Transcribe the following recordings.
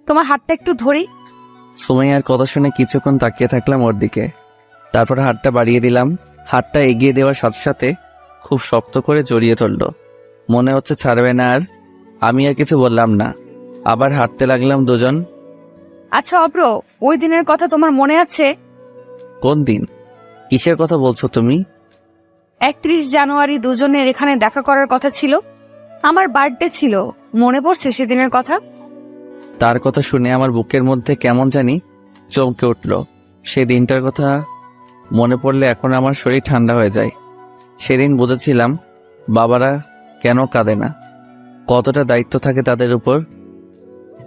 তোমার হাতটা একটু ধরি। সুমাইয়ার কথা শুনে কিছুক্ষণ তাকিয়ে থাকলাম ওর দিকে, তারপর হাতটা বাড়িয়ে দিলাম। হাতটা এগিয়ে দেওয়ার সাথে সাথে খুব শক্ত করে জড়িয়ে ধরল, মনে হচ্ছে ছাড়বে না। আর আমি আর কিছু বললাম না, আবার হাঁটতে লাগলাম দুজন। আচ্ছা অব্র, ওই দিনের কথা তোমার মনে আছে? কোন দিন? কিসের কথা বলছো তুমি? 31 জানুয়ারি দুজনের এখানে দেখা করার কথা ছিল। আমার বার্থডে ছিল, মনে পড়ছে সেদিনের কথা? তার কথা শুনে আমার বুকের মধ্যে কেমন জানি চমকে উঠল। সেই দিনটার কথা মনে পড়লে এখন আমার শরীর ঠান্ডা হয়ে যায়। সেদিন বুঝেছিলাম বাবারা কেন কাঁদে না, কতটা দায়িত্ব থাকে তাদের উপর।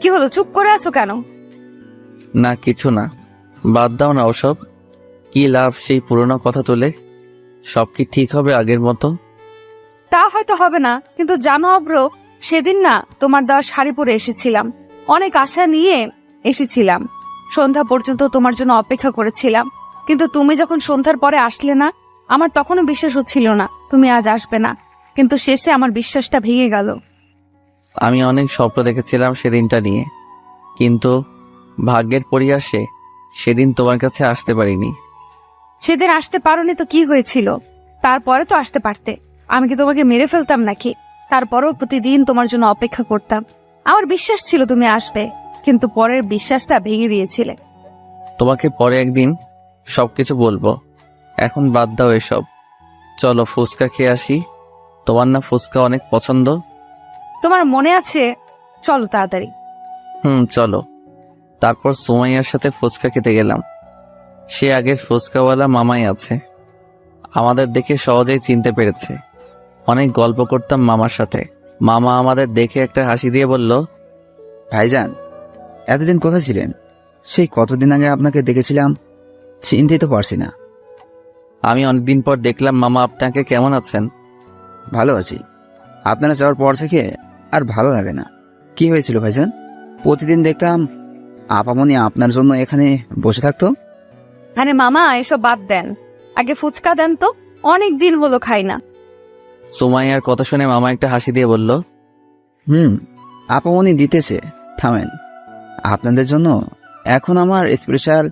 কি হলো, চুপ করে আছো কেন? না কিছু না, বাদ দাও না ওসব। কি লাভ সেই পুরনো কথা তুলে? সব কি ঠিক হবে আগের মতো? তা হয়তো হবে না, কিন্তু জানো অব্র, সেদিন না তোমার দেওয়া শাড়ি পরে এসেছিলাম, অনেক আশা নিয়ে এসেছিলাম। সন্ধ্যা পর্যন্ত তোমার জন্য অপেক্ষা করেছিলাম, কিন্তু তুমি যখন সন্ধ্যার পরে আসলে না, আমার তখনও বিশ্বাস হচ্ছিল না তুমি আজ আসবে না। কিন্তু শেষে আমার বিশ্বাসটা ভেঙে গেল। আমি অনেক স্বপ্ন দেখেছিলাম সেদিনটা নিয়ে, কিন্তু ভাগ্যের পরিহাসে সেদিন তোমার কাছে আসতে পারিনি। সেদিন আসতে পারোনি তো কি হয়েছিল? তারপরে তো আসতে পারতে। আমি কি তোমাকে মেরে ফেলতাম নাকি? তারপরেও প্রতিদিন তোমার জন্য অপেক্ষা করতাম। আমার বিশ্বাস ছিল তুমি আসবে, কিন্তু পরের বিশ্বাসটা ভেঙে দিয়েছিলে। তোমাকে পরে একদিন সবকিছু বলবো, এখন বাদ দাও এসব। চলো ফুচকা খেয়ে আসি, তোমার না ফুচকা অনেক পছন্দ। তোমার মনে আছে? চলো তাড়াতাড়ি। চলো। তারপর সুমাইয়ার সাথে ফুচকা খেতে গেলাম। সে আগের ফুচকাওয়ালা মামাই আছে, আমাদের দেখে সহজেই চিনতে পেরেছে। অনেক গল্প করতাম মামার সাথে। মামা আমাদের দেখে একটা হাসি দিয়ে বলল, ভাইজান, এতদিন কোথায় ছিলেন? সেই কতদিন আগে আপনাকে দেখেছিলাম, চিনতেই তো পারছি না। আমি অনেকদিন পর দেখলাম মামা, আপনাকে কেমন আছেন? ভালো আছি। আপনারা যাওয়ার পর থেকে আর ভালো লাগে না। কি হয়েছিল ভাইজান? প্রতিদিন দেখতাম আপামনি আপনার জন্য এখানে বসে থাকতো। আরে মামা, এসব বাদ দেন, আগে ফুচকা দেন তো, অনেক দিন হলো খাই না। সুমাইয়ার কথা শুনে মামা একটা হাসি দিয়ে বলল, আপামনি দিতেছে, থামেন। আপনাদের জন্য এখন আমার স্পেশাল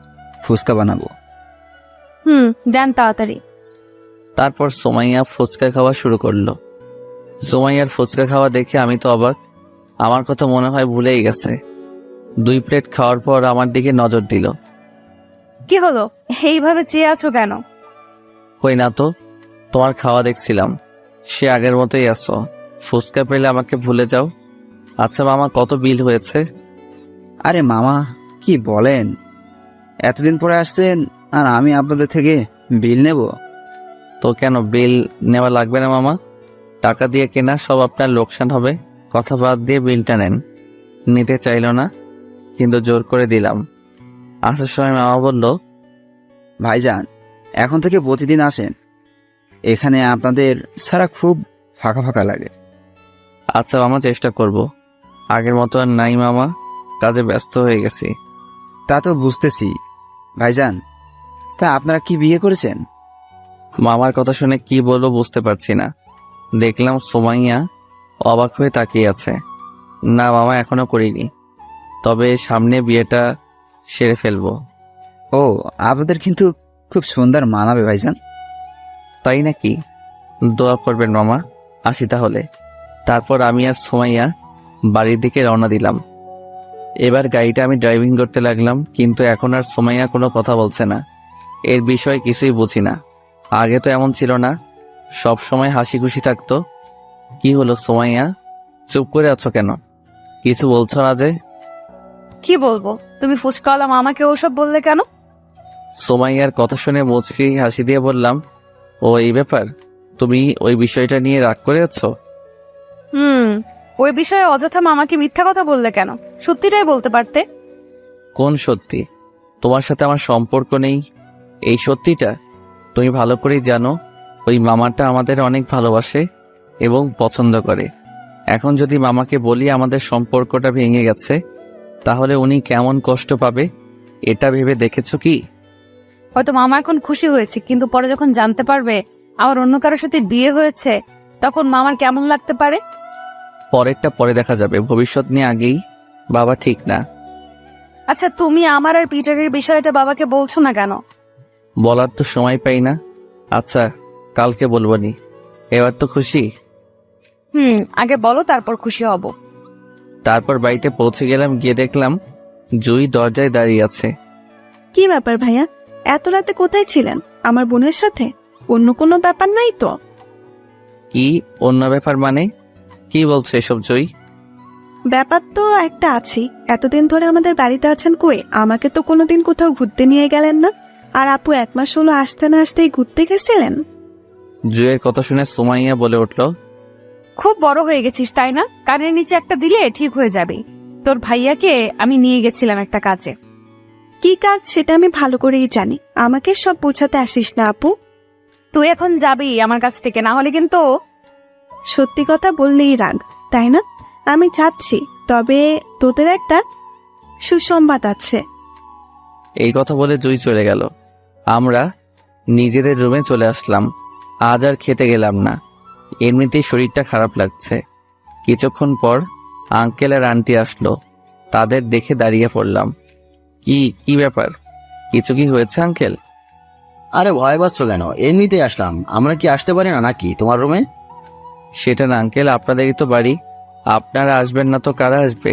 ফুচকা বানাবো। দেন তাড়াতাড়ি। তারপর সুমাইয়া ফুচকা খাওয়া শুরু করলো। সুমাইয়ার ফুচকা খাওয়া দেখে আমি তো অবাক, আমার কথা মনে হয় ভুলেই গেছে। 2 প্লেট খাওয়ার পর আমার দিকে নজর দিল। কি হলো, এইভাবে চেয়ে আছো কেন? কই না তো, তোমার খাওয়া দেখছিলাম। সে আগের মতোই আছো, ফুচকা পেলে আমাকে ভুলে যাও। আচ্ছা মামা, কত বিল হয়েছে? আরে মামা, কি বলেন? এতদিন পরে আসছেন আর আমি আপনাদের থেকে বিল নেব? তো কেন বিল নেওয়া লাগবে না মামা? টাকা দিয়ে কেনা সব আপনার লোকসান হবে। কথা বাদ দিয়ে বিলটা নেন। নিতে চাইল না, কিন্তু জোর করে দিলাম। আসার সময় মামা বলল, ভাইজান, এখন থেকে প্রতিদিন আসেন। এখানে আপনাদের ছাড়া খুব ফাঁকা ফাঁকা লাগে। আচ্ছা মামা, চেষ্টা করব। আগের মতো আর নাই মামা, কাজে ব্যস্ত হয়ে গেছি। তা তো বুঝতেছি ভাইজান। তা আপনারা কি বিয়ে করেছেন? মামার কথা শুনে কি বলবো বুঝতে পারছি না। দেখলাম সুমাইয়া অবাক হয়ে তাকিয়ে আছে। না মামা, এখনো করিনি, তবে সামনে বিয়েটা সেরে ফেলবো। ও, আপনাদের কিন্তু খুব সুন্দর মানাবে ভাইজান। তাই নাকি? দোয়া করবেন মামা। আসি তাহলে। তারপর আমি আর সুমাইয়া বাড়ির দিকে রওনা দিলাম। এবার গাড়িটা আমি ড্রাইভিং করতে লাগলাম, কিন্তু এখন আর সুমাইয়া কোনো কথা বলছে না। এর বিষয়ে কিছুই বুঝি না। আগে তো এমন ছিল না, সব সময় হাসি খুশি থাকতো। কি হলো সুমাইয়া, চুপ করে আছো কেন? কিছু বলছো না যে? কি বলবো, তুমি ফুচকাওয়ালা মামাকে ওসব বললে কেন? সুমাইয়ার কথা শুনে মুচকি হাসি দিয়ে বললাম, ও এই ব্যাপার, তুমি ওই বিষয়টা নিয়ে রাগ করে আছো? ওই বিষয়ে অযথা মামাকে মিথ্যা কথা বললে কেন? সত্যিটাই বলতে পারতে। কোন সত্যি? তোমার সাথে আমার সম্পর্ক নেই, এই সত্যিটা তুমি ভালো করেই জানো। ওই মামাটা আমাদের অনেক ভালোবাসে এবং পছন্দ করে। এখন যদি মামাকে বলি আমাদের সম্পর্কটা ভেঙে গেছে, তাহলে উনি কেমন কষ্ট পাবে, এটা ভেবে দেখেছো কি? হয়তো মামা এখন খুশি হয়েছে, কিন্তু পরে যখন জানতে পারবে আমার অন্য কারোর সাথে বিয়ে হয়েছে, তখন মামার কেমন লাগতে পারে? পরেরটা পরে দেখা যাবে, ভবিষ্যৎ নিয়ে আগেই বাবা ঠিক না। আচ্ছা, তুমি আমার আর পিটারের বিষয়টা বাবাকে বলছো না কেন? বলার তো সময় পাই না। আচ্ছা, কালকে বলবো নি। এবার তো খুশি? আগে বলো, তারপর খুশি হব। তারপর বাড়িতে পৌঁছে গেলাম, গিয়ে দেখলাম জুই দরজায় দাঁড়িয়ে আছে। কি ব্যাপার ভাইয়া, এত রাতে কোথায় ছিলেন? আমার বোনের সাথে? অন্য কোনো ব্যাপার নাই তো? কি অন্য ব্যাপার মানে? কি বলছো এসব জুই? ব্যাপার তো একটা আছেই। এতদিন ধরে আমাদের বাড়িতে আছেন কই? আমাকে তো কোনোদিন কোথাও ঘুরতে নিয়ে গেলেন না। আর আপু 1 মাস হলো আসতে না আসতেই ঘুরতে গেছিলেন। জুইয়ের কথা শুনে সুমাইয়া বলে উঠল, খুব বড় হয়ে গেছিস তাই না? কানের নিচে একটা দিলে ঠিক হয়ে যাবে। তোর ভাইয়াকে আমি নিয়ে গেছিলাম একটা কাজে। কি কাজ সেটা আমি ভালো করেই জানি। আমাকে সব বোঝাতে আসিস না আপু। তুই এখন যাবি আমার কাছ থেকে, না হলে কিন্তু। সত্যি কথা বললেই রাগ, তাই না? আমি যাচ্ছি, তবে তোদের একটা সুসংবাদ আছে। এই কথা বলে জুই চলে গেল। আমরা নিজেদের রুমে চলে আসলাম। আজ আর খেতে গেলাম না, এমনিতেই শরীরটা খারাপ লাগছে। কিছুক্ষণ পর আঙ্কেল আর আন্টি আসলো, তাদের দেখে দাঁড়িয়ে পড়লাম। কি কি ব্যাপার? কিছু কি হয়েছে আঙ্কেল? আরে ভয় পাচ্ছ কেন? এমনিতেই আসলাম। আমরা কি আসতে পারি না নাকি তোমার রুমে? সেটা না আঙ্কেল, আপনাদেরই তো বাড়ি, আপনারা আসবেন না তো কারা আসবে?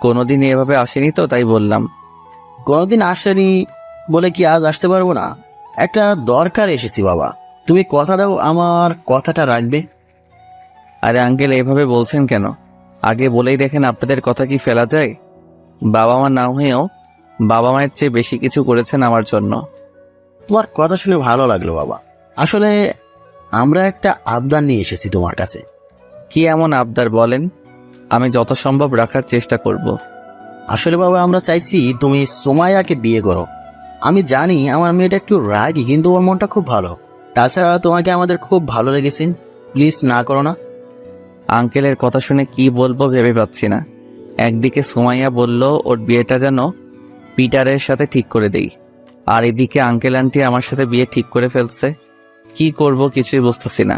কোনোদিন এভাবে আসেনি তো, তাই বললাম। কোনোদিন আসেনি বলে কি আজ আসতে পারবো না? একটা দরকার এসেছি বাবা, তুমি কথা দাও আমার কথাটা রাখবে। আরে আঙ্কেল, এভাবে বলছেন কেন? আগে বলেই দেখেন আপনাদের কথা কি ফেলা যায়? বাবা মা না হয়েও বাবা মায়ের চেয়ে বেশি কিছু করেছেন আমার জন্য। তোমার কথা শুনে ভালো লাগলো বাবা। আসলে আমরা একটা আবদার নিয়ে এসেছি তোমার কাছে। কি এমন আবদার বলেন? আমি যত সম্ভব রাখার চেষ্টা করব। আসলে বাবা আমরা চাইছি তুমি সুমাইয়াকে বিয়ে করো। আমি জানি আমার মেয়েটা একটু রাগী, কিন্তু ওর মনটা খুব ভালো। তাছাড়া তোমাকে আমাদের খুব ভালো লেগেছে। প্লিজ না করো না। আঙ্কেলের কথা শুনে কি বলবো ভেবে পাচ্ছি না। একদিকে সুমাইয়া বলল ওর বিয়েটা যেন পিটারের সাথে ঠিক করে দেই, আর এদিকে আঙ্কেল আন্টি আমার সাথে বিয়ে ঠিক করে ফেলছে। কি করব কিছুই বুঝতেছি না।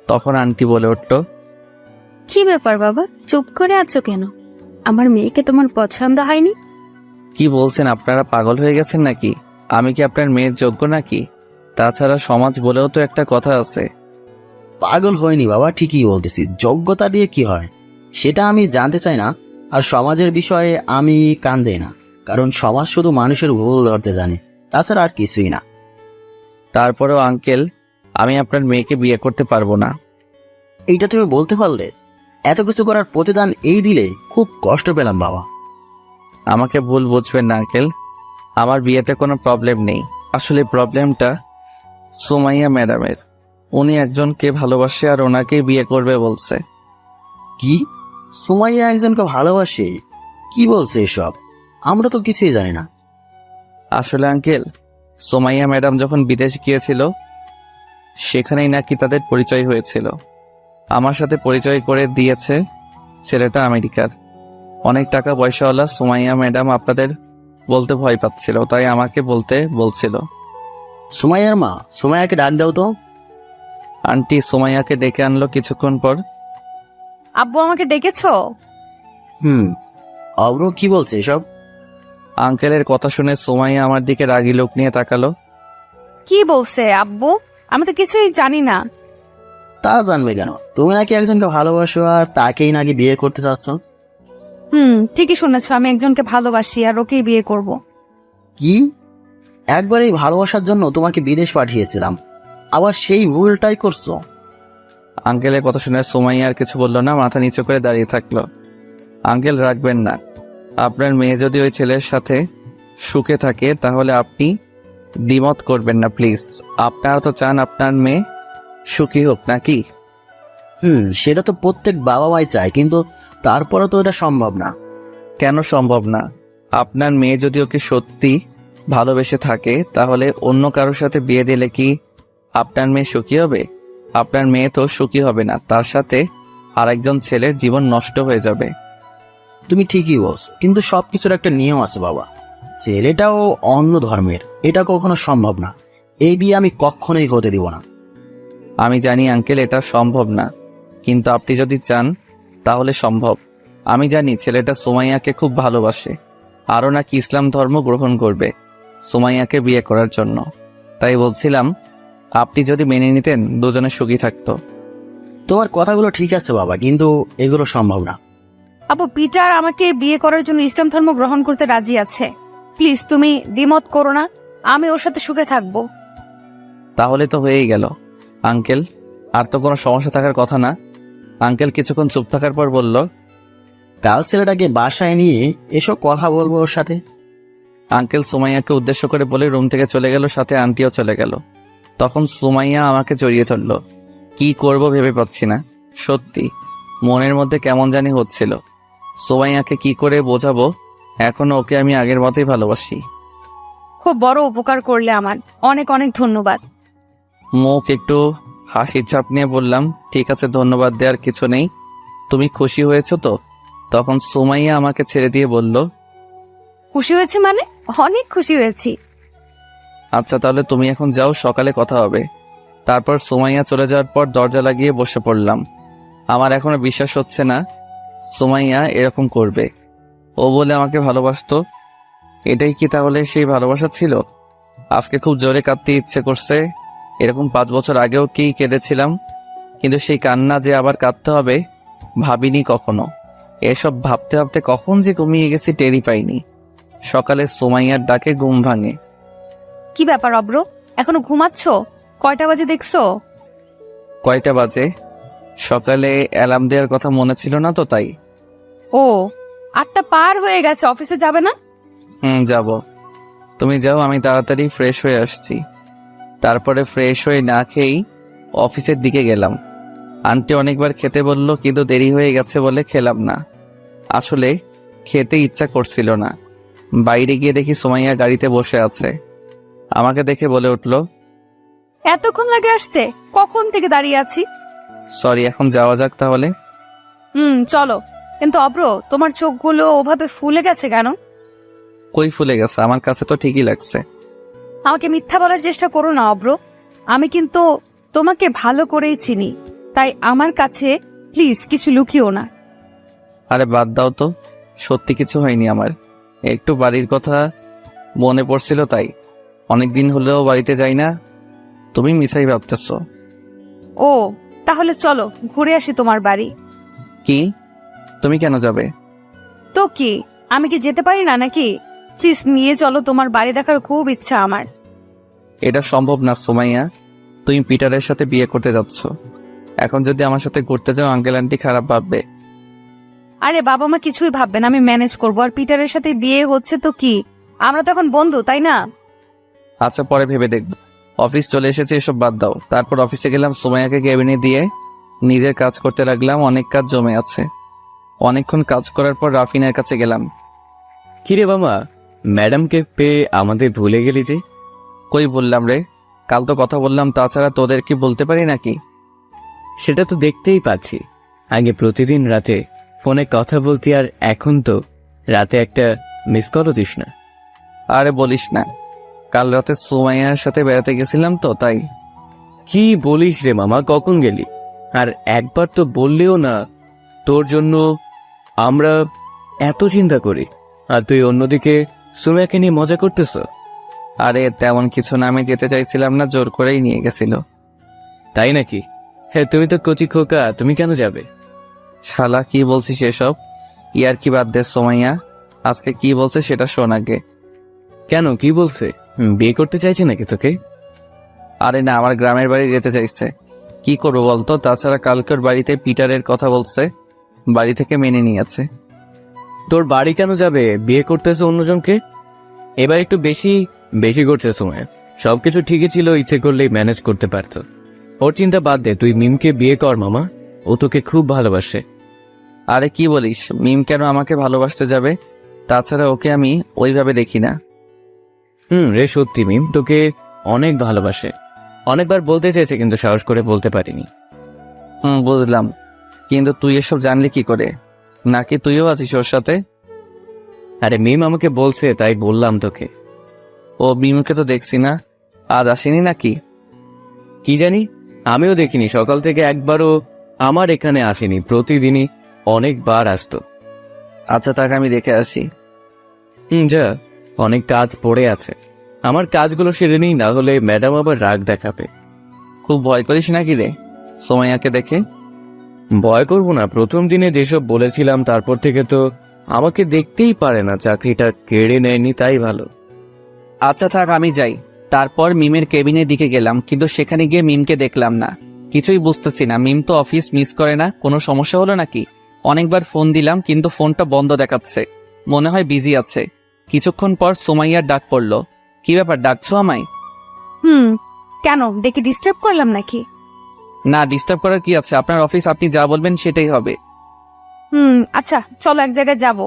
তখন আন্টি বলে উঠল, কি ব্যাপার বাবা, চুপ করে আছো কেন? আমার মেয়েকে তোমার পছন্দ হয়নি? কি বলছেন আপনারা? পাগল হয়ে গেছেন নাকি? আমি কি আপনার মেয়ের যোগ্য নাকি? তাছাড়া সমাজ বলেও তো একটা কথা আছে। পাগল হয়নি বাবা, ঠিকই বলতেছি। যোগ্যতা দিয়ে কি হয় সেটা আমি জানতে চাই না। আর সমাজের বিষয়ে আমি কান দেই না, কারণ সমাজ শুধু মানুষের ভুল ধরতে জানে, তাছাড়া আর কিছুই না। তারপরেও আঙ্কেল, আমি আপনার মেয়েকে বিয়ে করতে পারবো না। এইটা তুমি বলতে পারলে? এত কিছু করার প্রতিদান এই দিলে খুব কষ্ট পেলাম বাবা। আমাকে ভুল বুঝবেন না আঙ্কেল, আমার বিয়েতে কোনো প্রবলেম নেই। আসলে প্রবলেমটা সুমাইয়া ম্যাডামের। উনি একজনকে ভালোবাসে আর ওনাকেই বিয়ে করবে বলছে। কি? সুমাইয়া একজনকে ভালোবাসে? কি বলছে এসব? আমরা তো কিছুই জানি না। আসলে আঙ্কেল, সুমাইয়া ম্যাডাম যখন বিদেশ গিয়েছিল সেখানেই নাকি তাদের পরিচয় হয়েছিল। আমার সাথে পরিচয় করে দিয়েছে ছেলেটা আমেরিকার। অনেক টাকা পয়সাওয়ালা। সুমাইয়া ম্যাডাম আপনাদের বলতে ভয় পাচ্ছিল, তাই আমাকে বলতে বলছিল। সুমাইয়ার মা, সুমাইয়াকে ডাক দাও তো। আন্টি সুমাইয়াকে ডেকে আনলো কিছুক্ষণ পর। আব্বু আমাকে ডেকেছো? অব্র কি বলছে এসব? আঙ্কেলের কথা শুনে সুমাইয়া আমার দিকে রাগী লোক নিয়ে তাকালো। কি বলছে আব্বু? আমি তো কিছুই জানি না। তা জানবে কেন? তুমি নাকি একজনকে ভালোবাসো আর তাকেই নাকি বিয়ে করতে চাচ্ছ। ঠিকই শুনেছো, আমি একজনকে ভালোবাসি আর ওকেই বিয়ে করব। কি? একবার এই ভালোবাসার জন্য তোমাকে বিদেশ পাঠিয়েছিলাম, আবার সেই ভুলটাই করছো? আঙ্কেলের কথা শুনে সুমাইয়া আর কিছু বললো না, মাথা নিচু করে দাঁড়িয়ে থাকলো। আঙ্কেল রাখবেন না, আপনার মেয়ে যদি ওই ছেলের সাথে সুখে থাকে তাহলে আপনি দ্বিমত করবেন না প্লিজ। আপনারা তো চান আপনার মেয়ে সুখী হোক নাকি? সেটা তো প্রত্যেক বাবা মাই চায়, কিন্তু তারপরে তো এটা সম্ভব না। কেন সম্ভব না? আপনার মেয়ে যদি ওকে সত্যি ভালোবেসে থাকে তাহলে অন্য কারোর সাথে বিয়ে দিলে কি আপনার মেয়ে সুখী হবে? আপনার মেয়ে তো সুখী হবে না, তার সাথে আরেকজন ছেলের জীবন নষ্ট হয়ে যাবে। তুমি ঠিকই বলছো, কিন্তু সবকিছুর একটা নিয়ম আছে বাবা। ছেলেটাও অন্য ধর্মের, এটা কখনো সম্ভব না। এই বিয়ে আমি কখনোই হতে দিব না। আমি জানি আঙ্কেল এটা সম্ভব না, কিন্তু আপনি যদি চান তাহলে সম্ভব। আমি জানি ছেলেটা সুমাইয়াকে খুব ভালোবাসে, আরও নাকি ইসলাম ধর্ম গ্রহণ করবে সুমাইয়াকে বিয়ে করার জন্য। তাই বলছিলাম, আপনি যদি মেনে নিতেন দুজনে সুখী থাকতো। তোমার কথাগুলো ঠিক আছে বাবা, কিন্তু এগুলো সম্ভব না। আপু, পিটার আমাকে বিয়ে করার জন্য ইসলাম ধর্ম গ্রহণ করতে রাজি আছে। প্লিজ তুমি দ্বিমত করো না, আমি ওর সাথে সুখে থাকবো। তাহলে তো হয়েই গেল আঙ্কেল, আর তো কোনো সমস্যা থাকার কথা না। আঙ্কেল কিছুক্ষণ চুপ থাকার পর বলল, কাল ছেলেটাকে বাসায় নিয়ে এসব কথা বলবো ওর সাথে। আঙ্কেল সুমাইয়াকে উদ্দেশ্য করে বলে রুম থেকে চলে গেল, সাথে আন্টিও চলে গেল। তখন সুমাইয়া আমাকে জড়িয়ে ধরল। কি করব ভেবে পাচ্ছি না। সত্যি মনের মধ্যে কেমন জানি হচ্ছিল। সুমাইয়াকে কি করে বোঝাবো এখনো ওকে আমি আগের মতোই ভালোবাসি। খুব বড় উপকার করলে আমার, অনেক অনেক ধন্যবাদ। মুখ একটু হাসির চাপ নিয়ে বললাম, ঠিক আছে, ধন্যবাদ দেওয়ার কিছু নেই। তুমি খুশি হয়েছো তো? তখন সুমাইয়া আমাকে ছেড়ে দিয়ে বলল, খুশি হয়েছি মানে? অনেক খুশি হয়েছি। আচ্ছা তাহলে তুমি এখন যাও, সকালে কথা হবে। তারপর সুমাইয়া চলে যাওয়ার পর দরজা লাগিয়ে বসে পড়লাম। আমার এখনো বিশ্বাস হচ্ছে না সুমাইয়া এরকম করবে। ও বলে আমাকে ভালোবাসতো, এটাই কি তাহলে সেই ভালোবাসা ছিল? আজকে খুব জোরে কাঁদতে ইচ্ছে করছে। এরকম 5 বছর আগেও কি কেঁদেছিলাম, কিন্তু সেই কান্না যে আবার কাঁদতে হবে ভাবিনি কখনো। এসব ভাবতে ভাবতে কখন যে ঘুমিয়ে গেছি টেরই পাইনি। সকালে সুমাইয়ার ডাকে ঘুম ভাঙে। কি ব্যাপার অব্র, এখনো ঘুমাচ্ছ? কয়টা বাজে দেখছো? কয়টা বাজে? সকালে অ্যালার্ম দেওয়ার কথা মনে ছিল না তো, তাই। ও, 8টা পার হয়ে গেছে, অফিসে যাবে না? যাব। তুমি যাও, আমি তাড়াতাড়ি ফ্রেশ হয়ে আসছি। তারপরে ফ্রেশ হয়ে না খেয়েই অফিসের দিকে গেলাম। আন্টি অনেকবার খেতে বলল, কিন্তু দেরি হয়ে গেছে বলে খেলাম না। আসলে খেতে ইচ্ছা করছিল না। বাইরে গিয়ে দেখি সুমাইয়া গাড়িতে বসে আছে। আমাকে দেখে বলে উঠল, এতক্ষণ লাগে আসতে? কখন থেকে দাঁড়িয়ে আছি। সরি, এখন যাওয়া যাক তাহলে। চলো। কিন্তু অব্র, তোমার চোখগুলো ওভাবে ফুলে গেছে কেন? কই ফুলে গেছে? আমার কাছে তো ঠিকই লাগছে। আমাকে মিথ্যা বলার চেষ্টা করো না অব্র, আমি কিন্তু তোমাকে ভালো করেই চিনি। তাই আমার কাছে প্লিজ কিছু লুকিও না। আরে বাদ দাও তো, সত্যি কিছু হয়নি আমার। একটু বাড়ির কথা মনে পড়ছিল, তাই। অনেকদিন হলেও বাড়িতে যাই না। তুমি মিছাই ভাবতেছ। ও, তাহলে চলো ঘুরে আসি তোমার বাড়ি। কি? তুমি কেন যাবে? তো কি, আমি কি যেতে পারি না নাকি? প্লিজ নিয়ে চলো, তোমার বাড়ি দেখার খুব ইচ্ছা আমার। এটা সম্ভব না সুমাইয়া, তুমি পিটারের সাথে বিয়ে করতে যাচ্ছ। এখন যদি আমার সাথে ঘুরতে যাও আঙ্কেল আন্টি খারাপ ভাববে। আরে বাবা মা কিছুই ভাববেন, আমি ম্যানেজ করবো। আর পিটারের সাথে বিয়ে হচ্ছে তো কি, আমরা তো এখন বন্ধু, তাই না? আচ্ছা, পরে ভেবে দেখব। অফিস চলে এসেছে, এসব বাদ দাও। তারপর অফিসে গেলাম, সুমাইয়াকে কেবিনে দিয়ে নিজের কাজ করতে লাগলাম। অনেক কাজ জমে আছে। অনেকক্ষণ কাজ করার পর রাফিনের কাছে গেলাম। কিরে মামা, ম্যাডামকে পেয়ে আমাদের ভুলে গেলি যে? কই বললাম রে, কাল তো কথা বললাম, তাছাড়া তোদের কি বলতে পারি নাকি? সেটা তো দেখতেই পাচ্ছি। আগে প্রতিদিন রাতে ফোনে কথা বলতি, আর এখন তো রাতে একটা মিস কলও দিস না। আরে বলিস না, কাল রাতে সুমাইয়ার সাথে বেড়াতে গেছিলাম তো, তাই। কি বলিস রে মামা, কখন গেলি? আর একবার তো বললেও না তোর জন্য আমরা এত চিন্তা করি, আর তুই অন্যদিকে সুমাইয়াকে নিয়ে মজা করতেছ। আরে তেমন কিছু না, আমি যেতে চাইছিলাম না, জোর করেই নিয়ে গেছিল। তাই নাকি? হ্যাঁ, তুমি তো কচি খোকা, তুমি কেন যাবে? শালা কি বলছিস এসব? ইয়ার কি বাদ দে সুমাইয়া, আজকে কি বলছে সেটা শোন আগে। কেন, কি বলছে? বিয়ে করতে চাইছে নাকি তোকে? আরে না, আমার গ্রামের বাড়ি যেতে চাইছে। কি করবো বলতো? তাছাড়া কালকের বাড়িতে পিটারের কথা বলছে, বাড়ি থেকে মেনে নিয়েছে। তোর বাড়ি কেন যাবে? বিয়ে করতেছে অন্যজনকে। এবার একটু বেশি বেশি করছে সময়। সবকিছু ঠিকই ছিল, ইচ্ছে করলেই ম্যানেজ করতে পারত। ওর চিন্তা বাদ দে, তুই মিমকে বিয়ে কর মামা, ও তোকে খুব ভালোবাসে। আরে কি বলিস? মিম কেন আমাকে ভালোবাসতে যাবে? তাছাড়া ওকে আমি ওইভাবে দেখি না। রে, সত্যি মিম তোকে অনেক ভালোবাসে। অনেকবার বলতে চেয়েছে, কিন্তু সাহস করে বলতে পারিনি। বুঝলাম, কিন্তু তুই এসব জানলি কি করে? নাকি তুইও আছিস ওর সাথে? আরে মিম আমাকে বলছে, তাই বললাম তোকে। ও মিমকে তো দেখছি না, আজ আসেনি নাকি? কি জানি, আমিও দেখিনি। সকাল থেকে একবারও আমার এখানে আসেনি। প্রতিদিনই অনেকবার আসতো। আচ্ছা থাক, আমি দেখে আসি। যা, অনেক কাজ পড়ে আছে, আমার কাজগুলো সেরে নিই, না হলে ম্যাডাম আবার রাগ দেখাবে। খুব ভয় করিস নাকি রে সোমাইয়াকে দেখে? ভয় করবো না, প্রথম দিনে যেসব বলেছিলাম তারপর থেকে তো আমাকে দেখতেই পারে না, চাকরিটা কেড়ে নেয়নি তাই ভালো। আচ্ছা থাক, আমি যাই। তারপর মিমের কেবিনের দিকে গেলাম, কিন্তু সেখানে গিয়ে মিমকে দেখলাম না। কিছুই বুঝতেছি না, মিম তো অফিস মিস করে না, কোনো সমস্যা হলো নাকি? অনেকবার ফোন দিলাম কিন্তু ফোনটা বন্ধ দেখাচ্ছে, মনে হয় বিজি আছে। কিছুক্ষণ পর সোমাইয়ার ডাক পড়লো। কি ব্যাপার, ডাকছো আমায়? কেন, ডেকে ডিস্টার্ব করলাম নাকি? না, ডিস্টার্ব করার কি আছে, আপনার অফিস, আপনি যা বলবেন সেটাই হবে। আচ্ছা চলো এক জায়গায় যাব।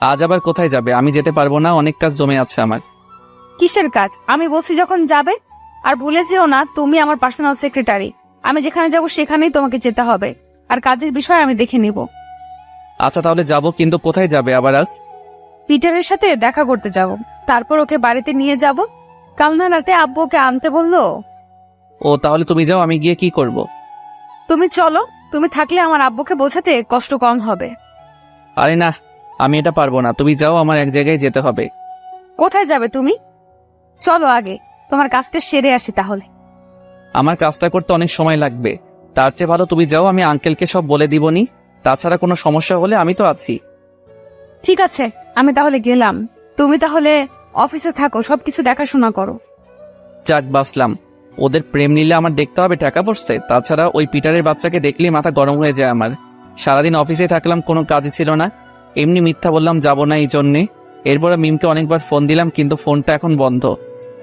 আজ আবার কোথায় যাবে? আমি যেতে পারবো না, অনেক কাজ জমে আছে আমার। কিসের কাজ? আমি বলছি যখন যাবে। আর ভুলে যেও না, তুমি আমার পার্সোনাল সেক্রেটারি। আমি যেখানে যাব সেখানেই তোমাকে যেতে হবে, আর কাজের বিষয় আমি দেখে নিব। আচ্ছা তাহলে যাবো, কিন্তু কোথায় যাবে আবার আজ? পিটারের সাথে দেখা করতে যাব, তারপর ওকে বাড়িতে নিয়ে যাব। কাল না রাতে আব্বু ওকে আনতে বললো। ও তাহলে তুমি যাও, আমি গিয়ে কি করব? তুমি চলো, তুমি থাকলে আমার আব্বুকে বোঝাতে কষ্ট কম হবে। আরে না, আমি এটা পারবো না, তুমি যাও, আমার এক জায়গায় যেতে হবে। কোথায় যাবে তুমি? চলো আগে তোমার কাজটা সেরে আসি তাহলে। আমার কাজটা করতে অনেক সময় লাগবে, তার চেয়ে ভালো তুমি যাও, আমি আঙ্কেলকে সব বলে দিবনি। তাছাড়া কোনো সমস্যা হলে আমি তো আছি। ঠিক আছে, আমি তাহলে গেলাম। তুমি তাহলে অফিসে থাকো, সবকিছু দেখাশোনা করো। যাক বাসলাম। ওদের প্রেম নিলে আমার দেখতে হবে টাকা পড়ছে। তাছাড়া ওই পিটারের বাচ্চাকে দেখলেই মাথা গরম হয়ে যায় আমার। সারাদিন অফিসে থাকলাম, কোনো কাজই ছিল না, এমনি মিথ্যা বললাম যাব না এই জন্যে। এরপরে মিমকে অনেকবার ফোন দিলাম কিন্তু ফোনটা এখন বন্ধ।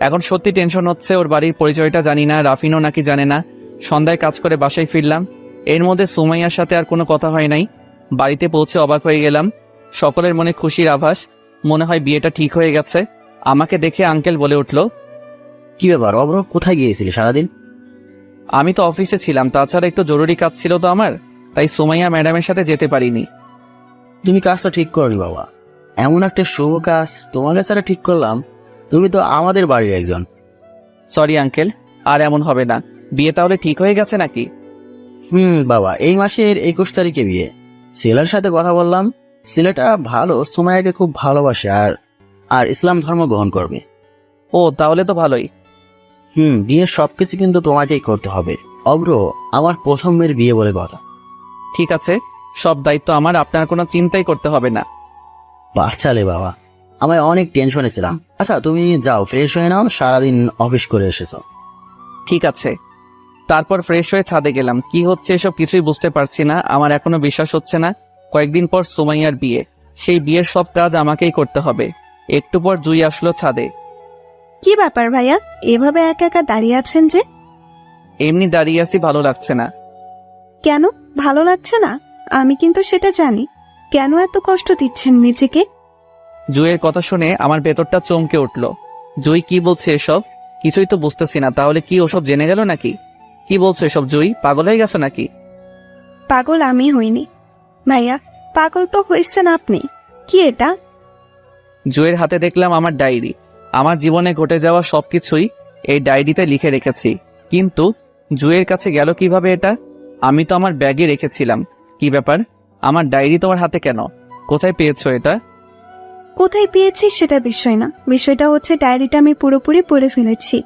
এখন সত্যি টেনশন হচ্ছে, ওর বাড়ির পরিচয়টা জানি না, রাফিনও নাকি জানে না। সন্ধ্যায় কাজ করে বাসায় ফিরলাম, এর মধ্যে সুমাইয়ার সাথে আর কোনো কথা হয় নাই। বাড়িতে পৌঁছে অবাক হয়ে গেলাম, সকলের মনে খুশির আভাস, মনে হয় বিয়েটা ঠিক হয়ে গেছে। আমাকে দেখে আঙ্কেল বলে উঠল, কি ব্যাপার অব্র, কোথায় গিয়েছিলি সারাদিন? আমি তো অফিসে ছিলাম, তাছাড়া একটু জরুরি কাজ ছিল তো আমার, তাই সুমাইয়া ম্যাডামের সাথে যেতে পারিনি। তুমি কাজটা ঠিক করনি বাবা, এমন একটা শুভ কাজ তোমার কাছে ঠিক করলাম। তুমি তো আমাদের বাড়ির একজন। সরি আঙ্কেল, আর এমন হবে না। বিয়ে তাহলে ঠিক হয়ে গেছে নাকি? বাবা, এই মাসের 21 তারিখে বিয়ে। ছেলের সাথে কথা বললাম, ছেলেটা ভালো, সুমাইয়াকে খুব ভালোবাসে আর আর ইসলাম ধর্ম গ্রহণ করবে। ও তাহলে তো ভালোই। বিয়ের সবকিছু কিন্তু তোমাকেই করতে হবে অব্র, আমার প্রথম মেয়ের বিয়ে বলে কথা। ঠিক আছে, সব দায়িত্ব আমার, আপনার কোনো চিন্তাই করতে হবে না। বাচ্চালে বাবা, আমি অনেক টেনশনে ছিলাম। আচ্ছা তুমি যাও, ফ্রেশ হয়ে নাও, সারাদিন অফিস করে এসেছো। ঠিক আছে। তারপর ফ্রেশ হয়ে ছাদে গেলাম। কি হচ্ছে এসব কিছুই বুঝতে পারছি না, আমার এখনো বিশ্বাস হচ্ছে না। কয়েকদিন পর সুমাইয়ার বিয়ে, সেই বিয়ের সব কাজ আমাকেই করতে হবে। একটু পর জুই আসলো ছাদে। কি ব্যাপার ভাইয়া, এভাবে একা একা দাঁড়িয়ে আছেন যে? এমনি দাঁড়িয়ে আছি, ভালো লাগছে না। কেন ভালো লাগছে না? আমি কিন্তু সেটা জানি। কেন এত কষ্ট দিচ্ছেন নিজেকে? জুইয়ের কথা শুনে আমার ভেতরটা চমকে উঠল। জুই কি বলছে এসব? কিছুই তো বুঝতেছি না। তাহলে কি ওসব জেনে গেল নাকি? কি বলছো এসব জুই? পাগল হয়ে গেছো নাকি? পাগল আমি হইনি ভাইয়া, পাগল তো হয়েছেন আপনি। কি এটা? জুইয়ের হাতে দেখলাম আমার ডায়েরি। আমার জীবনে ঘটে যাওয়া সবকিছুই এই ডায়েরিতে লিখে রেখেছি। কিন্তু জুইয়ের কাছে গেল কিভাবে এটা? আমি তো আমার ব্যাগে রেখেছিলাম। কি ব্যাপার, আমার ডায়েরি তোমার হাতে কেন? কোথায় পেয়েছো এটা? কোথায় পেয়েছি সেটা বিষয় না, বিষয়টা হচ্ছে ডায়েরিটা আমি পুরোপুরি পড়ে ফেলেছি।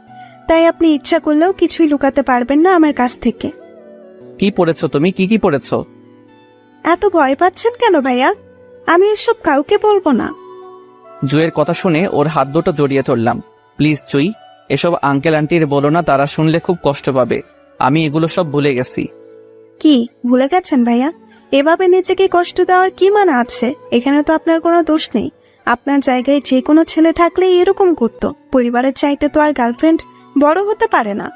তাই আপনি ইচ্ছা করলেও কিছুই লুকাতে পারবেন না আমার কাছ থেকে। কি পড়েছো তুমি? কি কি পড়েছো? এত ভয় পাচ্ছেন কেন ভাইয়া? আমি এসব কাউকে বলবো না। জুইয়ের কথা শুনে ওর হাত দুটো জড়িয়ে ধরলাম। প্লিজ জুই, এসব আঙ্কেল আন্টির বলো না, তারা শুনলে খুব কষ্ট পাবে। আমি এগুলো সব ভুলে গেছি। কি ভুলে গেছেন ভাইয়া? এভাবে নিজেকে কষ্ট দেওয়ার কি মানে আছে? এখানে তো আপনার কোনো দোষ নেই। আপনার জায়গায় যে কোনো ছেলে থাকলে এরকম করতো। পরিবারের চাইতে তো আর গার্লফ্রেন্ড বড় হতে পারে না।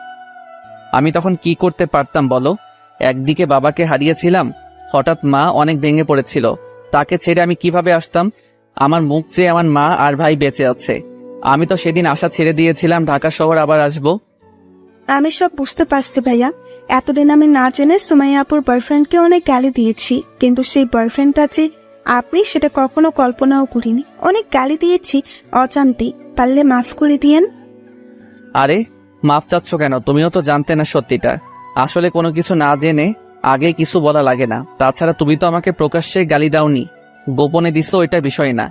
আমি তখন কি করতে পারতাম বলো? একদিকে বাবাকে হারিয়েছিলাম, হঠাৎ মা অনেক ভেঙে পড়েছিল। তাকে ছেড়ে আমি কিভাবে আসতাম? আমার মুখ চেয়ে আমার মা আর ভাই বেঁচে আছে। আমি তো সেদিন আশা ছেড়ে দিয়েছিলাম ঢাকা শহর আবার আসবো। আমি সব বুঝতে পারছি ভাইয়া। এতদিন আমি না জেনে সুমাইয়া আপুর বয়ফ্রেন্ডকে অনেক গালি দিয়েছি, কিন্তু সেই বয়ফ্রেন্ডটা যে আপনি সেটা কখনো কল্পনাও করিনি। অনেক গালি দিয়েছি অজান্তে, পারলে মাফ করে দিয়েন। আরে মাফ চাচ্ছ কেন? তুমিও তো জানতে না সত্যিটা। আসলে কোনো কিছু না জেনে আগে কিছু বলা লাগে না। তাছাড়া তুমি তো আমাকে প্রকাশ্যে গালি দাওনি, গোপনে দিছো, ওইটা বিষয় না।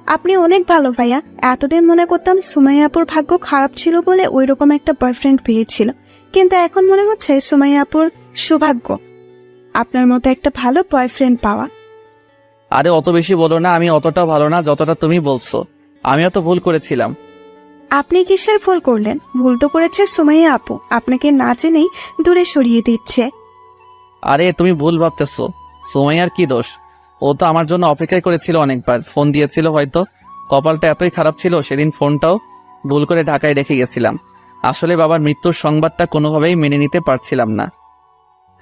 আপনি অনেক ভালো ভাইয়া। এতদিন মনে করতাম সুমাইয়া আপুর ভাগ্য খারাপ ছিল বলে ওইরকম একটা বয়ফ্রেন্ড পেয়েছিল, কিন্তু এখন মনে হচ্ছে সুমাইয়া আপুর সৌভাগ্য আপনার মতো একটা ভালো বয়ফ্রেন্ড পাওয়া। আরে অত বেশি বলো না, আমি অতটা ভালো না যতটা তুমি বলছো। আমিও তো ভুল করেছিলাম। আপনি কিসের ভুল করলেন? ভুল তো করেছে সুমাইয়া আপু, আপনাকে না জেনেই দূরে সরিয়ে দিচ্ছে। আরে তুমি ভুল ভাবতেছো। সুমাইয়ার কি দোষ? ও তো আমার জন্য অপেক্ষাই করেছিল, অনেকবার ফোন দিয়েছিল। হয়তো কপালটা এতই খারাপ ছিল, সেদিন ফোনটাও ভুল করে ঢাকায় রেখে গেছিলাম। আসলে বাবার মৃত্যুর সংবাদটা কোনোভাবেই মেনে নিতে পারছিলাম না।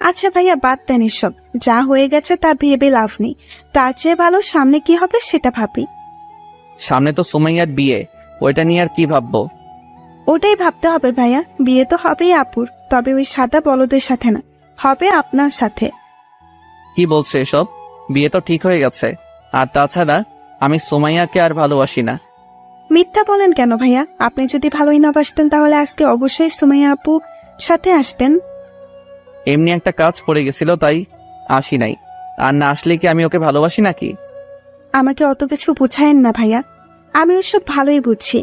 আচ্ছা ভাইয়া, বাদ দেন এসব। যা হয়ে গেছে তা ভেবে লাভ নেই, তার চেয়ে ভালো সামনে কি হবে সেটা ভাবি। সামনে তো সুমাইয়ার বিয়ে, ওইটা নিয়ে আর কি ভাববো? ওটাই ভাবতে হবে ভাইয়া, বিয়ে তো হবেই আপুর, তবে ওই সাদা বলদের সাথে না, হবে আপনার সাথে। কি বলছো এসব? বিয়ে তো ঠিক হয়ে গেছে। আর তাছাড়া আমি সুমাইয়াকে আর ভালোবাসি না। মিথ্যা বলেন কেন ভাইয়া? আপনি যদি ভালোই না বাসতেন তাহলে আজকে অবশ্যই সুমাইয়া আপু সাথে আসতেন। এমনি একটা কাজ পড়ে গেছিল, তাই আসি নাই। আর না আসলে কি আমি ওকে ভালোবাসি নাকি? আমাকে অত কিছু বুঝায়েন না ভাইয়া, আমি ওসব ভালোই বুঝছি।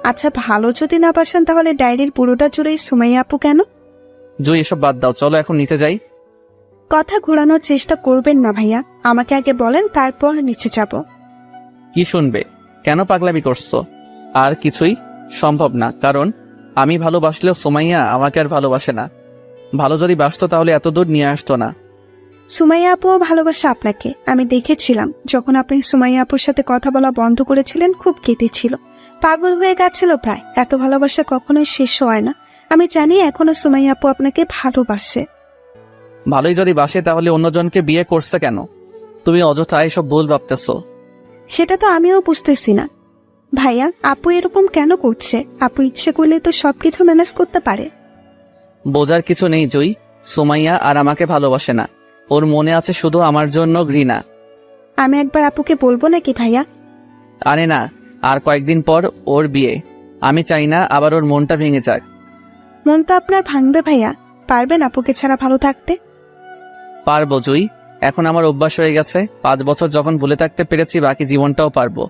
আচ্ছা, ভালো যদি না বাসেন তাহলে ডায়েরির পুরোটা জুড়েই সুমাইয়া আপু কেন? জুই, এসব বাদ দাও, চলো এখন নিচে যাই। কথা ঘোরানোর চেষ্টা করবেন না ভাইয়া, আমাকে আগে বলেন, তারপর নিচে যাব। কি শুনবে? কেন পাগলামি করছো? আর কিছুই সম্ভব না, কারণ আমি ভালোবাসলেও সুমাইয়া আমাকে আর ভালোবাসে না। ভালো যদি বাসতো তাহলে এত দূর নিয়ে আসতো না। সুমাইয়া আপুও ভালোবাসে আপনাকে, আমি দেখেছিলাম। যখন আপনি সুমাইয়া আপুর সাথে কথা বলা বন্ধ করেছিলেন খুব কেঁদেছিল, পাগল হয়ে গেছিল প্রায়। এত ভালোবাসা কখনোই শেষ হয় না। আমি জানি এখনো সুমাইয়া আপু আপনাকে ভালোবাসে। ভালোই যদি বাসে তাহলে অন্যজনকে বিয়ে করছে কেন? তুমি অযথা এসব ভুল ভাবতেছো। সেটা তো আমিও বুঝতেছি না ভাইয়া, আপু এরকম কেন করছে? আপু ইচ্ছে করলে তো সবকিছু ম্যানেজ করতে পারে। বোঝার কিছু নেই জুই, সুমাইয়া আর আমাকে ভালোবাসে না। ওর মনে আছে শুধু আমার জন্য ঘৃণা। আমি একবার আপুকে বলবো নাকি ভাইয়া? আরে না, আর কয়েকদিন পর ওর বিয়ে। আমি চাই না আবার ওর মনটা ভেঙে যাক। মন তো আপনার ভাঙবে ভাইয়া, পারবেন আপুকে ছাড়া ভালো থাকতে? পারবো জুই, এখন আমার অভ্যাস হয়ে গেছে। 5 বছর যখন ভুলে থাকতে পেরেছি, বাকি জীবনটাও পারবো।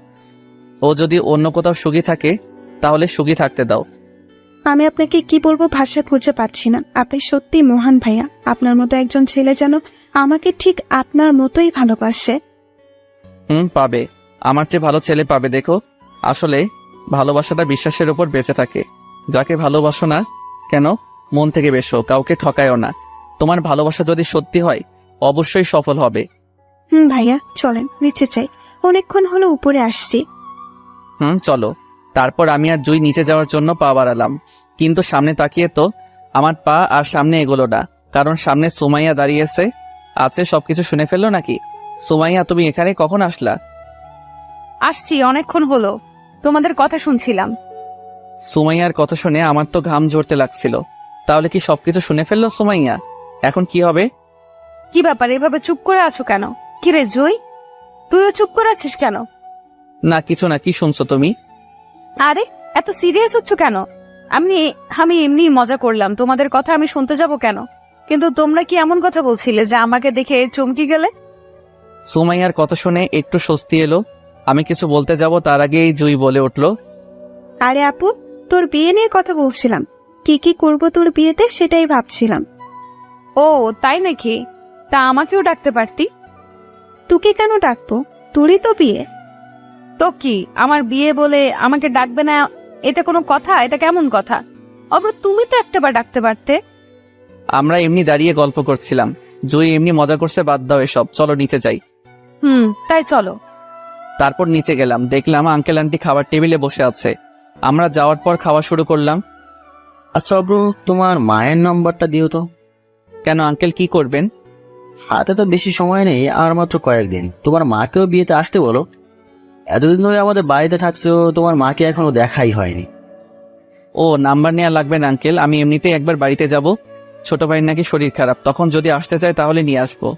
ও যদি অন্য কোথাও সুখী থাকে তাহলে সুখী থাকতে দাও। আমি আপনাকে কি বলবো ভাষা খুঁজে পাচ্ছি না। আপনি সত্যি মহান ভাইয়া, আপনার মতো একজন ছেলে যেন আমাকে ঠিক আপনার মতোই ভালোবাসে। পাবে, আমার চেয়ে ভালো ছেলে পাবে। দেখো, আসলে ভালোবাসাটা বিশ্বাসের উপর বেঁচে থাকে। যাকে ভালোবাসো না কেন, মন থেকে বেশো, কাউকে ঠকায়ও না। তোমার ভালোবাসা যদি সত্যি হয় অবশ্যই সফল হবে। ভাইয়া চলেন, নিচে চাই, অনেকক্ষণ হলো উপরে আসছি। চলো। তারপর আমি আর জুই নিচে যাওয়ার জন্য পা বাড়ালাম, কিন্তু সামনে তাকিয়ে তো আমার পা আর সামনে এগোলো না, কারণ সামনে সুমাইয়া দাঁড়িয়েছে আছে। সবকিছু শুনে ফেললো নাকি? সুমাইয়া, তুমি এখানে কখন আসলা? আসছি, অনেকক্ষণ হলো, তোমাদের কথা শুনছিলাম। সুমাইয়ার কথা শুনে আমার তো ঘাম ঝরতে লাগছিল। তাহলে কি সবকিছু শুনে ফেললো সুমাইয়া? এখন কি হবে? কি ব্যাপার, এভাবে চুপ করে আছো কেন? কিরে জুই, তুইও চুপ করে আছিস কেন? না কিছু না, কি শুনছো তুমি? আরে এত সিরিয়াস হচ্ছ কেন? আমি এমনি মজা করলাম, তোমাদের কথা আমি শুনতে যাব কেন? কিন্তু তোমরা কি এমন কথা বলছিলে যে আমাকে দেখে চমকে গেলে? সুমাইয়ার কথা শুনে একটু স্বস্তি এলো। আমি কিছু বলতে যাব তার আগেই জুই বলে উঠলো, আরে আপু, তোর বিয়ে নিয়ে কথা বলছিলাম, কি কি করব তোর বিয়েতে সেটাই ভাবছিলাম। ও তাই নাকি? তা আমাকেও ডাকতে পারতি। তোকে কেন ডাকবো? তোরই তো বিয়ে। তো কি, আমার বিয়ে বলে আমাকে ডাকবে না? এটা কোনো কথা? এটা কেমন কথা? অব্র, তুমি তো একটাবার ডাকতে পারতে। আমরা এমনি দাঁড়িয়ে গল্প করছিলাম। জুই এমনি মজা করছে, বাদ দাও এসব, চলো নিচে যাই। তাই চলো। তারপর নিচে গেলাম, দেখলাম আঙ্কেল আন্টি খাবার টেবিলে বসে আছে। আমরা যাওয়ার পর খাওয়া শুরু করলাম। আচ্ছা ব্রো, তোমার মায়ের নাম্বারটা দিও তো। কেন আঙ্কেল, কি করবেন? হাতে তো বেশি সময় নেই, আর মাত্র কয়েকদিন। তোমার মাকেও বিয়েতে আসতে বলো। এতদিন ধরে আমাদের বাড়িতে থাকছো, তোমার মাকে এখনো দেখাই হয়নি। ও নাম্বার নেওয়া লাগবে না আঙ্কেল, আমি এমনিতেই একবার বাড়িতে যাব। ছোট ভাইয়ের নাকি শরীর খারাপ, তখন যদি আসতে চায় তাহলে নিয়ে আসবো।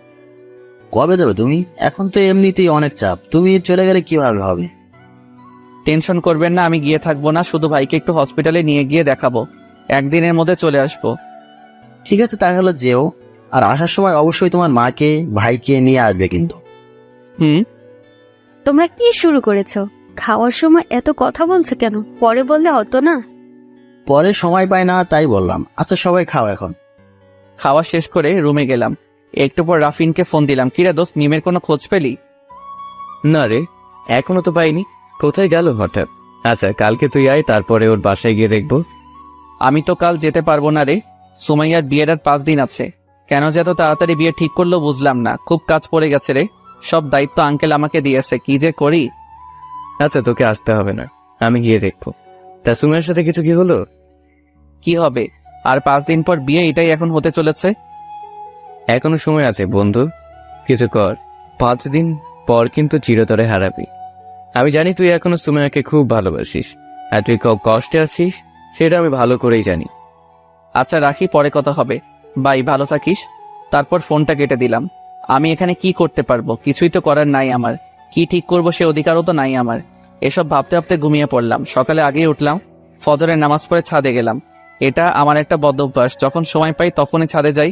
কবে যাবে তুমি? এখন তো এমনিতেই অনেক চাপ, তুমি চলে গেলে কিভাবে হবে? টেনশন করবেন না, আমি গিয়ে থাকবো না, শুধু ভাইকে একটু হসপিটালে নিয়ে গিয়ে দেখাবো। একদিনের মধ্যে চলে আসবো। ঠিক আছে তাহলে যেও। আর আসার সময় অবশ্যই তোমার মাকে ভাইকে নিয়ে আসবে কিন্তু। হুম। তোমরা কি শুরু করেছো? খাওয়ার সময় এত কথা বলছো কেন? পরে বললে হতো না? পরে সময় পায় না তাই বললাম। আচ্ছা সবাই খাও এখন। খাওয়া শেষ করে রুমে গেলাম। একটু পর রাফিনকে ফোন দিলাম, কিরে দোস্ত, মিমের কোনো খোঁজ পেলি? না রে, এখনো তো পাইনি। কোথায় গেল হঠাৎ? আচ্ছা কালকে তুই আয়, তারপরে ওর বাসায় গিয়ে দেখবো। আমি তো কাল যেতে পারবো না রে, সুমাইয়ার বিয়ের আর 5 দিন আছে। কেন যে এত তাড়াতাড়ি বিয়ে ঠিক করলো বুঝলাম না, খুব কাজ পড়ে গেছে রে। সব দায়িত্ব আঙ্কেল আমাকে দিয়েছে, কি যে করি। আচ্ছা তোকে আসতে হবে না, আমি গিয়ে দেখবো। তা সুমের সাথে কিছু কি হলো? কি হবে, আর 5 দিন পর বিয়ে, এটাই এখন হতে চলেছে। এখনো সময় আছে বন্ধু, কিছু কর। 5 দিন পর কিন্তু চিরতরে হারাবি। আমি জানি তুই এখনো সুমাইয়াকে খুব ভালোবাসিস, আর তুই কষ্টে আছিস, সেটা আমি ভালো করেই জানি। আচ্ছা রাখি, পরে কথা হবে। বাই, ভালো থাকিস। তারপর ফোনটা কেটে দিলাম। আমি এখানে কি করতে পারবো? কিছুই তো করার নাই আমার। কি ঠিক করব সে অধিকারও তো নাই আমার। এসব ভাবতে ভাবতে ঘুমিয়ে পড়লাম। সকালে আগেই উঠলাম, ফজরের নামাজ পড়ে ছাদে গেলাম। এটা আমার একটা বদ অভ্যাস, যখন সময় পাই তখনই ছাদে যাই।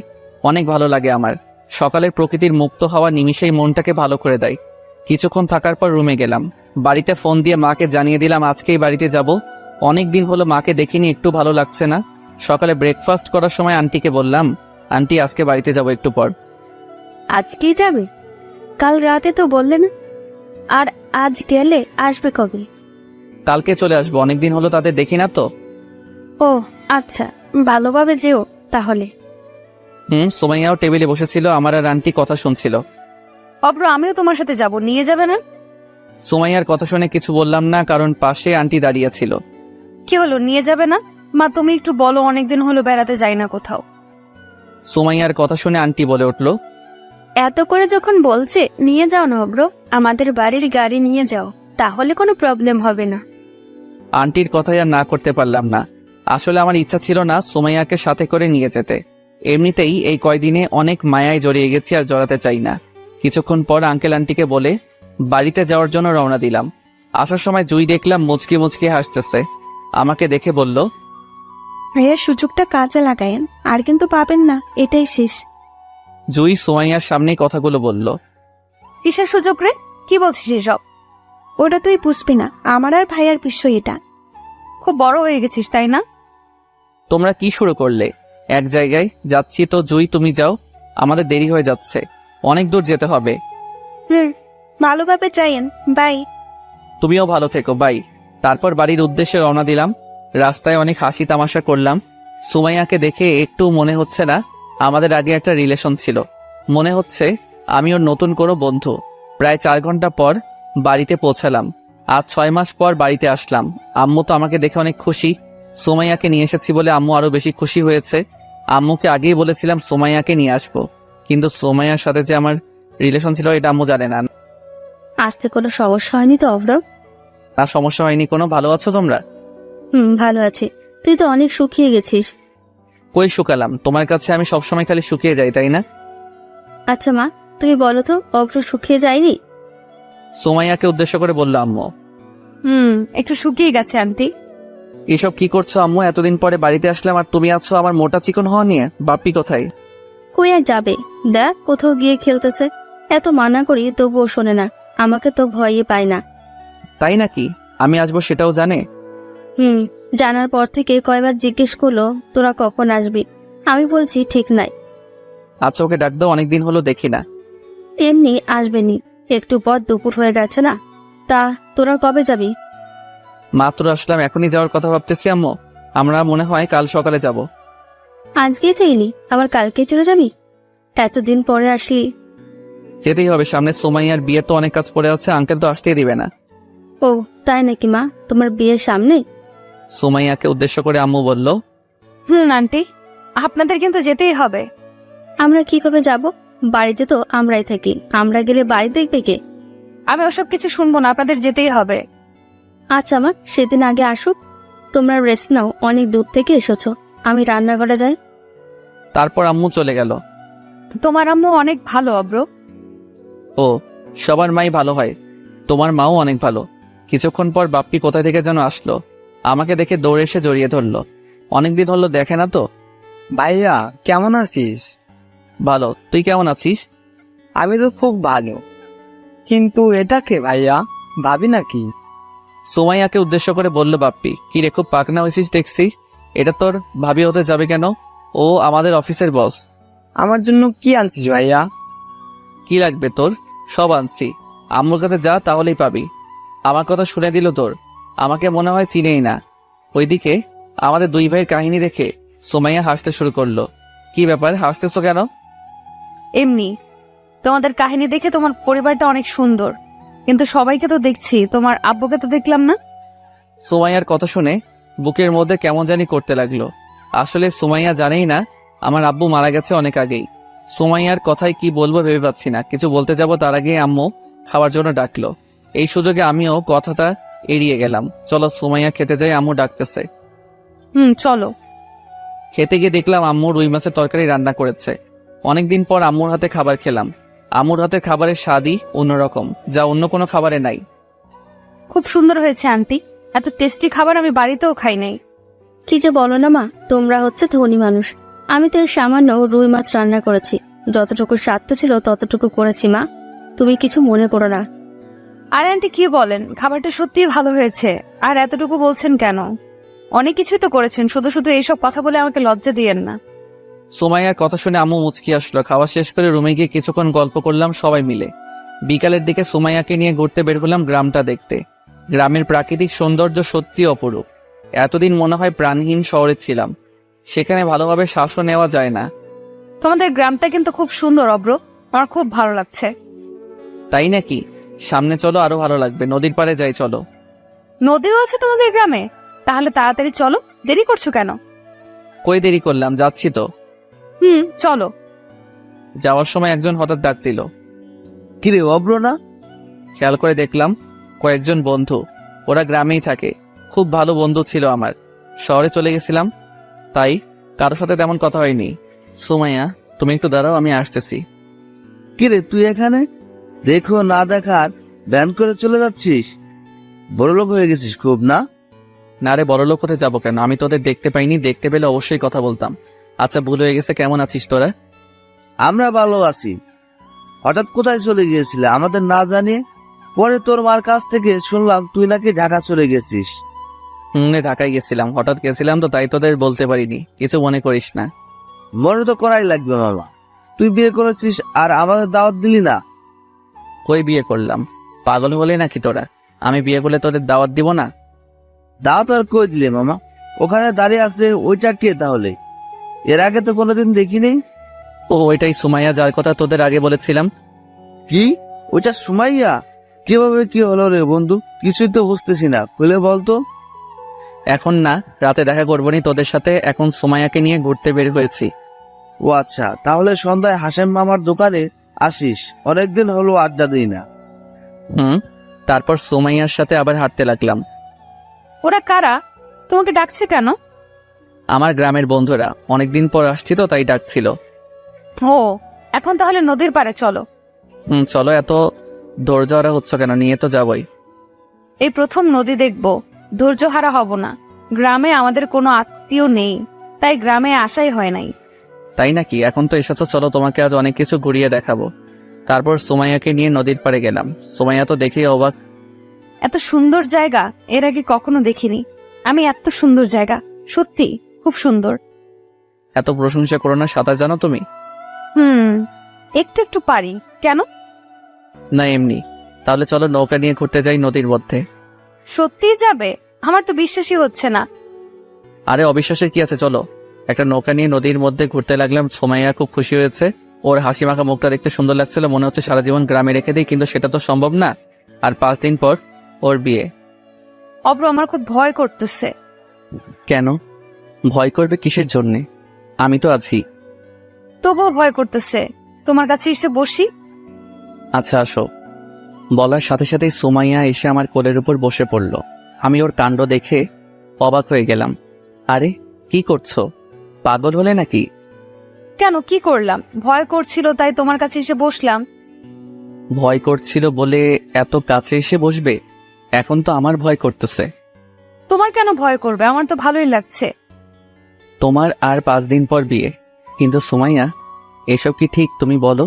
অনেক ভালো লাগে আমার। সকালের প্রকৃতির মুক্ত হাওয়া নিমিষেই মনটাকে ভালো করে দেয়। কিছুক্ষণ থাকার পর রুমে গেলাম। বাড়িতে ফোন দিয়ে মাকে জানিয়ে দিলাম আজকেই বাড়িতে যাব। অনেক দিন হলো মাকে দেখিনি, একটু ভালো লাগছে না। সকালে ব্রেকফাস্ট করার সময় আন্টিকে বললাম, আন্টি আজকে বাড়িতে যাব একটু পর। আজকেই যাবে? কাল রাতে তো বললে না। আর আজ গেলে আসবে কবে? কালকে চলে আসবো, অনেকদিন হলো তাদের দেখি না তো। ও আচ্ছা, ভালোভাবে যেও তাহলে। সুমাইয়াও টেবিলে বসেছিল, আমার আর আন্টি কথা শুনছিল। অব্র, আমিও তোমার সাথে যাব, নিয়ে যাবে না? সুমাইয়ার কথা শুনে কিছু বললাম না, কারণ পাশে আন্টি দাঁড়িয়ে ছিল। কি হলো, নিয়ে যাবে না? মা তুমি একটু বলো, অনেকদিন হলো বেড়াতে যাই না কোথাও। সুমাইয়ার কথা শুনে আন্টি বলে উঠল, এত করে যখন বলছে নিয়ে যাও না অব্র, আমাদের বাড়ির গাড়ি নিয়ে যাও, তাহলে কোনো প্রবলেম হবে না। আন্টির কথাই আর না করতে পারলাম না। আসলে আমার ইচ্ছা ছিল না সুমাইয়াকে সাথে করে নিয়ে যেতে। এমনিতেই এই কয়দিনে অনেক মায়ায় জড়িয়ে গেছি, আর জড়াতে চাই না। কিছুক্ষণ পর আঙ্কেল আন্টিকে বলে বাড়িতে যাওয়ার জন্য রওনা দিলাম। আসার সময় জুই দেখলাম মুচকি মুচকি হাসতেছে। আমাকে দেখে বলল, ভাইয়া সুযোগটা কাজে লাগায়েন, আর কিন্তু পাবেন না, এটাই শেষ। জুই সুমাইয়ার সামনেই কথাগুলো বলল। কিসের সুযোগ রে? কি বলছিস এসব? ওটা তুই বুঝবি না, আমার আর ভাইয়ার বিষয় এটা। খুব বড় হয়ে গেছিস তাই না? তোমরা কি শুরু করলে? এক জায়গায় যাচ্ছি তো জুই তুমি যাও, আমাদের দেরি হয়ে যাচ্ছে, অনেক দূর যেতে হবে। ভালোভাবে যাইয়েন, বাই। তুমিও ভালো থেকো, বাই। তারপর বাড়ির উদ্দেশ্যে রওনা দিলাম। রাস্তায় অনেক হাসি তামাশা করলাম। সুমাইয়াকে দেখে একটু মনে হচ্ছে না আমাদের আগে একটা রিলেশন ছিল। মনে হচ্ছে আমি ওর নতুন কোনো বন্ধু। প্রায় 4 ঘন্টা পর বাড়িতে পৌঁছালাম। আজ 6 মাস পর বাড়িতে আসলাম। আম্মু তো আমাকে দেখে অনেক খুশি। সুমাইয়াকে নিয়ে এসেছি বলে আম্মু আরো বেশি খুশি হয়েছে। আম্মুকে আগেই বলেছিলাম সুমাইয়াকে নিয়ে আসবো, কিন্তু সুমাইয়ার সাথে যে আমার রিলেশন ছিল এটা আম্মু জানে না। আসতে কোনো সমস্যা হয়নি তো অব্র? না, সমস্যা হয়নি কোনো। ভালো আছো তোমরা? ভালো আছি। তুই তো অনেক শুকিয়ে গেছিস। কই শুকালাম, তোমার কাছে আমি সবসময় খালি শুকিয়ে যাই তাই না? আচ্ছা মা, তুমি বলো তো, অব্র শুকিয়ে যায়নি? সুমাইয়াকে উদ্দেশ্য করে বলল আম্মু। একটু শুকিয়ে গেছে আন্টি। এসব কি করছো আম্মু? এতদিন পরে বাড়িতে আসলাম আর তুমি আছো আমার মোটা চিকন হওয়া নিয়ে। বাপ্পি কোথায়? কই আর যাবে, দেখ কোথাও গিয়ে খেলতেছে। এত মানা করি তবুও শোনে না, আমাকে তো ভয়ই পায় না। তাই নাকি? আমি আসবো সেটাও জানে? জানার পর থেকে কয়বার জিজ্ঞেস করলো তোরা কখন আসবি, আমি বলছি ঠিক নাই। আচ্ছা ওকে ডাক দাও, অনেকদিন হলো দেখি না। এমনি আসবেনি, একটু পর দুপুর হয়ে গেছে না। তা তোরা কবে যাবি? মাত্র আসলাম, এখনই যাওয়ার কথা ভাবতেছি আম্মু। আমরা মনে হয় কাল সকালে যাব। আজকেই তো এলি, আবার কালকে চলে যাবি? এতদিন পরে আসলি। যেতেই হবে, সামনে সুমাইয়ার বিয়ে তো অনেক কাজ পড়ে আছে, আঙ্কেল তো আসতেই দিবে না। ও তাই নাকি মা, তোমার বিয়ের সামনে? সুমাইয়াকে উদ্দেশ্য করে আম্মু বলল, আন্টি আপনাদের কিন্তু যেতেই হবে। আমরা কিভাবে যাব? বাড়িতে তো আমরাই থাকি, আমরা গেলে বাড়ি দেখবে কে? আমি ওসব কিছু শুনবো না, আপনাদের যেতেই হবে। আচ্ছা মা, সেদিন আগে আসুক, তোমরা রেস্ট নাও, অনেক দূর থেকে এসেছো। আমি রান্নাঘরে যাই। তারপর আম্মু চলে গেল। তোমার আম্মু অনেক ভালো অব্র। ও, সবার মাই ভালো হয়, তোমার মাও অনেক ভালো। কিছুক্ষণ পর বাপ্পি কোথা থেকে যেন আসলো, আমাকে দেখে দৌড়ে এসে জড়িয়ে ধরলো। অনেকদিন হলো দেখে না তো। ভাইয়া কেমন আছিস? ভালো, তুই কেমন আছিস? আমি তো খুব ভালো, কিন্তু এটা কে ভাইয়া? ভাবি নাকি? সুমাইয়াকে উদ্দেশ্য করে বলল বাপ্পি। কি রে, খুব পাকনা হয়েছিস দেখছি। এটা তোর ভাবি হতে যাবে কেন? ও আমাদের অফিসের বস। আমার জন্য কি আনছিস ভাইয়া? কি লাগবে তোর? সব আনছি। আম্মুর কাছে যা, তাহলেই পাবি। আমার কথা শুনে দিল তোর। আমাকে মনে হয় চিনেই না। ওইদিকে আমাদের দুই ভাইয়ের কাহিনী দেখে সুমাইয়া হাসতে শুরু করলো। কি ব্যাপার, হাসতেছো কেন? এমনি, তোমাদের কাহিনী দেখে তোমার পরিবারটা অনেক সুন্দর, কিন্তু সবাইকে তো দেখছি, তোমার আব্বুকে তো দেখলাম না। সুমাইয়ার কথা শুনে বুকের মধ্যে কেমন জানি করতে লাগলো। আসলে সুমাইয়া জানেই না আমার আব্বু মারা গেছে অনেক আগেই। সুমাইয়ার কথায় কি বলবো ভেবে পাচ্ছি না। কিছু বলতে যাব তার আগে আম্মু খাওয়ার জন্য ডাকলো। এই সুযোগে আমিও কথাটা এড়িয়ে গেলাম। চলো সুমাইয়া খেতে যাই, আম্মু ডাকতেছে। চলো। খেতে গিয়ে দেখলাম আম্মু রুই মাছের তরকারি রান্না করেছে। অনেকদিন পর আম্মুর হাতে খাবার খেলাম। আম্মুর হাতে খাবারের স্বাদই অন্যরকম, যা অন্য কোনো খাবারে নাই। খুব সুন্দর হয়েছে আন্টি, এত টেস্টি খাবার আমি বাড়িতেও খাই নাই। কি যে বলো না মা, তোমরা হচ্ছে ধনী মানুষ। আমি তো এই সামান্য রুই মাছ রান্না করেছি, যতটুকু স্বাদ ছিল ততটুকু করেছি মা, তুমি কিছু মনে করো না। আর আন্টি কি বলেন, খাবারটা সত্যিই ভালো হয়েছে। আর এতটুকু বলছেন কেন? অনেক কিছুই তো করেছেন, শুধু শুধু এইসব কথা বলে আমাকে লজ্জা দিয়েন না। সুমাইয়ার কথা শুনে আম্মু মুচকি আসলো। খাওয়া শেষ করে রুমে গিয়ে কিছুক্ষণ গল্প করলাম সবাই মিলে। বিকালের দিকে সুমাইয়াকে নিয়ে ঘুরতে বের হলাম গ্রামটা দেখতে। গ্রামের প্রাকৃতিক সৌন্দর্য সত্যি অপরূপ। এতদিন মনে হয় প্রাণহীন শহরে ছিলাম। সেখানে ভালোভাবে শ্বাসও নেওয়া যায় না। তোমাদের গ্রামটা কিন্তু খুব সুন্দর অব্র, আমার খুব ভালো লাগছে। তাই নাকি? সামনে চলো, আরো ভালো লাগবে। নদীর পাড়ে যাই চলো। নদীও আছে তোমাদের গ্রামে? তাহলে তাড়াতাড়ি চলো, দেরি করছো কেন? কই দেরি করলাম, যাচ্ছি তো। চলো। যাওয়ার সময় একজন হঠাৎ ডাক দিল। কিরে অব্র না? খেয়াল করে দেখলাম কয়েকজন বন্ধু। ওরা গ্রামেই থাকে। খুব ভালো বন্ধু ছিল আমার। শহরে চলে গেছিলাম, তাই কারোর সাথে তেমন কথা হয়নি। সুমাইয়া, তুমি একটু দাঁড়াও, আমি আসতেছি। কিরে তুই এখানে? দেখো না দেখার ব্যান করে চলে যাচ্ছিস? বড়লোক হয়ে গেছিস খুব না? না রে, বড়লোক হতে যাবো কেন? আমি তোদের দেখতে পাইনি, দেখতে পেলে অবশ্যই কথা বলতাম। আচ্ছা, ভুল হয়ে গেছে। কেমন আছিস তোরা? আমরা ভালো আছি। হঠাৎ কোথায় চলে গিয়েছিলে আমাদের না জানিয়ে? পরে তোর মার কাছ থেকে শুনলাম তুই নাকি ঢাকা চলে গেছিস। ঢাকায় গেছিলাম, হঠাৎ গেছিলাম তো, তাই তোদের বলতে পারিনি। কিছু মনে করিস না। মনে তো করাই লাগবে মামা, তুই বিয়ে করেছিস আর আমাদের দাওয়াত দিলি না। কই বিয়ে করলাম? পাগল হলে নাকি তোরা? আমি বিয়ে করলে তোদের দাওয়াত দিব না? দাওয়াত আর কই দিলে মামা? ওখানে দাঁড়িয়ে আছে ওইটা কে তাহলে? এর আগে তো কোনোদিন দেখিনি। ও, ওইটাই সুমাইয়া, যার কথা তোদের আগে বলেছিলাম। কি? ওইটা সুমাইয়া? কিভাবে কি হলো রে বন্ধু? কিছুই তো বুঝতেছি না, খুলে বলতো। এখন না, রাতে দেখা করবনি তোদের সাথে। এখন সুমাইয়াকে নিয়ে ঘুরতে বের হয়েছি। ও আচ্ছা, তাহলে সন্ধ্যায় হাসেম মামার দোকানে আসিস। অনেকদিন হলো আড্ডা দিই না। তারপর সুমাইয়ার সাথে আবার হাঁটতে লাগলাম। ওরা কারা? তোমাকে ডাকছে কেন? আমার গ্রামের বন্ধুরা, অনেকদিন পর আসছি তো, তাই ডাকছিল। ও, এখন তাহলে নদীর পাড়ে চলো। চলো। এত ধৈর্য হারা হচ্ছে কেন? নিয়ে তো যাবই। এই প্রথম নদী দেখবো, ধৈর্য হারা হব না। গ্রামে আমাদের কোনো আত্মীয় নেই, তাই গ্রামে আসাই হয় নাই। তাই নাকি? এখন তো এসেছো, চলো তোমাকে আজ অনেক কিছু ঘুরিয়ে দেখাবো। তারপর সুমাইয়াকে নিয়ে নদীর পাড়ে গেলাম। সুমাইয়া তো দেখেই অবাক। এত সুন্দর জায়গা এর আগে কখনো দেখিনি আমি। এত সুন্দর জায়গা, সত্যি খুব সুন্দর। এত প্রশংসা করো না। সাঁতার জানো তুমি? একটু একটু পারি। কেন? না, এমনি। তাহলে চলো নৌকা নিয়ে ঘুরতে যাই নদীর মধ্যে। সত্যিই যাবে? আমার তো বিশ্বাসই হচ্ছে না। আরে অবিশ্বাসের কি আছে, চলো। একটা নৌকা নিয়ে নদীর মধ্যে ঘুরতে লাগলাম। সুমাইয়া খুব খুশি হয়েছে। ওর হাসি মাখা মুখটা দেখতে সুন্দর লাগছিল। মনে হচ্ছে সারা জীবন গ্রামে রেখে দিই, কিন্তু সেটা তো সম্ভব না। আর 5 দিন পর ওর বিয়ে। অব্র, আমার খুব ভয় করতেছে। কেন ভয় করবে? কিসের জন্যে? আমি তো আছি। তবুও ভয় করতেছে। তোমার কাছে এসে বসি? আচ্ছা, আসো। বলার সাথে সাথেই সুমাইয়া এসে আমার কোলের উপর বসে পড়ল। আমি ওর কাণ্ড দেখে অবাক হয়ে গেলাম। আরে কি করছো? পাগল হলে নাকি? কেন, কি করলাম? ভয় করছিল তাই তোমার কাছে এসে বসলাম। ভয় করছিল বলে এত কাছে এসে বসবে? এখন তো আমার ভয় করতেছে। তোমার কেন ভয় করবে? আমার তো ভালোই লাগছে। তোমার আর 5 দিন পর বিয়ে, কিন্তু সুমাইয়া এসব কি ঠিক তুমি বলো?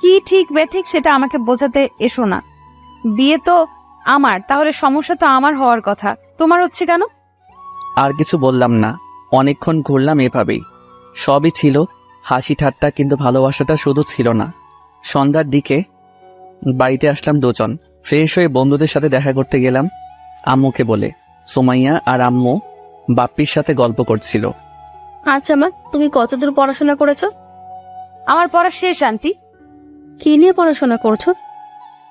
কি ঠিক বেঠিক সেটা আমাকে বোঝাতে এসো না। বিয়ে তো আমার, তাহলে সমস্যা তো আমার হওয়ার কথা, তোমার হচ্ছে কেন? আর কিছু বললাম না, অনেকক্ষণ ঘুরলাম এভাবেই। সবই ছিল হাসি ঠাট্টা, কিন্তু ভালোবাসাটা শুধু ছিল না। সন্ধ্যার দিকে বাড়িতে আসলাম দুজন। ফ্রেশ হয়ে বন্ধুদের সাথে দেখা করতে গেলাম আম্মুকে বলে। সুমাইয়া আর আম্মু বাপ্পির সাথে গল্প করছিল। আচ্ছা মা, তুমি কতদূর পড়াশোনা করেছো? আমার পড়া শেষ আন্টি। কি নিয়ে পড়াশোনা করছো?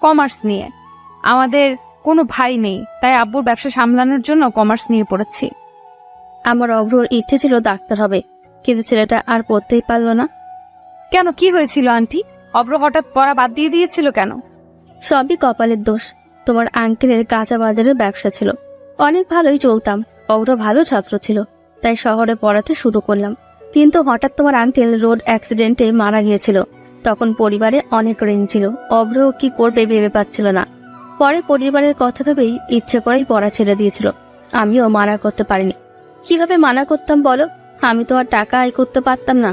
কমার্স নিয়ে। আমাদের কোনো ভাই নেই, তাই আব্বুর ব্যবসা সামলানোর জন্য কমার্স নিয়ে পড়েছি। আমার অভ্রর ইচ্ছে ছিল ডাক্তার হবে, কিন্তু ছেলেটা আর পড়তেই পারলো না। কেন, কি হয়েছিল আন্টি? অব্র হঠাৎ পড়া বাদ দিয়ে দিয়েছিল কেন? সবই কপালের দোষ। তোমার আঙ্কেলের কাঁচা বাজারের ব্যবসা ছিল, অনেক ভালোই চলতাম। অভ্র ভালো ছাত্র ছিল, তাই শহরে পড়াতে শুরু করলাম। কিন্তু হঠাৎ তোমার আঙ্কেল রোড অ্যাক্সিডেন্টে মারা গিয়েছিল। তখন পরিবারে অনেক ঋণ ছিল, অভ্র কি করবে ভেবে পাচ্ছিল না। পরে পরিবারের কথা ভেবেই ইচ্ছে করেই পড়া ছেড়ে দিয়েছিল। আমিও মানা করতে পারিনি। কিভাবে মানা করতাম বলো? আমি তো আর টাকা আয় করতে পারতাম না।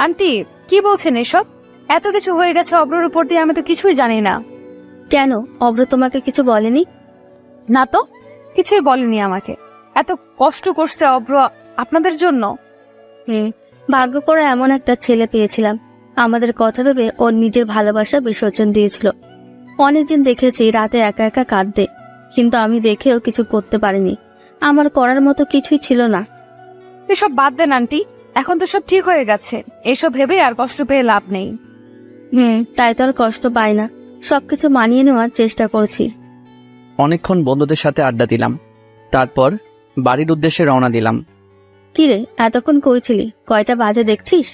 আন্টি কি বলছেন এসব? এত কিছু হয়ে গেছে অব্রর উপর দিয়ে, আমি তো কিছুই জানি না। কেন, অভ্র তোমাকে কিছু বলেনি? না তো, কিছুই বলেনি আমাকে। এত কষ্ট করছে অব্র আপনাদের জন্য। ভাগ্য করে এমন একটা ছেলে পেয়েছিলাম। আমাদের কথা ভেবে ওর নিজের ভালোবাসা বিসর্জন দিয়েছিল। অনেকদিন দেখেছি রাতে একা একা কাঁদতে, কিন্তু আমি দেখেও কিছু করতে পারিনি। আমার করার মতো কিছুই ছিল না। এসব বাদ দেন আন্টি, এখন তো সব ঠিক হয়ে গেছে। এসব ভেবে আর কষ্ট পেয়ে লাভ নেই। তাই তো আর কষ্ট পাই না, সবকিছু মানিয়ে নেওয়ার চেষ্টা করছি। অনেকক্ষণ বন্ধুদের সাথে আড্ডা দিলাম, তারপর বাড়ির উদ্দেশ্যে রওনা দিলাম। কিরে, এতক্ষণ কই ছিলি? কয়টা বাজে দেখছিস?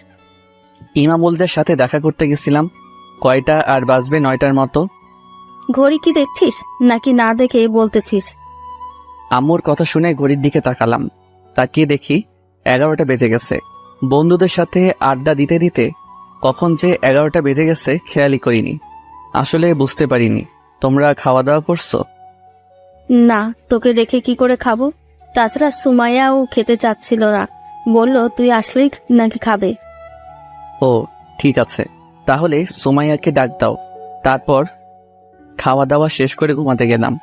ইমামুলদের সাথে দেখা করতে গেছিলাম। কয়টা আর বাজবে? 9টার মতো। ঘড়ি কি দেখছিস নাকি না দেখে বলতেছিস? আম্মুর কথা শুনে ঘড়ির দিকে তাকালাম, তাকিয়ে দেখি 11টা বেজে গেছে। বন্ধুদের সাথে আড্ডা দিতে দিতে কখন যে 11টা বেজে গেছে খেয়ালই করিনি। আসলে বুঝতে পারিনি। তোমরা খাওয়া দাওয়া করছো? না, তোকে রেখে কি করে খাবো? তাছাড়া সুমাইয়াও খেতে চাচ্ছিল না, বলল তুই আসলেই নাকি খাবে। ও ঠিক আছে, তাহলে সুমাইয়াকে ডাক দাও। তারপর খাওয়া দাওয়া শেষ করে ঘুমাতে গেলাম।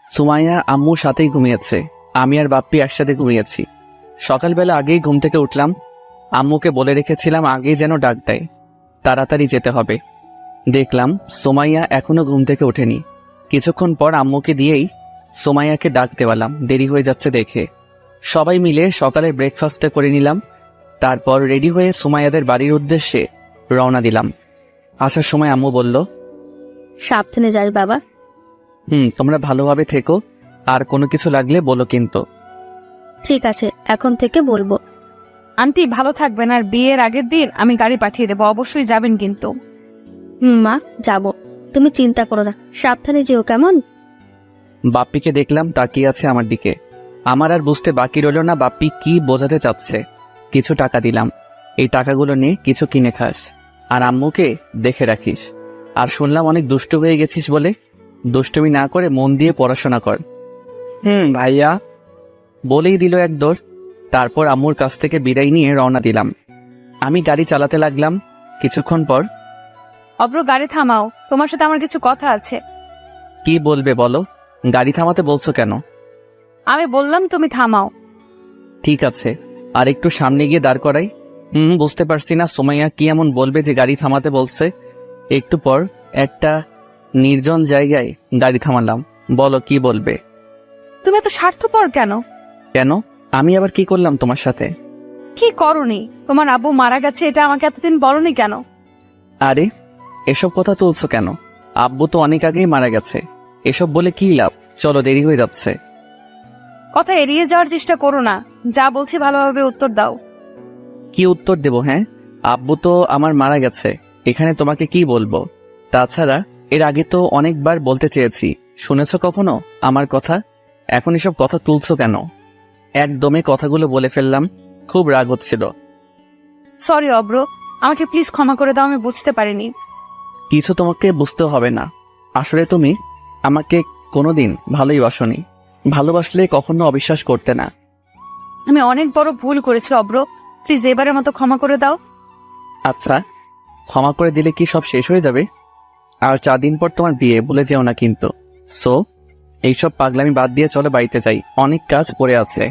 সুমাইয়া আম্মুর সাথেই ঘুমিয়েছে, আমি আর বাপ্পি একসাথে ঘুমিয়েছি। সকালবেলা আগেই ঘুম থেকে উঠলাম। আম্মুকে বলে রেখেছিলাম আগেই যেন ডাক দেয়, তাড়াতাড়ি যেতে হবে। দেখলাম সুমাইয়া এখনো ঘুম থেকে ওঠেনি। কিছুক্ষণ পর আম্মুকে দিয়েই সুমাইয়াকে ডাক দেওয়ালাম, দেরি হয়ে যাচ্ছে দেখে। সবাই মিলে সকালে ব্রেকফাস্টটা করে নিলাম। তারপর রেডি হয়ে সুমাইয়াদের বাড়ির উদ্দেশ্যে রওনা দিলাম। আসার সময় আম্মু বলল, সাবধানে যাস বাবা। তোমরা ভালোভাবে থেকো, আর কোনো কিছু লাগলে বলো কিন্তু। ঠিক আছে, এখন থেকে বলবো। আন্টি ভালো থাকবেন, আর বিয়ের আগের দিন আমি গাড়ি পাঠিয়ে দেবো, অবশ্যই যাবেন কিন্তু। মা, যাব, তুমি চিন্তা করো না, সাবধানে যেও কেমন। বাপ্পিকে দেখলাম তাকিয়ে আছে আমার দিকে। আমার আর বুঝতে বাকি রইল না বাপ্পি কি বোঝাতে চাচ্ছে। কিছু টাকা দিলাম, এই টাকাগুলো নিয়ে কিছু কিনে খাস, আর আম্মুকে দেখে রাখিস। আর শুনলাম অনেক দুষ্ট হয়ে গেছিস বলে, দুষ্টুমি না করে মন দিয়ে পড়াশোনা কর। ভাইয়া। বলেই দিল এক দৌড়। তারপর আম্মুর কাছ থেকে বিদায় নিয়ে রওনা দিলাম। আমি গাড়ি চালাতে লাগলাম। কিছুক্ষণ পর, অব্র গাড়ি থামাও, তোমার সাথে আমার কিছু কথা আছে। কি বলবে বলো? গাড়ি থামাতে বলছো কেন? আমি বললাম তুমি থামাও। ঠিক আছে, আর একটু সামনে গিয়ে দাঁড় করাই। বুঝতে পারছি না সুমাইয়া কি এমন বলবে যে গাড়ি থামাতে বলছে। একটু পর একটা নির্জন জায়গায় গাড়ি থামালাম। বলো কি বলবে? তুমি এত স্বার্থপর কেন? কেন? আমি আবার কি করলাম তোমার সাথে? কি করনি? তোমার আব্বু মারা গেছে, এটা আমাকে এতদিন বলনি কেন? আরে এসব কথা তুলছো কেন? আব্বু তো অনেক আগেই মারা গেছে, এসব বলে কি লাভ? চলো, দেরি হয়ে যাচ্ছে। কথা এড়িয়ে যাওয়ার চেষ্টা করো না, যা বলছি ভালোভাবে উত্তর দাও। কি উত্তর দেব? হ্যাঁ, আব্বু তো আমার মারা গেছে, এখানে তোমাকে কি বলবো? তাছাড়া এর আগে তো অনেকবার বলতে চেয়েছি, শুনেছো কখনো আমার কথা? এখন এসব কথা তুলছো কেন? একদমে কথাগুলো বলে ফেললাম, খুব রাগ হচ্ছিল। সরি অব্র, আমাকে প্লিজ ক্ষমা করে দাও, আমি বুঝতে পারিনি। কিছু তোমাকে বুঝতে হবে না। আসলে তুমি আমাকে কোনোদিন ভালোই বাসনি, ভালোবাসলে কখনো অবিশ্বাস করতে না। আমি অনেক বড় ভুল করেছি অব্র, প্লিজ এবারের মতো ক্ষমা করে দাও। আচ্ছা, ক্ষমা করে দিলে কি সব শেষ হয়ে যাবে? আর 4 দিন পর তোমার বিয়ে, বলে যেও না কিন্তু। সো এইসব পাগলামি বাদ দিয়ে চলো বাড়িতে যাই, অনেক কাজ পড়ে আছে।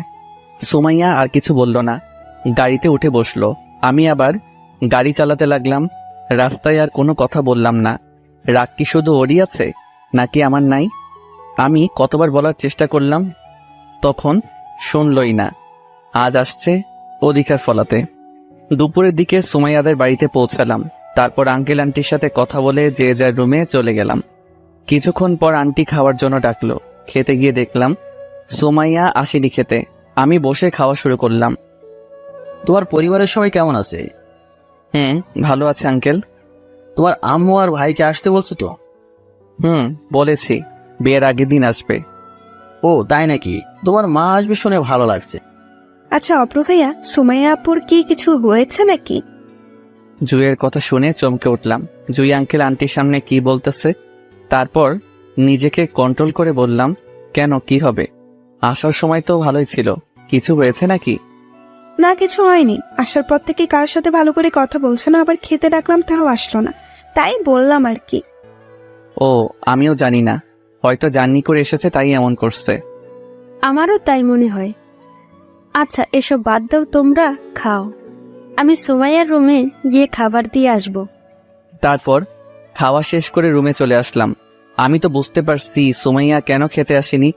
সুমাইয়া আর কিছু বলল না, গাড়িতে উঠে বসলো। আমি আবার গাড়ি চালাতে লাগলাম। রাস্তায় আর কোনো কথা বললাম না। রাগ কি শুধু ওরই আছে নাকি আমার নাই? আমি কতবার বলার চেষ্টা করলাম, তখন শুনলই না। আজ আসছে অধিকার ফলাতে। দুপুরের দিকে সুমাইয়াদের বাড়িতে পৌঁছালাম। তারপর আঙ্কেল আন্টির সাথে কথা বলে যে যার রুমে চলে গেলাম। কিছুক্ষণ পর আন্টি খাওয়ার জন্য ডাকলো। খেতে গিয়ে দেখলাম সুমাইয়া আসেনি খেতে। আমি বসে খাওয়া শুরু করলাম। তোমার পরিবারের সবাই কেমন আছে? ভালো আছে আঙ্কেল। তোমার আম্মু আর ভাইকে আসতে বলছো তো? বলেছি, বিয়ের আগের দিন আসবে। ও তাই নাকি? তোমার মা আসবে শুনে ভালো লাগছে। আচ্ছা অপ্র ভাইয়া, সুমাইয়া আপুর কি কিছু হয়েছে নাকি? জুইয়ের কথা শুনে চমকে উঠলাম। জুই আঙ্কেল আন্টির সামনে কি বলতেছে। তারপর নিজেকে কন্ট্রোল করে বললাম, কেন, কি হবে? আসার সময় তো ভালোই ছিল, কিছু হয়েছে নাকি? না, কিছু হয়নি। আসার পর থেকে কারোর সাথে ভালো করে কথা বলছে না, আবার খেতে ডাকলাম তাও আসলো না, তাই বললাম আর কি। ও, আমিও জানি না, হয়তো জার্নি করে এসেছে তাই এমন করছে। আমারও তাই মনে হয়। আচ্ছা এসব বাদ দাও, তোমরা খাও, আমি সুমাইয়ার রুমে গিয়ে খাবার দিয়ে আসব। তারপর খাওয়া শেষ করে রুমে চলে আসলাম। আমি তো বুঝতে পারছি সুমাইয়া কেন খেতে আসেনি।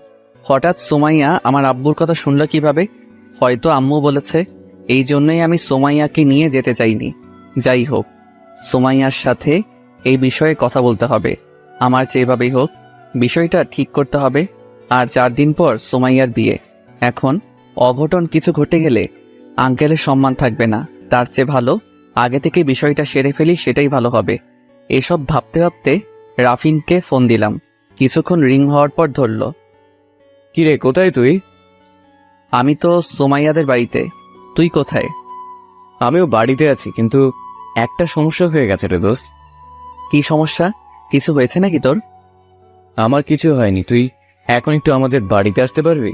হঠাৎ সুমাইয়া আমার আব্বুর কথা শুনল কিভাবে? হয়তো আম্মু বলেছে, এই জন্যই আমি সুমাইয়াকে নিয়ে যেতে চাইনি। যাই হোক, সুমাইয়ার সাথে এই বিষয়ে কথা বলতে হবে। আমার যেভাবেই হোক বিষয়টা ঠিক করতে হবে। আর 4 দিন পর সুমাইয়ার বিয়ে। এখন অঘটন কিছু ঘটে গেলে আঙ্কেলের সম্মান থাকবে না। তার চেয়ে ভালো আগে থেকে বিষয়টা সেরে ফেলি, সেটাই ভালো হবে। এসব ভাবতে ভাবতে রাফিনকে ফোন দিলাম। কিছুক্ষণ রিং হওয়ার পর ধরল। কিরে, কোথায় তুই? আমি তো সুমাইয়াদের বাড়িতে। তুই কোথায়? আমিও বাড়িতে আছি, কিন্তু একটা সমস্যা হয়ে গেছে রে দোস্ত। কি সমস্যা? কিছু হয়েছে নাকি তোর? আমার কিছু হয়নি, তুই এখন একটু আমাদের বাড়িতে আসতে পারবি?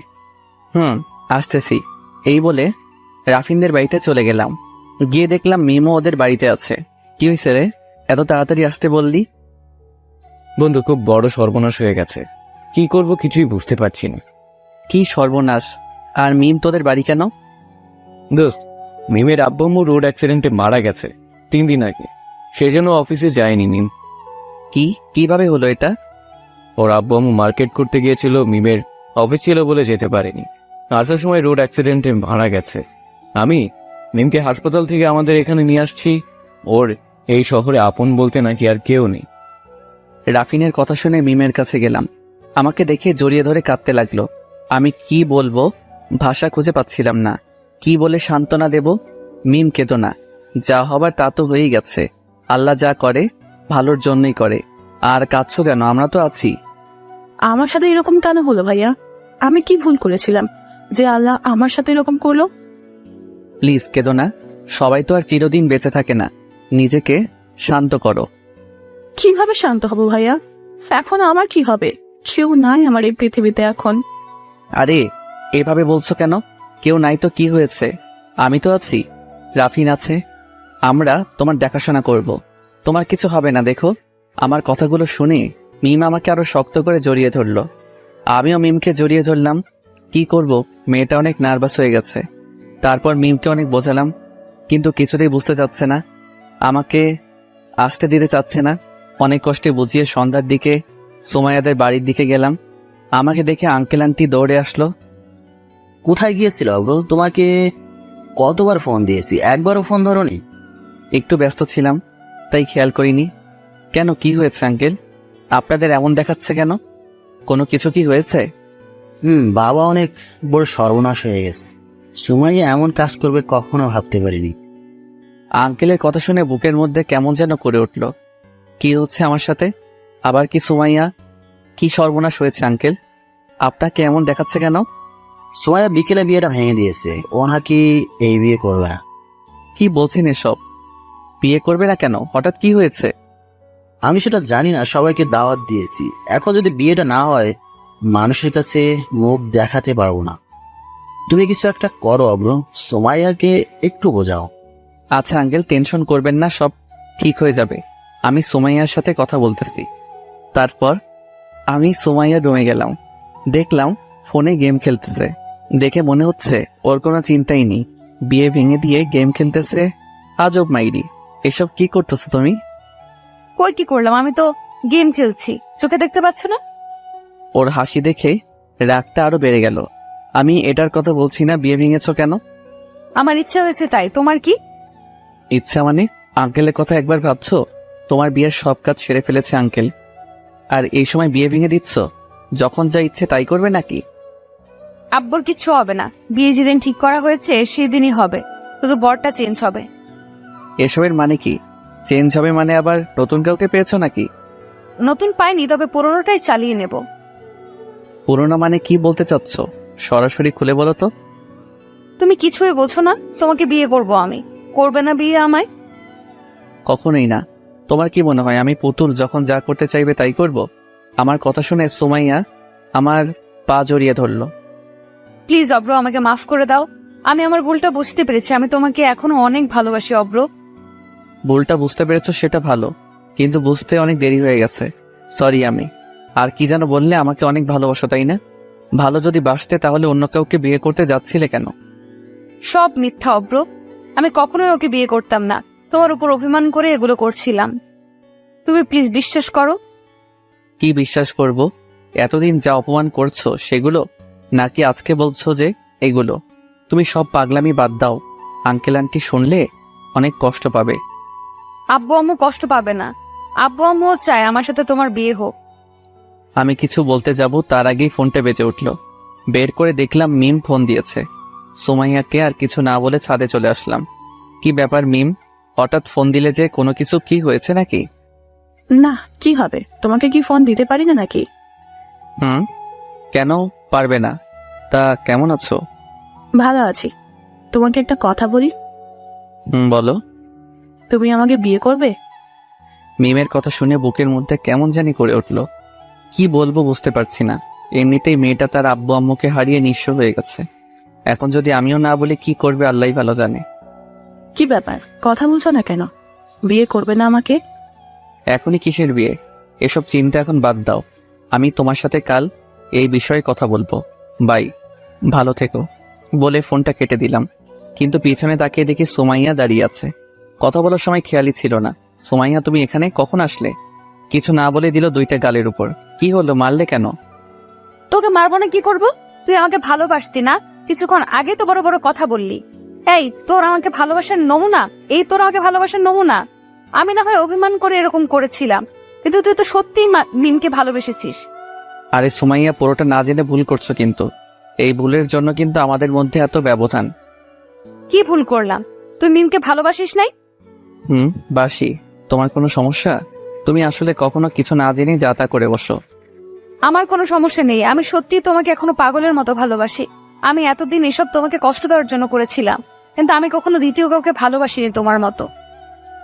আসতেছি। এই বলে রাফিনদের বাড়িতে চলে গেলাম। গিয়ে দেখলাম মিমো ওদের বাড়িতে আছে। কি হয়েছে রে, এত তাড়াতাড়ি আসতে বললি? বন্ধু, খুব বড় সর্বনাশ হয়ে গেছে, কি করব কিছুই বুঝতে পারছি না। কি সর্বনাশ? আর মিম তোদের বাড়ি কেন? দোস্ত, মিমের আব্বু আম্মু রোড অ্যাক্সিডেন্টে মারা গেছে 3 দিন আগে। সেজন্য অফিসে যায়নি মিম। কিভাবে হলো এটা? ওর আব্বু আম্মু মার্কেট করতে গিয়েছিল, মিমের অফিস ছিল বলে যেতে পারেনি। আসার সময় রোড অ্যাক্সিডেন্টে মারা গেছে। আমি মিমকে হাসপাতাল থেকে আমাদের এখানে নিয়ে আসছি। ওর এই শহরে আপন বলতে নাকি আর কেউ নেই। রাফিনের কথা শুনে মিমের কাছে গেলাম। আমাকে দেখে জড়িয়ে ধরে কাঁদতে লাগলো। আমি কি বলবো ভাষা খুঁজে পাচ্ছিলাম না। কি বলে সান্ত্বনা দেব? মিম কেঁদো না, যা হবার তা তো হয়েই গেছে। আল্লাহ যা করে ভালোর জন্যই করে। আর কাঁদছো কেন? আমরা তো আছি। আমার সাথে এরকম কেন হলো ভাইয়া? আমি কি ভুল করেছিলাম যে আল্লাহ আমার সাথে এরকম করলো? প্লিজ কেঁদো না, সবাই তো আর চিরদিন বেঁচে থাকে না। নিজেকে শান্ত করো। কিভাবে শান্ত হব ভাইয়া? এখন আমার কি হবে? কেউ নাই আমার এই পৃথিবীতে এখন। আরে এভাবে বলছো কেন? কেউ নাই তো কি হয়েছে? আমি তো আছি, রাফিন আছে। আমরা তোমার দেখাশোনা করব। তোমার কিছু হবে না। দেখো, আমার কথাগুলো শুনে মিম আমাকে আরো শক্ত করে জড়িয়ে ধরল। আমিও মিমকে জড়িয়ে ধরলাম। কি করব, মেয়েটা অনেক নার্ভাস হয়ে গেছে। তারপর মিমকে অনেক বোঝালাম, কিন্তু কিছুতেই বুঝতে চাচ্ছে না, আমাকে আসতে দিতে চাচ্ছে না। অনেক কষ্টে বুঝিয়ে সন্ধ্যার দিকে সুমাইয়াদের বাড়ির দিকে গেলাম। আমাকে দেখে আঙ্কেল আন্টি দৌড়ে আসলো। কোথায় গিয়েছিল ব্রো? তোমাকে কতবার ফোন দিয়েছি, একবারও ফোন ধরোনি? একটু ব্যস্ত ছিলাম তাই খেয়াল করিনি। কেন, কি হয়েছে আঙ্কেল? আপনাদের এমন দেখাচ্ছে কেন? কোনো কিছু কি হয়েছে? বাবা অনেক বড় সর্বনাশ হয়ে গেছে। সুমাইয়া এমন কাজ করবে কখনো ভাবতে পারিনি। আঙ্কেলের কথা শুনে বুকের মধ্যে কেমন যেন করে উঠল। কি হচ্ছে আমার সাথে? আবার কি সুমাইয়া? কি সর্বনাশ হয়েছে আঙ্কেল? আপনাকে এমন দেখাচ্ছে কেন? সুমাইয়া বিকেলে বিয়েটা ভেঙে দিয়েছে। ও নাকি এই বিয়ে করবে না। কি বলছেন এসব? বিয়ে করবে না কেন? হঠাৎ কি হয়েছে? আমি সেটা জানি না, সবাইকে দাওয়াত দিয়েছি। এখন যদি বিয়েটা না হয় মানুষের কাছে মুখ দেখাতে পারবো না। তুমি কিছু একটা করো অব্র, সুমাইয়াকে একটু বোঝাও। আচ্ছা আঙ্কেল, টেনশন করবেন না, সব ঠিক হয়ে যাবে। আমি সুমাইয়ার সাথে কথা বলতেছি। তারপর আমি সুমাইয়ার রুমে গেলাম, দেখলাম ফোনে গেম খেলতেছে। দেখে মনে হচ্ছে ওর কোনো চিন্তাই নেই, বিয়ে ভেঙে দিয়ে গেম খেলতেছে। আজব মাইরি, এসব কি করতেছো তুমি? কই কি করলাম, আমি তো গেম খেলছি, চোখে দেখতে পাচ্ছ না? ওর হাসি দেখে রাগটা আরো বেড়ে গেল। আমি এটার কথা বলছি না, বিয়ে ভেঙেছো কেন? আমার ইচ্ছা হয়েছে তাই, তোমার কি? ইচ্ছা মানে? আঙ্কেলের কথা একবার ভাবছো? তোমার বিয়ের সব কাজ সেরে ফেলেছে আঙ্কেল, আর এই সময় বিয়ে ভেঙে দিচ্ছ? যখন যা ইচ্ছে তাই করবে নাকি? আব্বুর কিচ্ছু হবে না, বিয়ে যেদিন ঠিক করা হয়েছে সেদিনই হবে, শুধু বরটা চেঞ্জ হবে। এসবের মানে কি? চেঞ্জ হবে মানে আবার নতুন কাউকে পেয়েছো নাকি? নতুন পাইনি, তবে পুরোনোটাই চালিয়ে নেব। পুরোনো মানে কি বলতে চাচ্ছ? সরাসরি খুলে বলো তো। তুমি কিছুই বোঝো না, তোমাকে বিয়ে করব আমি। করবে না বিয়ে আমায়? কখনোই না। তোমার কি মনে হয় আমি পুতুল, যখন যা করতে চাইবে তাই করব? আমার কথা শুনে সুমাইয়া আমার পা জড়িয়ে ধরলো। প্লিজ অব্র, আমাকে মাফ করে দাও। আমি আমার ভুলটা বুঝতে পেরেছি, আমি তোমাকে এখনো অনেক ভালোবাসি অব্র। ভুলটা বুঝতে পেরেছো সেটা ভালো, কিন্তু বুঝতে অনেক দেরি হয়ে গেছে। সরি। আমি আর কি যেন বললে, আমাকে অনেক ভালোবাসো তাই না? ভালো যদি বাসতে তাহলে অন্য কাউকে বিয়ে করতে যাচ্ছিলে কেন? সব মিথ্যা অব্র, আমি কখনোই ওকে বিয়ে করতাম না, তোমার উপর অভিমান করে এগুলো করছিলাম। তুমি প্লিজ বিশ্বাস করো। কি বিশ্বাস করব? এতদিন যা অপমান করছো সেগুলো, নাকি আজকে বলছো যে এগুলো? তুমি সব পাগলামি বাদ দাও, আঙ্কেল আন্টি শুনলে অনেক কষ্ট পাবে। আব্বু আম্মু কষ্ট পাবে না, আব্বু আম্মুও চায় আমার সাথে তোমার বিয়ে হোক। আমি কিছু বলতে যাব তার আগেই ফোনটা বেজে উঠল। বের করে দেখলাম মিম ফোন দিয়েছে। সুমাইয়াকে আর কিছু না বলে ছাদে চলে আসলাম। কি ব্যাপার মিম, হঠাৎ ফোন দিলে যে? কোনো কিছু কি হয়েছে নাকি? না, কি হবে, তোমাকে কি ফোন দিতে পারি না নাকি? কেন পারবে না? তা কেমন আছো? ভালো আছি। তোমাকে একটা কথা বলি। বলো। তুমি আমাকে বিয়ে করবে? মিমের কথা শুনে বুকের মধ্যে কেমন জানি করে উঠল। কি বলবো বুঝতে পারছি না। এমনিতেই মেয়েটা তার আব্বু আম্মুকে হারিয়ে নিঃস্ব হয়ে গেছে, এখন যদি আমিও না বলি কি করবে আল্লাহই ভালো জানে। কি ব্যাপার, কথা বলছো না কেন? বিয়ে করবে না আমাকে? এখনই কিসের বিয়ে? এসব চিন্তা এখন বাদ দাও। আমি তোমার সাথে কাল এই বিষয়ে কথা বলবো। বাই, ভালো থেকো বলে ফোনটা কেটে দিলাম। কিন্তু পিছনে তাকিয়ে দেখি সুমাইয়া দাঁড়িয়ে আছে। কথা বলার সময় খেয়ালই ছিল না। সুমাইয়া, তুমি এখানে কখন আসলে? কিছু না বলে দিল দুইটা গালের উপর। কি হলো, মারলে কেন? তোকে মারবো না, কি করব? তুই আমাকে ভালোবাসতি না? কিছুক্ষণ আগে তো বড় বড় কথা বললি। এই তোর আমাকে ভালোবাসার নমুনা, এই তোর আমাকে ভালোবাসার নমুনা। আমি না হয় অভিমান করে এরকম করেছিলাম, কিন্তু তুই তো সত্যিই মিমকে ভালোবেসেছিস। আরে সুমাইয়া, পুরোটা না জেনে ভুল করছো কিন্তু। এই ভুলের জন্য কিন্তু আমাদের মধ্যে এত ব্যবধান। কি ভুল করলাম? তুই মিমকে ভালোবাসিস নাই? বাসি। তোমার কোনো সমস্যা? তুমি আসলে কখনো কিছু না জেনে যা তা করে বসো। আমার কোনো সমস্যা নেই, আমি সত্যি তোমাকে এখনো পাগলের মতো ভালোবাসি। আমি এতদিন এসব তোমাকে কষ্ট দেওয়ার জন্য করেছিলাম, কিন্তু আমি কখনো দ্বিতীয় কাউকে ভালোবাসিনি তোমার মতো।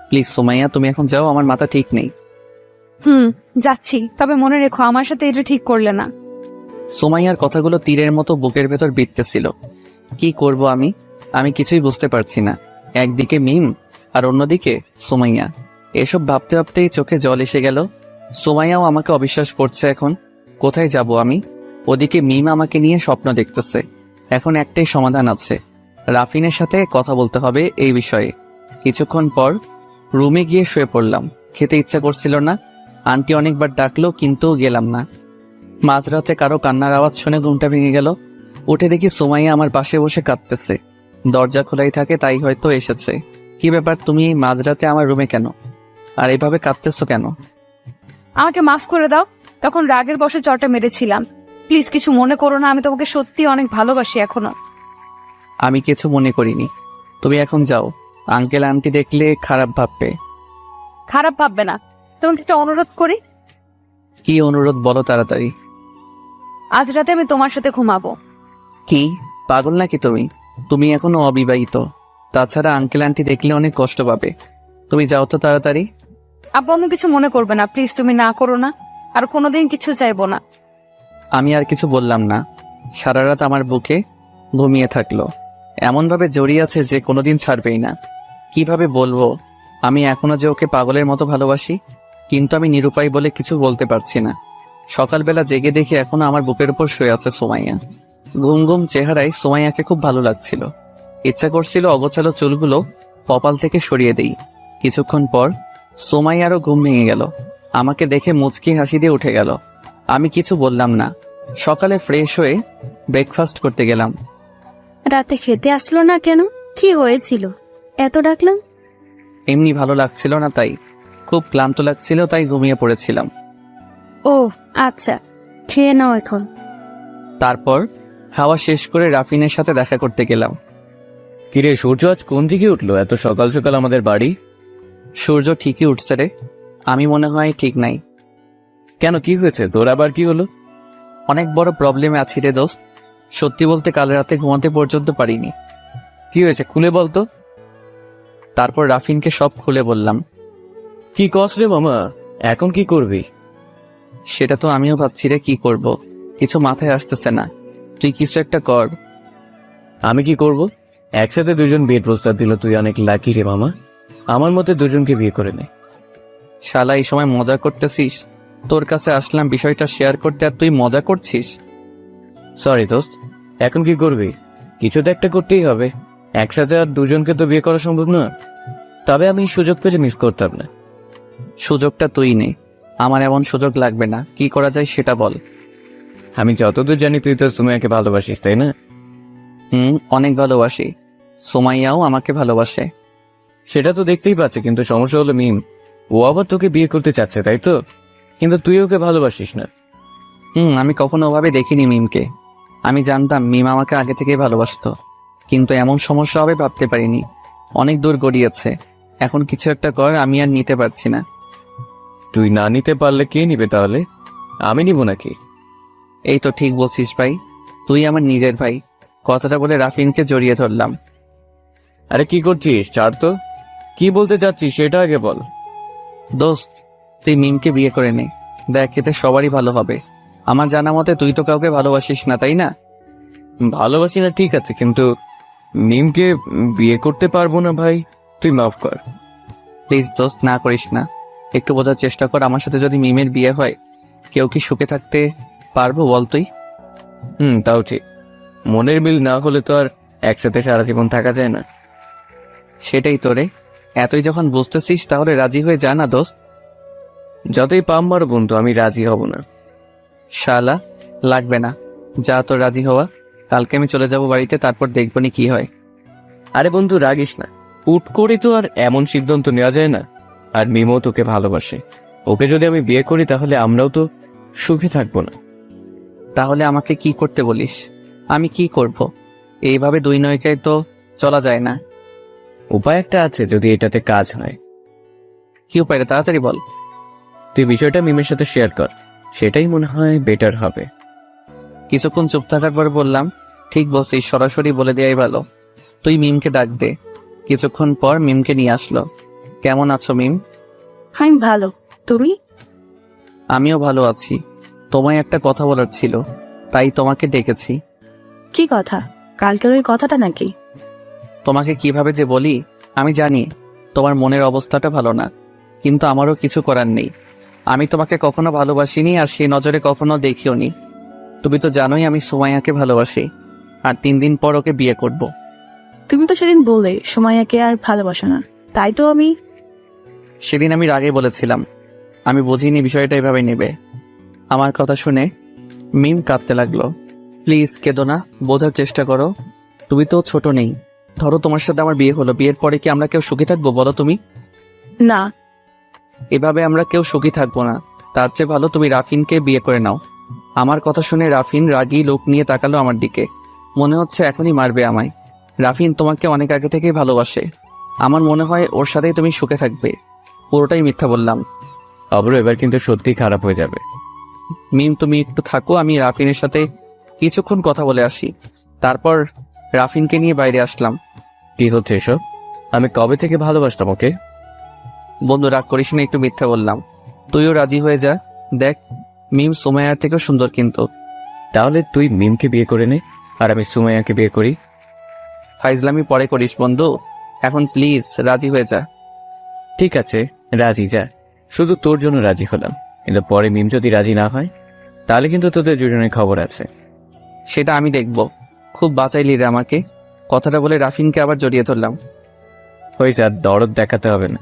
প্লিজ সুমাইয়া, তুমি এখন যাও, আমার মাথা ঠিক নেই। যাচ্ছি, তবে মনে রেখো আমার সাথে এটা ঠিক করলে না। সুমাইয়ার কথাগুলো তীরের মতো বুকের ভেতর বিঁধতেছিল। কি করব আমি কিছুই বুঝতে পারছি না। একদিকে মিম আর অন্যদিকে সুমাইয়া। এসব ভাবতে ভাবতেই চোখে জল এসে গেল। সুমাইয়াও আমাকে অবিশ্বাস করছে এখন। কোথায় যাব আমি? ওদিকে মিম আমাকে নিয়ে স্বপ্ন দেখতেছে। এখন একটাই সমাধান আছে, রাফিনের সাথে কথা বলতে হবে এই বিষয়ে। কিছুক্ষণ পর রুমে গিয়ে শুয়ে পড়লাম। খেতে ইচ্ছা করছিল না। আন্টি অনেকবার ডাকলো কিন্তু গেলাম না। মাঝরাতে কারো কান্নার আওয়াজ শুনে ঘুমটা ভেঙে গেল। উঠে দেখি সুমাইয়া আমার পাশে বসে কাঁদতেছে। দরজা খোলাই থাকে, তাই হয়তো এসেছে। কি ব্যাপার, তুমি মাঝরাতে আমার রুমে কেন? আর এভাবে কাঁদতেছো কেন? আমাকে মাফ করে দাও, তখন রাগের বশে চটা মেরেছিলাম। প্লিজ কিছু মনে করো না, আমি তোমাকে সত্যি অনেক ভালোবাসি এখনো। আমি কিছু মনে করিনি, তুমি এখন যাও। আঙ্কেল আন্টি দেখলে খারাপ ভাববে। খারাপ ভাববে না। তোমাকে একটা অনুরোধ করি। কি অনুরোধ বলো তাড়াতাড়ি। আজ রাতে আমি তোমার সাথে ঘুমাবো। কি পাগল নাকি তুমি? তুমি এখনো অবিবাহিত, তাছাড়া আঙ্কেল আন্টি দেখলে অনেক কষ্ট পাবে। তুমি যাও তো তাড়াতাড়ি। আব্বু আম্মু কিছু মনে করবে না, প্লিজ তুমি না করো না। আর কোনোদিন কিছু চাইবো না। আমি আর কিছু বললাম না। সারা রাত আমার বুকে ঘুমিয়ে থাকলো, এমনভাবে জড়িয়ে আছে যে কোনোদিন ছাড়বেই না। কিভাবে বলবো আমি এখনো যে ওকে পাগলের মতো ভালোবাসি, কিন্তু আমি নিরুপায় বলে কিছু বলতে পারছি না। সকালবেলা জেগে দেখি এখনো আমার বুকের উপর শুয়ে আছে সুমাইয়া। ঘুম ঘুম চেহারায় সুমাইয়াকে খুব ভালো লাগছিল। ইচ্ছা করছিল অগোছালো চুলগুলো কপাল থেকে সরিয়ে দেই। কিছুক্ষণ পর সুমাইয়ারও ঘুম ভেঙে গেল। আমাকে দেখে মুচকি হাসি দিয়ে উঠে গেল। আমি কিছু বললাম না। সকালে ফ্রেশ হয়ে ব্রেকফাস্ট করতে গেলাম। রাতে খেতে আসলো না কেন? কি হয়েছিল এত ডাকলাম? এমনি ভালো লাগছিল না, তাই। খুব ক্লান্ত লাগছিল, তাই ঘুমিয়ে পড়েছিলাম। ও আচ্ছা, খেয়ে নাও এখন। তারপর খাওয়া শেষ করে রাফিনের সাথে দেখা করতে গেলাম। কিরে সূর্য আজ কোন দিকে উঠলো এত সকাল সকাল আমাদের বাড়ি? সূর্য ঠিকই উঠছে রে, আমি মনে হয় ঠিক নাই। কেন, কি হয়েছে তোর? আবার কি হলো? অনেক বড় প্রবলেমে আছি রে দোস্ত। সত্যি বলতে কাল রাতে ঘুমাতে পর্যন্ত পারিনি। কি হয়েছে খুলে বলতো। তারপর রাফিনকে সব খুলে বললাম। কি কস রে মামা, এখন কি করবি? সেটা তো আমিও ভাবছি রে, কি করব, কিছু মাথায় আসতেছে না। তুই কিছু একটা কর। আমি কি করব? একসাথে দুজন বিয়ের প্রস্তাব দিল, তুই অনেক লাকি রে মামা। আমার মতে দুজনকে বিয়ে করে নে। শালা এই সময় মজা করতেছিস? তোর কাছে আসলাম বিষয়টা শেয়ার করতে, আর তুই মজা করছিস। সরি দোস্ত, এখন কি করবি? কিছু তো একটা করতেই হবে। একসাথে আর দুজনকে তো বিয়ে করা সম্ভব না। তবে আমি সুযোগ পেলে মিস করতাম না। সুযোগটা তুই নে, আমার এমন সুযোগ লাগবে না। কি করা যায় সেটা বল। আমি যতদূর জানি তুই তো সুমাইয়াকে ভালোবাসিস, তাই না? অনেক ভালোবাসি। সুমাইয়াও আমাকে ভালোবাসে। সেটা তো দেখতেই পাচ্ছি, কিন্তু সমস্যা হলো মিম, ও আবার তোকে বিয়ে করতে চাচ্ছে, তাই তো? কিন্তু তুই ওকে ভালোবাসিস না। আমি কখনো ওভাবে দেখিনি মিমকে। আমি জানতাম মিম আমাকে আগে থেকেই ভালোবাসতো, কিন্তু এমন সমস্যা হবে ভাবতে পারিনি। অনেক দূর গড়িয়েছে। এখন কিছু একটা কর, আমি আর নিতে পারছি না। তুই না নিতে পারলে কে নিবে তাহলে? আমি নিব নাকি? এই তো ঠিক বলছিস ভাই, তুই আমার নিজের ভাই। কথাটা বলে রাফিনকে জড়িয়ে ধরলাম। আরে কি করছিস? ছাড় তো। কি বলতে চাচ্ছিস সেটা আগে বল। দোস্ত, তুই মিমকে বিয়ে করে নে, দেখ এতে সবারই ভালো হবে। আমার জানা মতে তুই তো কাউকে ভালোবাসিস না, তাই না? ভালোবাসি না ঠিক আছে, কিন্তু মিমকে বিয়ে করতে পারবো না ভাই, তুই মাফ কর। প্লিজ দোস্ত, না করিস না। একটু বোঝার চেষ্টা কর। আমার সাথে যদি মিমের বিয়ে হয়, কেউ কি সুখে থাকতে পারবো বল তুই? তাও ঠিক। মনের মিল না হলে তো আর একসাথে সারা জীবন থাকা যায় না। সেটাই তোরে, এতই যখন বুঝতেছিস তাহলে রাজি হয়ে যা না দোস্ত। যতই পাম মারো বন্ধু, আমি রাজি হব না। শালা, লাগবে না, যা তোর রাজি হওয়া। কালকে আমি চলে যাব বাড়িতে, তারপর দেখবনি কি হয়। আরে বন্ধু রাগিস না, হুট করে তো আর এমন সিদ্ধান্ত নেওয়া যায় না। আর মিমও তোকে ভালোবাসে। ওকে যদি আমি বিয়ে করি তাহলে আমরাও তো সুখে থাকবো না। তাহলে আমাকে কি করতে বলিস? আমি কি করব? এইভাবে দুই নৌকায় তো চলা যায় না। উপায় একটা আছে, যদি এটাতে কাজ হয়। কি উপায় রে, তাড়াতাড়ি বল। তুই বিষয়টা মিমের সাথে শেয়ার কর, সেটাই মনে হয় বেটার হবে। কিছুক্ষণ চুপ থাকার পর বললাম, ঠিক বলছিস, সরাসরি বলে দেয়াই ভালো। তুই মিমকে ডাক দে। কিছুক্ষণ পর মিমকে নিয়ে আসলো। কেমন আছো মিম? আমি ভালো, তুমি? আমিও ভালো আছি। তোমায় একটা কথা বলার ছিল, তাই তোমাকে ডেকেছি। কি কথা? কালকের ওই কথাটা নাকি? তোমাকে কিভাবে যে বলি, আমি জানি তোমার মনের অবস্থাটা ভালো না, কিন্তু আমারও কিছু করার নেই। আমি তোমাকে কখনো ভালোবাসিনি, আর সেই নজরে কখনো দেখিওনি। তুমি তো জানোই আমি সুমাইয়াকে ভালোবাসি, আর 3 দিন পর ওকে বিয়ে করব। তুমি তো সেদিন বললে সুমাইয়াকে আর ভালোবাসো না, তাই তো আমি সেদিন আমি রাগে বলেছিলাম। আমি বুঝিনি বিষয়টা এভাবে নেবে। আমার কথা শুনে মিম কাঁদতে লাগলো। প্লিজ কেঁদো না, বোঝার চেষ্টা করো। তুমি তো ছোট নেই। ধরো তোমার সাথে আমার বিয়ে হলো, বিয়ের পরে কি আমরা কেউ সুখী থাকবো বলো তুমি? না। এভাবে আমরা কেউ সুখী থাকবো না। তার চেয়ে ভালো তুমি রাফিনকে বিয়ে করে নাও। আমার কথা শুনে রাফিন রাগী লোক নিয়ে তাকালো আমার দিকে। মনে হচ্ছে এখনই মারবে আমায়। রাফিন তোমাকে অনেক আগে থেকেই ভালোবাসে। আমার মনে হয় ওর সাথেই তুমি সুখে থাকবে। পুরোটাই মিথ্যা বললাম। অবশ্য এবার কিন্তু সত্যি খারাপ হয়ে যাবে। মিম তুমি একটু থাকো, আমি রাফিনের সাথে কিছুক্ষণ কথা বলে আসি। তারপর রাফিনকে নিয়ে বাইরে আসলাম। কি হচ্ছে এসব? আমি কবে থেকে ভালোবাসতাম ওকে? বন্ধু রাগ করিস না, একটু মিথ্যা বললাম। তুইও রাজি হয়ে যা। দেখ মিম সুমাইয়ার থেকেও সুন্দর কিন্তু। তাহলে তুই মিমকে বিয়ে করে নে, আর আমি সুমাইয়াকে বিয়ে করি। ফাইজলামি পরে করিস বন্ধু, এখন প্লিজ রাজি হয়ে যা। ঠিক আছে, রাজি যা। শুধু তোর জন্য রাজি হলাম, কিন্তু পরে মিম যদি রাজি না হয় তাহলে কিন্তু তোদের দুজনের খবর আছে। সেটা আমি দেখব। খুব বাঁচাইলি রে আমাকে। কথাটা বলে রাফিনকে আবার জড়িয়ে ধরলাম। হয়েছে, আর দরদ দেখাতে হবে না।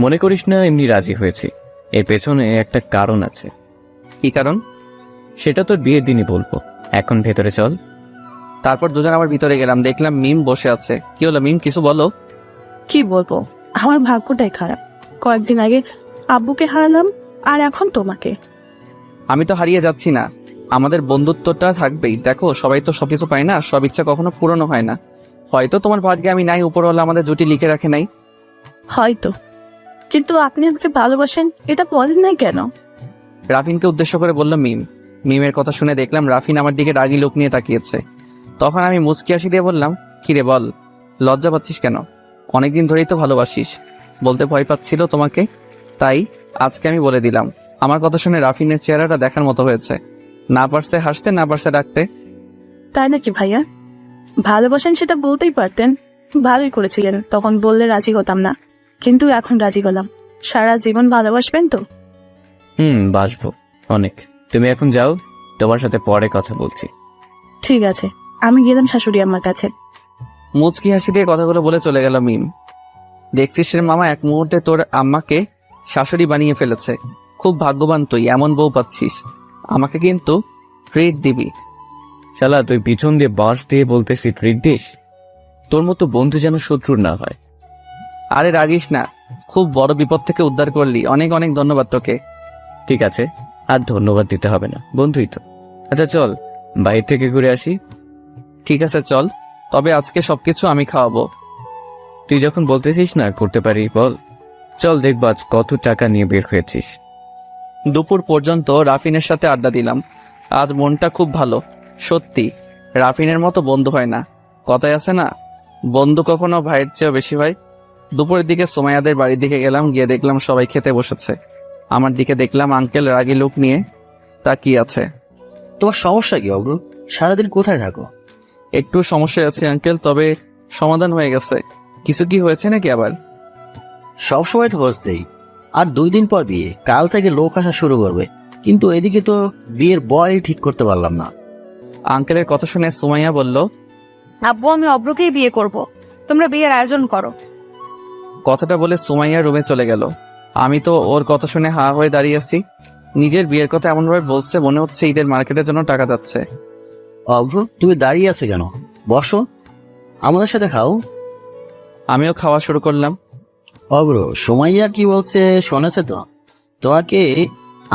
মনে করিস না এমনি রাজি হয়েছি, এর পেছনে একটা কারণ আছে। কি কারণ? সেটা তোর বিয়ের দিনই বলবো, এখন ভেতরে চল। তারপর দুজন আবার ভিতরে গেলাম, দেখলাম মিম বসে আছে। কি হলো মিম, কিছু বলো। কি বলবো, আমার ভাগ্যটাই খারাপ। কয়েকদিন আগে আব্বুকে হারালাম, আর এখন তোমাকে। আমি তো হারিয়ে যাচ্ছি না, আমাদের বন্ধুত্বটা থাকবেই। দেখো সবাই তো সবকিছু পায় না, সব ইচ্ছা কখনো পূরণও হয় না। হয়তো তোমার ভাগ্যে আমি নাই, উপরওয়ালা আমাদের জুটি লিখে রাখে নাই। হয়তো, কিন্তু আপনি আমাকে ভালোবাসেন এটা বলেন নাই কেন? রাফিনকে উদ্দেশ্য করে বলল মিম। মিমের কথা শুনে দেখলাম রাফিন আমার দিকে রাগী লোক নিয়ে তাকিয়েছে। তখন আমি মুচকি হাসি দিয়ে বললাম, কিরে বল, লজ্জা পাচ্ছিস কেন? অনেকদিন ধরেই তো ভালোবাসিস। বলতে ভয় পাচ্ছিল তোমাকে, তাই আজকে আমি বলে দিলাম। আমার কথা শুনে রাফিনের চেহারাটা দেখার মতো হয়েছে। না পারছে হাসতে, না পারছে ডাকতে। তাই নাকি ভাইয়া? ভালোবাসেন সেটা বলতেই পারতেন। ভালোই করেছিলেন, তখন বললে রাজি হতাম না, কিন্তু এখন রাজি হলাম। সারা জীবন ভালোবাসবেন তো? বাসবো অনেক। তুমি এখন যাও, তোমার সাথে পরে কথা বলছি। ঠিক আছে, আমি গেলাম শাশুড়ি আমার কাছে। মুচকি হাসি দিয়ে কথাগুলো বলে চলে গেল মিম। দেখছিস রে মামা, এক মুহূর্তে তোর আম্মাকে শাশুড়ি বানিয়ে ফেলেছে। খুব ভাগ্যবান তুই, এমন বউ পাচ্ছিস। আমাকে কিন্তু ট্রিট দিবি। শালা তুই পিছন দিয়ে বাঁশ দিয়ে বলতেছি ট্রিট দিস? তোর মতো বন্ধু যেন শত্রুর না হয়। আরে রাগিস না, খুব বড় বিপদ থেকে উদ্ধার করলি। অনেক অনেক ধন্যবাদ তোকে। ঠিক আছে, আর ধন্যবাদ দিতে হবে না, বন্ধুই তো। আচ্ছা চল, বাইরে থেকে ঘুরে আসি। ঠিক আছে চল, তবে আজকে সবকিছু আমি খাওয়াবো। তুই যখন বলতেছিস না করতে পারি, বল। চল দেখবো আজ কত টাকা নিয়ে বের হয়েছিস। দুপুর পর্যন্ত রাফিনের সাথে আড্ডা দিলাম। আজ মনটা খুব ভালো। সত্যি রাফিনের মতো বন্ধু হয় না। কথায় আছে না, বন্ধু কখনো ভাইয়ের চেয়েও বেশি হয়। দুপুরের দিকে সোমাইয়াদের বাড়ির দিকে গেলাম, গিয়ে দেখলাম সবাই খেতে বসেছে। আমার দিকে দেখলাম আঙ্কেল রাগী লোক নিয়ে তাকিয়ে আছে। তোমার সমস্যা কি অগ্র? সারাদিন কোথায় থাকো? একটু সমস্যা আছে আঙ্কেল, তবে সমাধান হয়ে গেছে। কিছু কি হয়েছে নাকি আবার? সবসময় তো হচ্ছেই। আর 2 দিন পর বিয়ে, কাল থেকে লোক আসা শুরু করবে, কিন্তু এদিকে তো বিয়ের বয় ঠিক করতে পারলাম না। আঙ্কেলের কথা শুনে সুমাইয়া বলল, আব্বু আমি অব্রকেই বিয়ে করব, তোমরা বিয়ের আয়োজন করো। কথাটা বলে সুমাইয়া রুমে চলে গেল। আমি তো ওর কথা শুনে হা হয়ে দাঁড়িয়ে আছি। নিজের বিয়ের কথা এমনভাবে বলছে, মনে হচ্ছে ঈদের মার্কেটের জন্য টাকা যাচ্ছে। অগ্র, তুমি দাঁড়িয়ে আছো কেন? বসো, আমাদের সাথে খাও। আমিও খাওয়া শুরু করলাম। অগ্র, সুমাইয়া কি বলছে শুনেছে তো? তোমাকে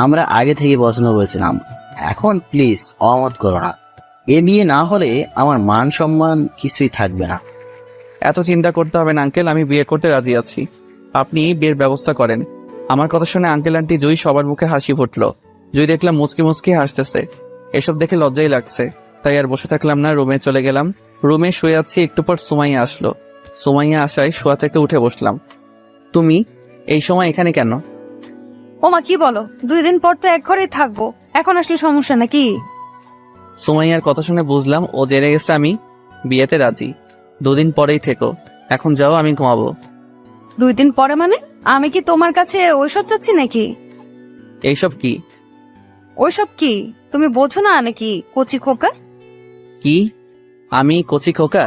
আমরা আগে থেকে পছন্দ করেছিলাম, এখন প্লিজ অমত করো না। এ বিয়ে না হলে আমার মান সম্মান কিছুই থাকবে না। এত চিন্তা করতে হবে না আঙ্কেল, আমি বিয়ে করতে রাজি আছি। আপনি বিয়ের ব্যবস্থা করেন। আমার কথা শুনে আঙ্কেল আন্টি জুই সবার মুখে হাসি ফুটলো। জুই দেখলাম মুচকি মুচকি হাসতেছে। এসব দেখে লজ্জাই লাগছে, তাই আর বসে থাকলাম না, রুমে চলে গেলাম। রুমে শুয়ে আছি, একটু পর সুমাইয়া আসলো। সুমাইয়া আসায় শোয়া থেকে উঠে বসলাম। তুমি এই সময় এখানে কেন? ওমা কি বলো, 2 দিন পর তো এক ঘরেই থাকবো, এখন আসলে সমস্যা নাকি? সুমাইয়ার কথা শুনে বুঝলাম ও জেনে গেছে আমি বিয়েতে রাজি। 2 দিন পরেই থেকো, এখন যাও, আমি ঘুমাবো। 2 দিন পরে মানে? আমি কি তোমার কাছে ওইসব চাচ্ছি নাকি? এইসব কি? ওইসব কি তুমি বোঝো না নাকি কচি খোকা? কি? আমি কচি খোকা?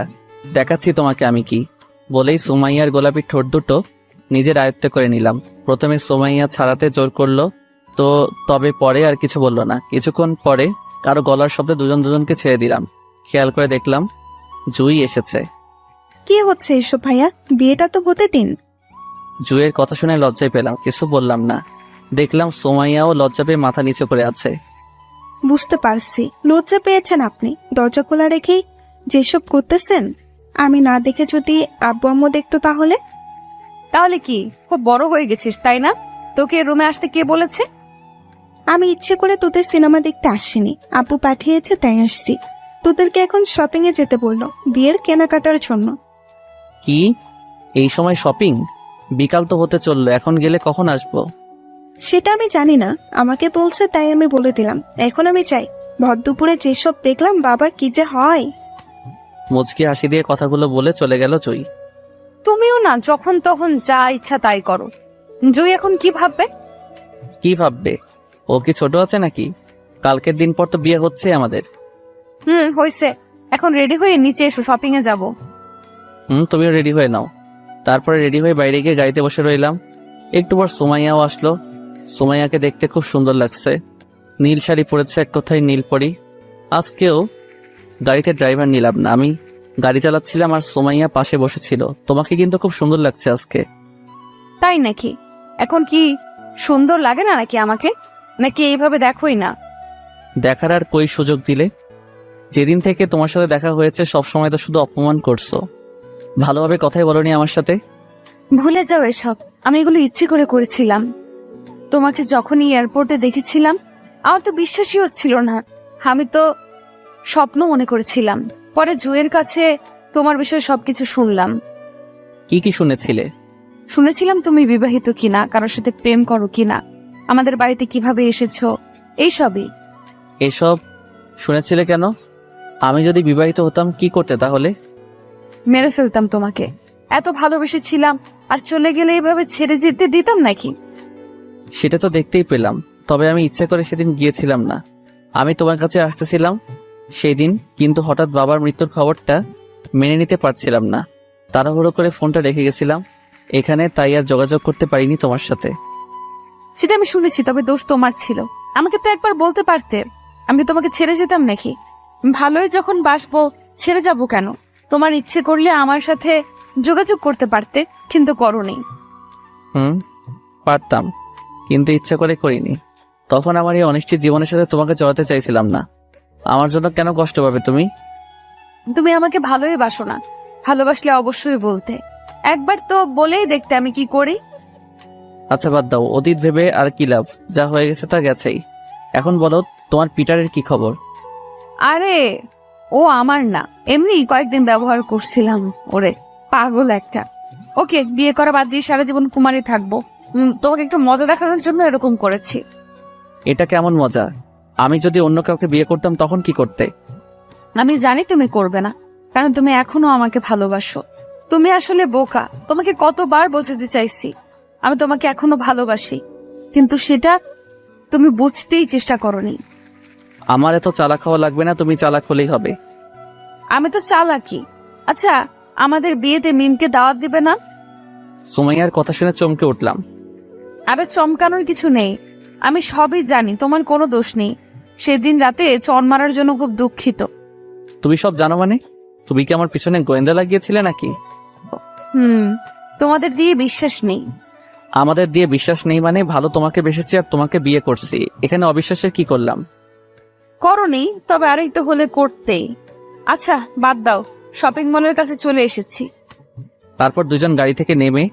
দেখাচ্ছি তোমাকে আমি কি। বলেই সুমাইয়ার গোলাপি ঠোঁট দুটো নিজের আয়ত্তে করে নিলাম। প্রথমে সুমাইয়া ছাড়াতে জোর করলো, তো তবে পরে আর কিছু বললো না। কিছুক্ষণ পরে কারো গলার শব্দে দুজন দুজনকে ছেড়ে দিলাম। খেয়াল করে দেখলাম জুই এসেছে। কি হচ্ছে এসব ভাইয়া? বিয়েটা তো হতে দিন। জুইয়ের কথা শুনে লজ্জায় পেলাম, কিছু বললাম না। দেখলাম সোমাইয়াও লজ্জা পেয়ে মাথা নিচু করে আছে। বুঝতে পারছি লজ্জা পেয়েছেন আপনি, দরজা খোলা রেখেই যেসব করতেছেন। আমি না দেখে যদি আব্বু আম্মু দেখতো তাহলে? তাহলে কি খুব বড় হয়ে গেছিস তাই না? তোকে রুমে আসতে কে বলেছে? আমি ইচ্ছে করে তোদের সিনেমা দেখতে আসিনি, আব্বু পাঠিয়েছে তাই আসছি। তোদেরকে এখন শপিং এ যেতে বললো, বিয়ের কেনাকাটার জন্য। কি এই সময় শপিং? বিকাল তো হতে চললো, এখন গেলে কখন আসবো? সেটা আমি জানি না, আমাকে বলছে তাই আমি বলে দিলাম। এখন আমি চাই, ভর দুপুরে যেসব দেখলাম বাবা কি যে হয়। মুচকি হাসি দিয়ে কথাগুলো বলে চলে গেল জুই। তুমিও না যখন তখন যা ইচ্ছা তাই করো। জুই এখন কি ভাববে? কি ভাববে? ও কি ছোট আছে নাকি? কালকের দিন পর তো বিয়ে হচ্ছে আমাদের। হয়েছে। এখন রেডি হয়ে নিচে এসো, শপিং এ যাবো। তুমিও রেডি হয়ে নাও। তারপরে রেডি হয়ে বাইরে গিয়ে গাড়িতে বসে রইলাম। একটু পর সুমাইয়াও আসলো। সুমাইয়াকে দেখতে খুব সুন্দর লাগছে। নীল শাড়ি পরেছে, এক কথায় নীল পরি। আজকেও গাড়িতে ড্রাইভার নিলাম না, আমি গাড়ি চালাচ্ছিলাম আর সুমাইয়া পাশে বসেছিল। তোমাকে কিন্তু খুব সুন্দর লাগছে আজকে। তাই নাকি? এখন কি সুন্দর লাগে না নাকি আমাকে? নাকি এইভাবে দেখোই না? দেখার আর কই সুযোগ দিলে? যেদিন থেকে তোমার সাথে দেখা হয়েছে সব সময় তো শুধু অপমান করছো, ভালোভাবে কথাই বলনি আমার সাথে। ভুলে যাও এসব। আমি এগুলো ইচ্ছে করে করেছিলাম। তোমাকে যখনই এয়ারপোর্টে দেখেছিলাম আমার তো বিশ্বাসই হচ্ছিল না। আমি তো স্বপ্ন মনে করেছিলাম। পরে জুয়ের কাছে তোমার বিষয়ে সবকিছু শুনলাম। কি কি শুনেছিলে? শুনেছিলাম তুমি বিবাহিত কিনা, কারোর সাথে প্রেম করো কিনা, আমাদের বাড়িতে কিভাবে এসেছো, এইসবই। এসব শুনেছিলে কেন? আমি যদি বিবাহিত হতাম কি করতে তাহলে? মেরে ফেলতাম তোমাকে। এত ভালোবেসেছিলাম আর চলে গেলে এইভাবে ছেড়ে যেতে দিতাম নাকি? সেটা তো দেখতেই পেলাম। তবে আমি ইচ্ছা করে সেদিন গিয়েছিলাম না। আমি তোমার কাছে আসতেছিলাম সেই দিন, কিন্তু হঠাৎ বাবার মৃত্যুর খবরটা মেনে নিতে পারছিলাম না। তাড়াহুড়ো করে ফোনটা রেখে গেছিলাম এখানে, তাই আর যোগাযোগ করতে পারিনি তোমার সাথে। সেটা আমি শুনেছি, তবে দোষ তোমার ছিল। আমাকে তো একবার বলতে পারতে। আমি তোমাকে ছেড়ে যেতাম নাকি? ভালোই যখন বাসবো ছেড়ে যাব কেন? তোমার ইচ্ছে করলে আমার সাথে যোগাযোগ করতে পারতে, কিন্তু করোনি। পারতাম, কিন্তু ইচ্ছা করে করিনি। তখন আমার এই অনিশ্চিত জীবনের সাথে তোমাকে জড়াতে চাইছিলাম না। আমার জন্য কেন কষ্ট পাবে তুমি? তুমি আমাকে ভালোই বাসো না। ভালোবাসলে অবশ্যই বলতে। একবার তো বলেই দেখতে আমি কি করি। আচ্ছা বাদ দাও, অতীত ভেবে আর কি লাভ? যা হয়ে গেছে তা গেছেই। এখন বলো তোমার পিটারের কি খবর? আরে ও আমার না, এমনি কয়েকদিন ব্যবহার করছিলাম ওরে। পাগল একটা। ওকে বিয়ে করা বাদ দিয়ে সারা জীবন কুমারী থাকবো। তোমাকে একটু মজা দেখানোর জন্য এরকম করেছি। এটা কেমন মজা? আমি যদি অন্য কাউকে বিয়ে করতাম তখন কি করতে? আমি জানি তুমি করবে না, কারণ তুমি এখনো আমাকে ভালোবাসো। তুমি আসলে বোকা। তোমাকে কতবার বোঝাতে চাইছি আমি তোমাকে এখনো ভালোবাসি, কিন্তু সেটা তুমি বুঝতেই চেষ্টা করোনি। আমার এত চালাক হওয়া লাগবে না, তুমি চালাক হলেই হবে। আমি তো চালাকি। আচ্ছা, আমাদের বিয়েতে মিমকে দাওয়াত দিবে না? সুমাইয়ার কথা শুনে চমকে উঠলাম। আরে চমকানোর কিছু নেই, আমি সবই জানি। তোমার কোনো দোষ নেই। সেদিন রাতে চড় মারার জন্য খুব দুঃখিত। তুমি সব জানো মানে? তুমি কি আমার পিছনে গোয়েন্দা লাগিয়েছিলে নাকি? তোমাদের দিয়ে বিশ্বাস নেই। আমাদের দিয়ে বিশ্বাস নেই মানে? ভালো তোমাকে বেসেছি আর তোমাকে বিয়ে করছি, এখানে অবিশ্বাসের কি করলাম? করনি, তবে আরেকটু হলে করতেই। আচ্ছা বাদ দাও, শপিং মলের কাছে চলে এসেছি। তারপর দুজন গাড়ি থেকে নেমে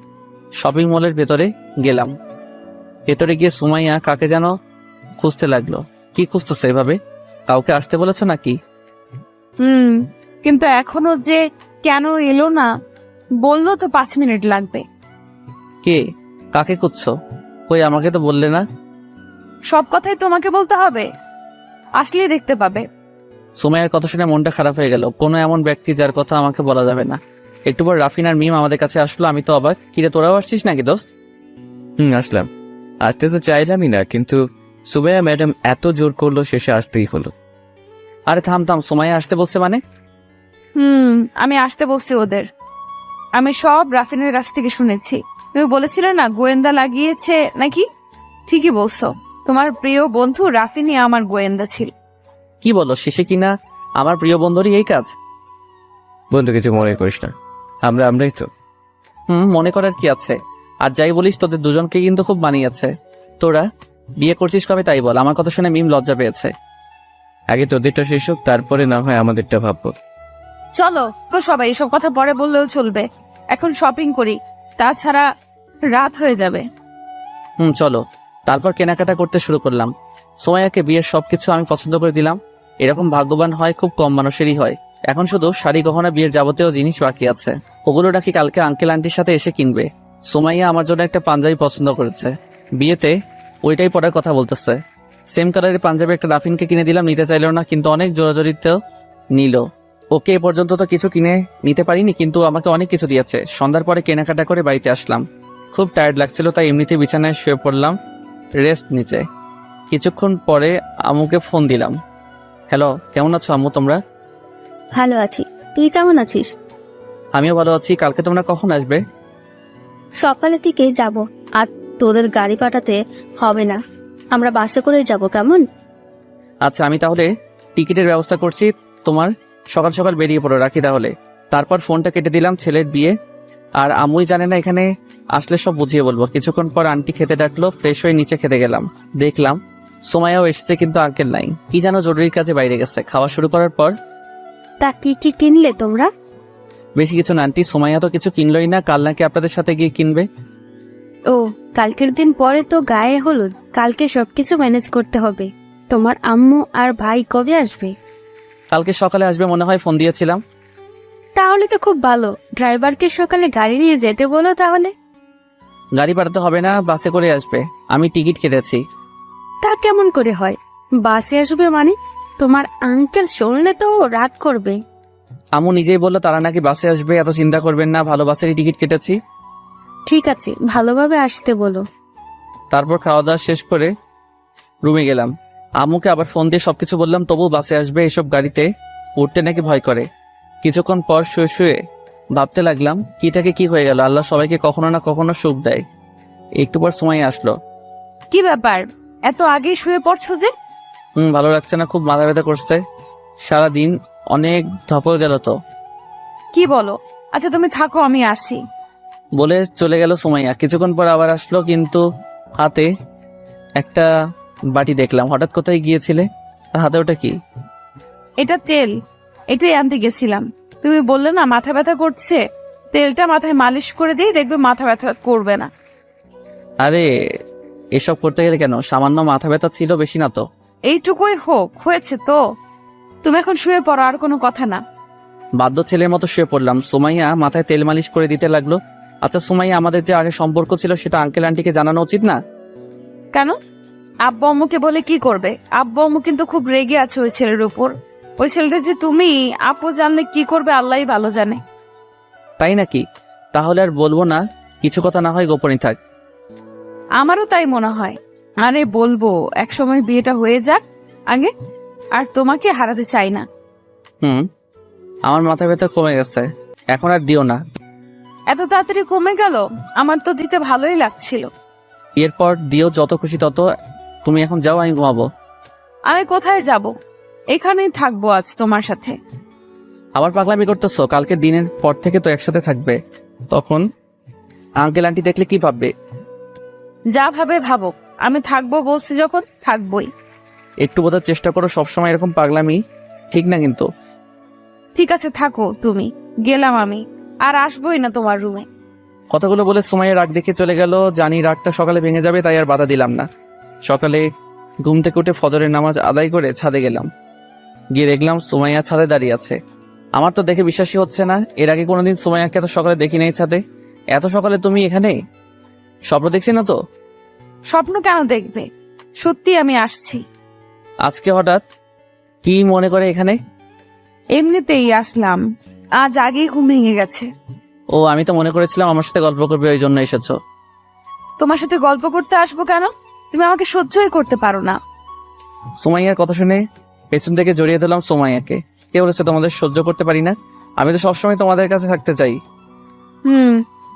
শপিং মলের ভেতরে গেলাম। ভেতরে গিয়ে সুমাইয়া কাকে যেন খুঁজতে লাগলো। কি খুঁজতেছে এভাবে? কাউকে আসতে বলেছো নাকি? কিন্তু এখনো যে কেন এলো না বললো তো 5 মিনিট লাগবে। কে? কাকে খুঁজছো? কই আমাকে তো বললে না। সব কথাই তোমাকে বলতে হবে? আসলেই দেখতে পাবে। সুমাইয়ার কথা শুনে মনটা খারাপ হয়ে গেল। কোনো এমন ব্যক্তি যার কথা আমাকে বলা যাবে না। একটু পর রাফিন আর মিম আমাদের কাছে আসলো। আমি তো অবাক। কিরে তোরাও আসছিস নাকি দোস্ত? আসলাম। আসতে তো চাইলামই না, কিন্তু সুমাইয়া ম্যাডাম এত জোর করলো, শেষে আসতেই হলো। আরে থাম থাম, সুমাইয়া আসতে বলছে মানে? আমি আসতে বলছি ওদের। আমি সব রাফিনের কাছ থেকে শুনেছি। তুমি বলেছিলে না গোয়েন্দা লাগিয়েছে নাকি? ঠিকই বলছো। তোমার প্রিয় বন্ধু রাফিনই আমার গোয়েন্দা ছিল। কি বলো? শেষে কিনা আমার প্রিয় বন্ধুরই এই কাজ? বন্ধু কিছু মনে করিস না, আমরাই তো। মনে করার কি আছে? আর যাই বলিস তোদের দুজনকে কিন্তু খুব মানিয়েছে। তোরা বিয়ে করছিস কবে তাই বল। আমার কথা শুনে মিম লজ্জা পেয়েছে। আগে তোদেরটা শেষ হোক, তারপরে না হয় আমাদেরটা ভাববো। চলো তো সবাই, এসব কথা পরে বললেও চলবে। এখন শপিং করি, তাছাড়া রাত হয়ে যাবে। চলো। তারপর কেনাকাটা করতে শুরু করলাম। সুমাইয়াকে বিয়ের সবকিছু আমি পছন্দ করে দিলাম। এরকম ভাগ্যবান হয় খুব কম মানুষেরই হয়। এখন শুধু শাড়ি গহনা বিয়ের যাবতীয় জিনিস বাকি আছে। ওগুলো নাকি কালকে আঙ্কেল আন্টির সাথে এসে কিনবে। সুমাইয়া আমার জন্য একটা পাঞ্জাবি পছন্দ করেছে, বিয়েতে ওইটাই পরার কথা বলতেছে। সেম কালারের পাঞ্জাবি একটা রাফিনকে কিনে দিলাম, নিতে চাইল না, কিন্তু অনেক জোরাজোরিতেও নিল। ওকে এ পর্যন্ত তো কিছু কিনে নিতে পারিনি, কিন্তু আমাকে অনেক কিছু দিয়েছে। সন্ধ্যার পরে কেনাকাটা করে বাড়িতে আসলাম। খুব টায়ার্ড লাগছিল, তাই এমনিতে বিছানায় শুয়ে পড়লাম রেস্ট নিতে। কিছুক্ষণ পরে আম্মুকে ফোন দিলাম। হ্যালো, কেমন আছো আম্মু তোমরা? ভালো আছি, তুই কেমন আছিস? আমিও ভালো আছি। কালকে তোমরা কখন আসবে? সকালের দিকে যাব। আর তোদের গাড়ি পাঠাতে হবে না, আমরা বাসে করেই যাব, কেমন? আচ্ছা, আমি তাহলে টিকিটের ব্যবস্থা করছি। তোমার সকাল সকাল বেরিয়ে পড়ো, রাখি তাহলে। তারপর ফোনটা কেটে দিলাম। ছেলের বিয়ে আর আম্মুই জানে না, এখানে আসলে সব বুঝিয়ে বলবো। কিছুক্ষণ পর আন্টি খেতে ডাকলো, ফ্রেশ হয়ে নিচে খেতে গেলাম। দেখলাম সোমায়াও এসেছে, কিন্তু আঙ্কেল নাই, কি যেন জরুরি কাজে বাইরে গেছে। খাওয়া শুরু করার পর, তা কি কি কিনলে তোমরা? বেশি কিছু না আন্টি, সোমাইয়া তো কিছু কিনলই না, কাল নাকি আপনাদের সাথে গিয়ে কিনবে। ও, কালকের দিন পরে তো গায়ে হলুদ, কালকে সবকিছু ম্যানেজ করতে হবে। তোমার আম্মু আর ভাই কবে আসবে? কালকে সকালে আসবে মনে হয়, ফোন দিয়েছিলাম। তাহলে তো খুব ভালো, ড্রাইভারকে সকালে গাড়ি নিয়ে যেতে বলো তাহলে। গাড়ি পাঠাতে হবে না, বাসে করে আসবে। আমি টিকিট কেটেছি। তা কেমন করে হয়? বাসে আসবে মানে? তোমার আঙ্কেল শুনলে তো রাগ করবে। আম্মু নিজেই বললো তারা নাকি বাসে আসবে, এত চিন্তা করবেন না, ভালো বাসেরই টিকিট কেটেছি। ঠিক আছে, ভালোভাবে আসতে বলো। তারপর খাওয়া দাওয়া শেষ করে রুমে গেলাম। আম্মুকে আবার ফোন দিয়ে সবকিছু বললাম, তবু বাসে আসবে, এসব গাড়িতে উঠতে নাকি ভয় করে। কিছুক্ষণ পর শুয়ে শুয়ে ভাবতে লাগলাম, কি থেকে কি হয়ে গেল। আল্লাহ সবাইকে কখনো না কখনো সুখ দেয়। একটু পর সময় আসলো। কি ব্যাপার, এত আগেই শুয়ে পড়ছো যে? ভালো লাগছে না, খুব মাথা ব্যথা করছে। সারাদিন অনেক ধকল গেল তো। কি বলো? আচ্ছা তুমি থাকো, আমি আসি। বলে চলে গেল সুমাইয়া। কিছুক্ষণ পর আবার আসলো, কিন্তু হাতে একটা বাটি দেখলাম। হঠাৎ কোথায় গিয়েছিলে? আর হাতে ওটা কি? এটা তেল, এটাই আনতে গেছিলাম। তুমি বললে না মাথা ব্যথা করছে, তেলটা মাথায় মালিশ করে দিই, দেখবে মাথা ব্যথা করবে না। আরে এসব করতে গেলে কেন? সামান্য মাথা ব্যথা ছিল, বেশি না তো। এইটুকুই হোক, হয়েছে তো। তুমি এখন শুয়ে পড়ো, আর কোনো কথা না। বাধ্য ছেলের মতো শুয়ে পড়লাম। সুমাইয়া মাথায় তেল মালিশ করে দিতে লাগলো। আচ্ছা সুমাইয়া, আমাদের যে আগে সম্পর্ক ছিল সেটা আঙ্কেল আন্টিকে জানানো উচিত না? কেন? আব্বু আম্মুকে বলে কি করবে? আব্বু আম্মু কিন্তু খুব রেগে আছে ওই ছেলের উপর। ওই ছেলেটা যে তুমি, আপু জানলে কি করবে আল্লাহই ভালো জানে। তাই নাকি? তাহলে আর বলবো না, কিছু কথা না হয় গোপনই থাক। আমারও তাই মনে হয়। আরে বলবো, একসময় বিয়েটা হয়ে যাক আগে, আর তোমাকে হারাতে চাই না। আমার মাথা ব্যথা কমে গেছে, এখন আর দিও না। এত তাড়াতাড়ি কমে গেল? আমার তো দিতে ভালোই লাগছিল। এরপর দিও, যত খুশি তত। তুমি এখন যাও, আমি ঘুমাবো। আমি কোথায় যাব? এখানেই থাকবো আজ তোমার সাথে। আবার পাগলামি করতেছো? কালকে দিনের পর থেকে তো একসাথে থাকবে, তখন আঙ্কেল আন্টি দেখলে কি ভাববে? যা ভাবে ভাবুক, আমি থাকবো বলছি যখন থাকবোই। একটু বোঝার চেষ্টা করো, সবসময় এরকম পাগলামি ঠিক না কিন্তু। ঠিক আছে থাকো তুমি, গেলাম আমি, আর আসবোই না তোমার রুমে। কথাগুলো বলে সময়ের রাগ দেখে চলে গেল। জানি রাগটা সকালে ভেঙে যাবে, তাই আর বাধা দিলাম না। সকালে ঘুম থেকে উঠে ফজরের নামাজ আদায় করে ছাদে গেলাম। গিয়ে দেখলাম সুমাইয়া ছাদে দাঁড়িয়ে আছে। আমার তো দেখে বিশ্বাসই হচ্ছে না, এর আগে কোনোদিন সুমাইয়াকে এত সকালে দেখি নাই ছাদে। এত সকালে তুমি এখানে? স্বপ্ন দেখছি না তো? স্বপ্ন কেন দেখবে, সত্যি আমি আসছি। আজকে হঠাৎ কি মনে করে এখানে? এমনিতেই আসলাম, আজ আগেই ঘুম ভেঙে গেছে। ও, আমি তো মনে করেছিলাম আমার সাথে গল্প করবে, ওই জন্য এসেছো। তোমার সাথে গল্প করতে আসবো কেন? তুমি আমাকে সহ্যই করতে পারো না। সুমাইয়ার কথা শুনে পেছন থেকে জড়িয়ে দিলাম সুমাইয়াকে। কে বলেছে তোমাদের সহ্য করতে পারি না? আমি তো সবসময় তোমাদের কাছে থাকতে চাই।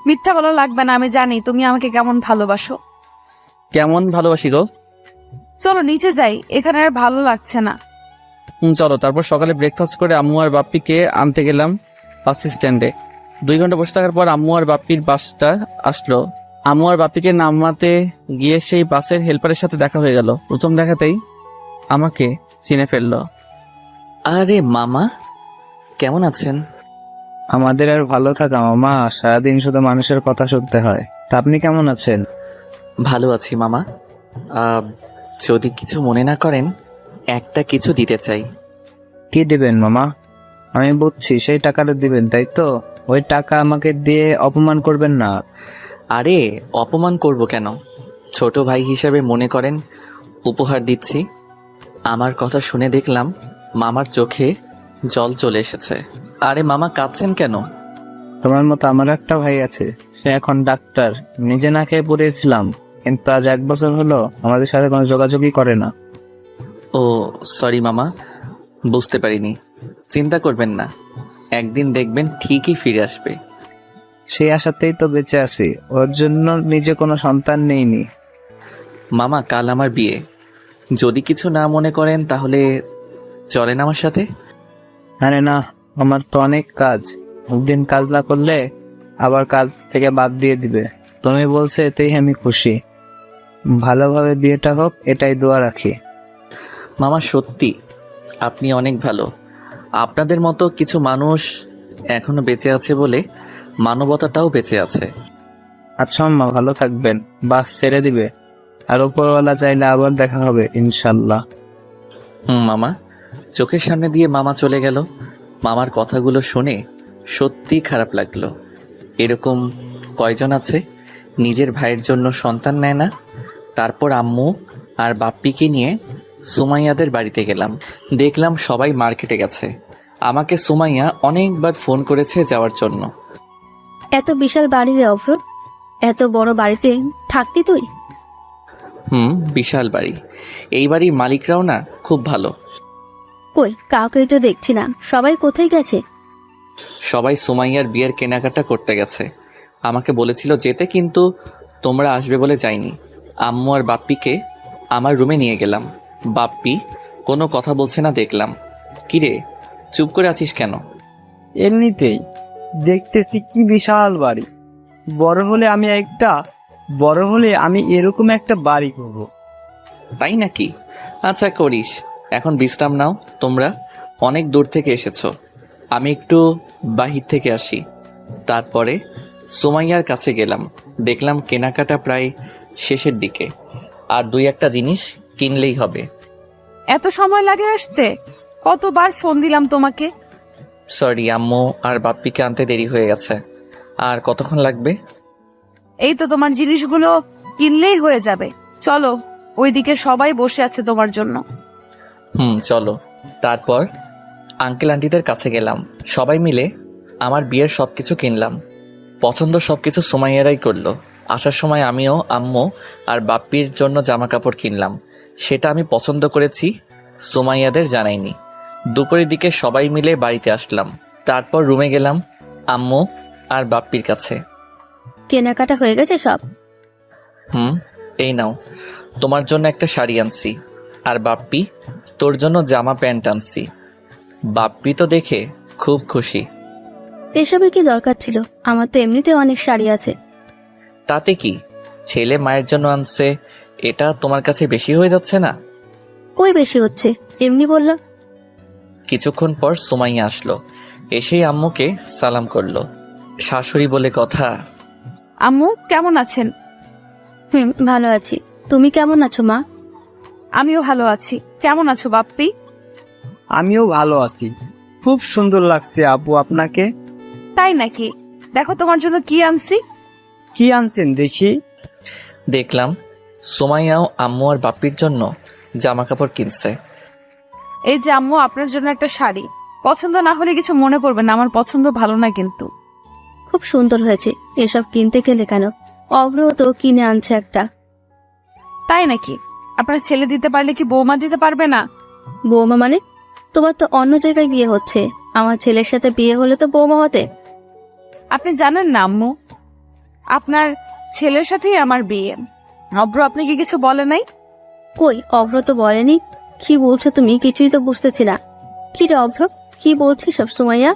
মিথ্যা বলা লাগবে না, আমি জানি তুমি আমাকে কেমন ভালোবাসো। কেমন ভালোবাসি গো? চলো নিচে যাই, এখানে আর ভালো লাগছে না। চলো। তারপর সকালে ব্রেকফাস্ট করে আম্মু আর বাপ্পিকে আনতে গেলাম বাস স্ট্যান্ডে। 2 ঘন্টা বসে থাকার পর আম্মু আর বাপ্পির বাসটা আসলো। আম্মু আর বাপ্পিকে নামাতে গিয়ে সেই বাসের হেল্পারের সাথে দেখা হয়ে গেল। প্রথম দেখাতেই আমাকে চিনে ফেললো। আরে মামা, কেমন আছেন? আমাদের আর ভালো থাকা মামা, সারাদিন শুধু মানুষের কথা শুনতে হয়। তা আপনি কেমন আছেন? ভালো আছি মামা। যদি কিছু মনে না করেন, একটা কিছু দিতে চাই। কি দিবেন মামা? আমি বুঝছি, সেই টাকাটা দিবেন তাই তো? ওই টাকা আমাকে দিয়ে অপমান করবেন না। আরে অপমান করব কেন? ছোট ভাই হিসাবে মনে করেন উপহার দিচ্ছি। আমার কথা শুনে দেখলাম মামার চোখে জল চলে এসেছে। আরে মামা, কাঁদছেন কেন? তোমার মতো আমার একটা ভাই আছে, সে এখন ডাক্তার। নিজে না খেয়ে পড়েছিলাম, কিন্তু আজ 1 বছর হলো আমাদের সাথে কোনো যোগাযোগই করে না। ও সরি মামা, বুঝতে পারিনি। চিন্তা করবেন না, একদিন দেখবেন ঠিকই ফিরে আসবে। সেই আশাতেই তো বেঁচে আছি, ওর জন্য নিজে কোনো সন্তান নেইনি। মামা, কাল আমার বিয়ে। যদি কিছু না মনে করেন তাহলে চলেন আমার সাথে। আরে না, আমার তো অনেক কাজ, একদিন কাজ না করলে আবার কাজ থেকে বাদ দিয়ে দিবে। তুমি বলছো এতেই আমি খুশি। ভালোভাবে বিয়েটা হোক, এটাই দোয়া রাখি। মামা সত্যি আপনি অনেক ভালো। আপনাদের মতো কিছু মানুষ এখনো বেঁচে আছে বলে মানবতাটাও বেঁচে আছে। আচ্ছা আম্মা, ভালো থাকবেন। বাস ছেড়ে দিবে, আর উপরওয়ালা চাইলে আবার দেখা হবে ইনশাল্লাহ। মামা। চোখের সামনে দিয়ে মামা চলে গেল। মামার কথাগুলো শুনে সত্যি খারাপ লাগলো। এরকম কয়জন আছে নিজের ভাইয়ের জন্য সন্তান নেয় না? তারপর আম্মু আর বাপ্পিকে নিয়ে সুমাইয়াদের বাড়িতে গেলাম। দেখলাম সবাই মার্কেটে গেছে। আমাকে সুমাইয়া অনেকবার ফোন করেছে যাওয়ার জন্য। এত বিশাল বাড়ি রে অভ্র, এত বড় বাড়িতে থাকতি তুই? বিশাল বাড়ি। এই বাড়ির মালিকরাও না খুব ভালো। কই কাউকে তো দেখছি না, সবাই কোথায় গেছে? সবাই সুমাইয়ার বিয়ের কেনাকাটা করতে গেছে। আমাকে বলেছিল যেতে, কিন্তু তোমরা আসবে বলে যাইনি। আম্মু আর বাপ্পিকে আমার রুমে নিয়ে গেলাম। বাপ্পি কোনো কথা বলছে না দেখলাম। কিরে, চুপ করে আছিস কেন? এমনিতেই দেখতেছি কি বিশাল বাড়ি। বড় হলে আমি এরকম একটা বাড়ি করব। তাই নাকি? আচ্ছা করিস। এখন বিশ্রাম নাও। তোমরা অনেক দূর থেকে এসেছো, আমি একটু বাহির থেকে আসি। তারপরে সুমাইয়ার কাছে গেলাম। দেখলাম কেনাকাটা প্রায় শেষের দিকে, আর 2-1টা জিনিস কিনলেই হবে। এত সময় লাগে আসতে? কতবার ফোন দিলাম তোমাকে। সরি, আম্মু আর বাপ্পিকে আনতে দেরি হয়ে গেছে। আর কতক্ষণ লাগবে? এই তো তোমার জিনিসগুলো কিনলেই হয়ে যাবে। চলো, ওইদিকে সবাই বসে আছে তোমার জন্য। চলো। তারপর আঙ্কেল আন্টিদের কাছে গেলাম। সবাই মিলে আমার বিয়ের সবকিছু কিনলাম। পছন্দ সবকিছু সুমাইয়ারাই করলো। আসার সময় আমিও আম্মু আর বাপ্পির জন্য জামা কাপড় কিনলাম। সেটা আমি পছন্দ করেছি, সুমাইয়াদের জানাইনি। দুপুরের দিকে সবাই মিলে বাড়িতে আসলাম। তারপর রুমে গেলাম আম্মু আর বাপ্পির কাছে। কেনাকাটা হয়ে গেছে সব? এই নাও, তোমার জন্য একটা শাড়ি আনছি, আর বাপ্পি তোর জন্য জামা প্যান্ট আনছি। বাপ্পি তো দেখে খুব খুশি। এসবের কি দরকার ছিল? আমার তো এমনিতে অনেক শাড়ি আছে। তাতে কি, ছেলে মায়ের জন্য আনছে, এটা তোমার কাছে বেশি হয়ে যাচ্ছে না? কই বেশি হচ্ছে, এমনি বললাম। কিছুক্ষণ পর সুমাইয়া আসলো। এসেই আম্মুকে সালাম করলো। শাশুড়ি বলে কথা। আম্মু কেমন আছেন? ভালো আছি। তুমি কেমন আছো মা? আমিও ভালো আছি। কেমন আছো বাপ্পি? আমিও ভালো আছি। খুব সুন্দর লাগছে আপু আপনাকে। তাই নাকি? দেখো তোমার জন্য কি আনছি। কি আনছেন দেখি? দেখলাম সুমাইয়াও আম্মু আর বাপ্পির জন্য জামা কাপড় কিনছে। এই যে আম্মু, আপনার জন্য একটা শাড়ি। পছন্দ না হলে কিছু মনে করবেন না, আমার পছন্দ ভালো না কিন্তু। খুব সুন্দর হয়েছে। এসব কিনতে গেলে কেন? অভ্র তো কিনে আনছে একটা। তাই নাকি? আপনার ছেলে দিতে পারলে কি বৌমা দিতে পারবে না? বৌমা মানে? তোমার তো অন্য জায়গায় বিয়ে হচ্ছে, আমার ছেলের সাথে বিয়ে হলে তো বৌমা হতে। আপনি জানেন না আম্মু, আপনার ছেলের সাথেই আমার বিয়ে। অভ্র আপনাকে কিছু বলে নাই? কই, অভ্র তো বলেনি। কি বলছো তুমি? কিছুই তো বুঝতেছি না। কি রে অভ্র, কি বলছিস সব? সুমাইয়া,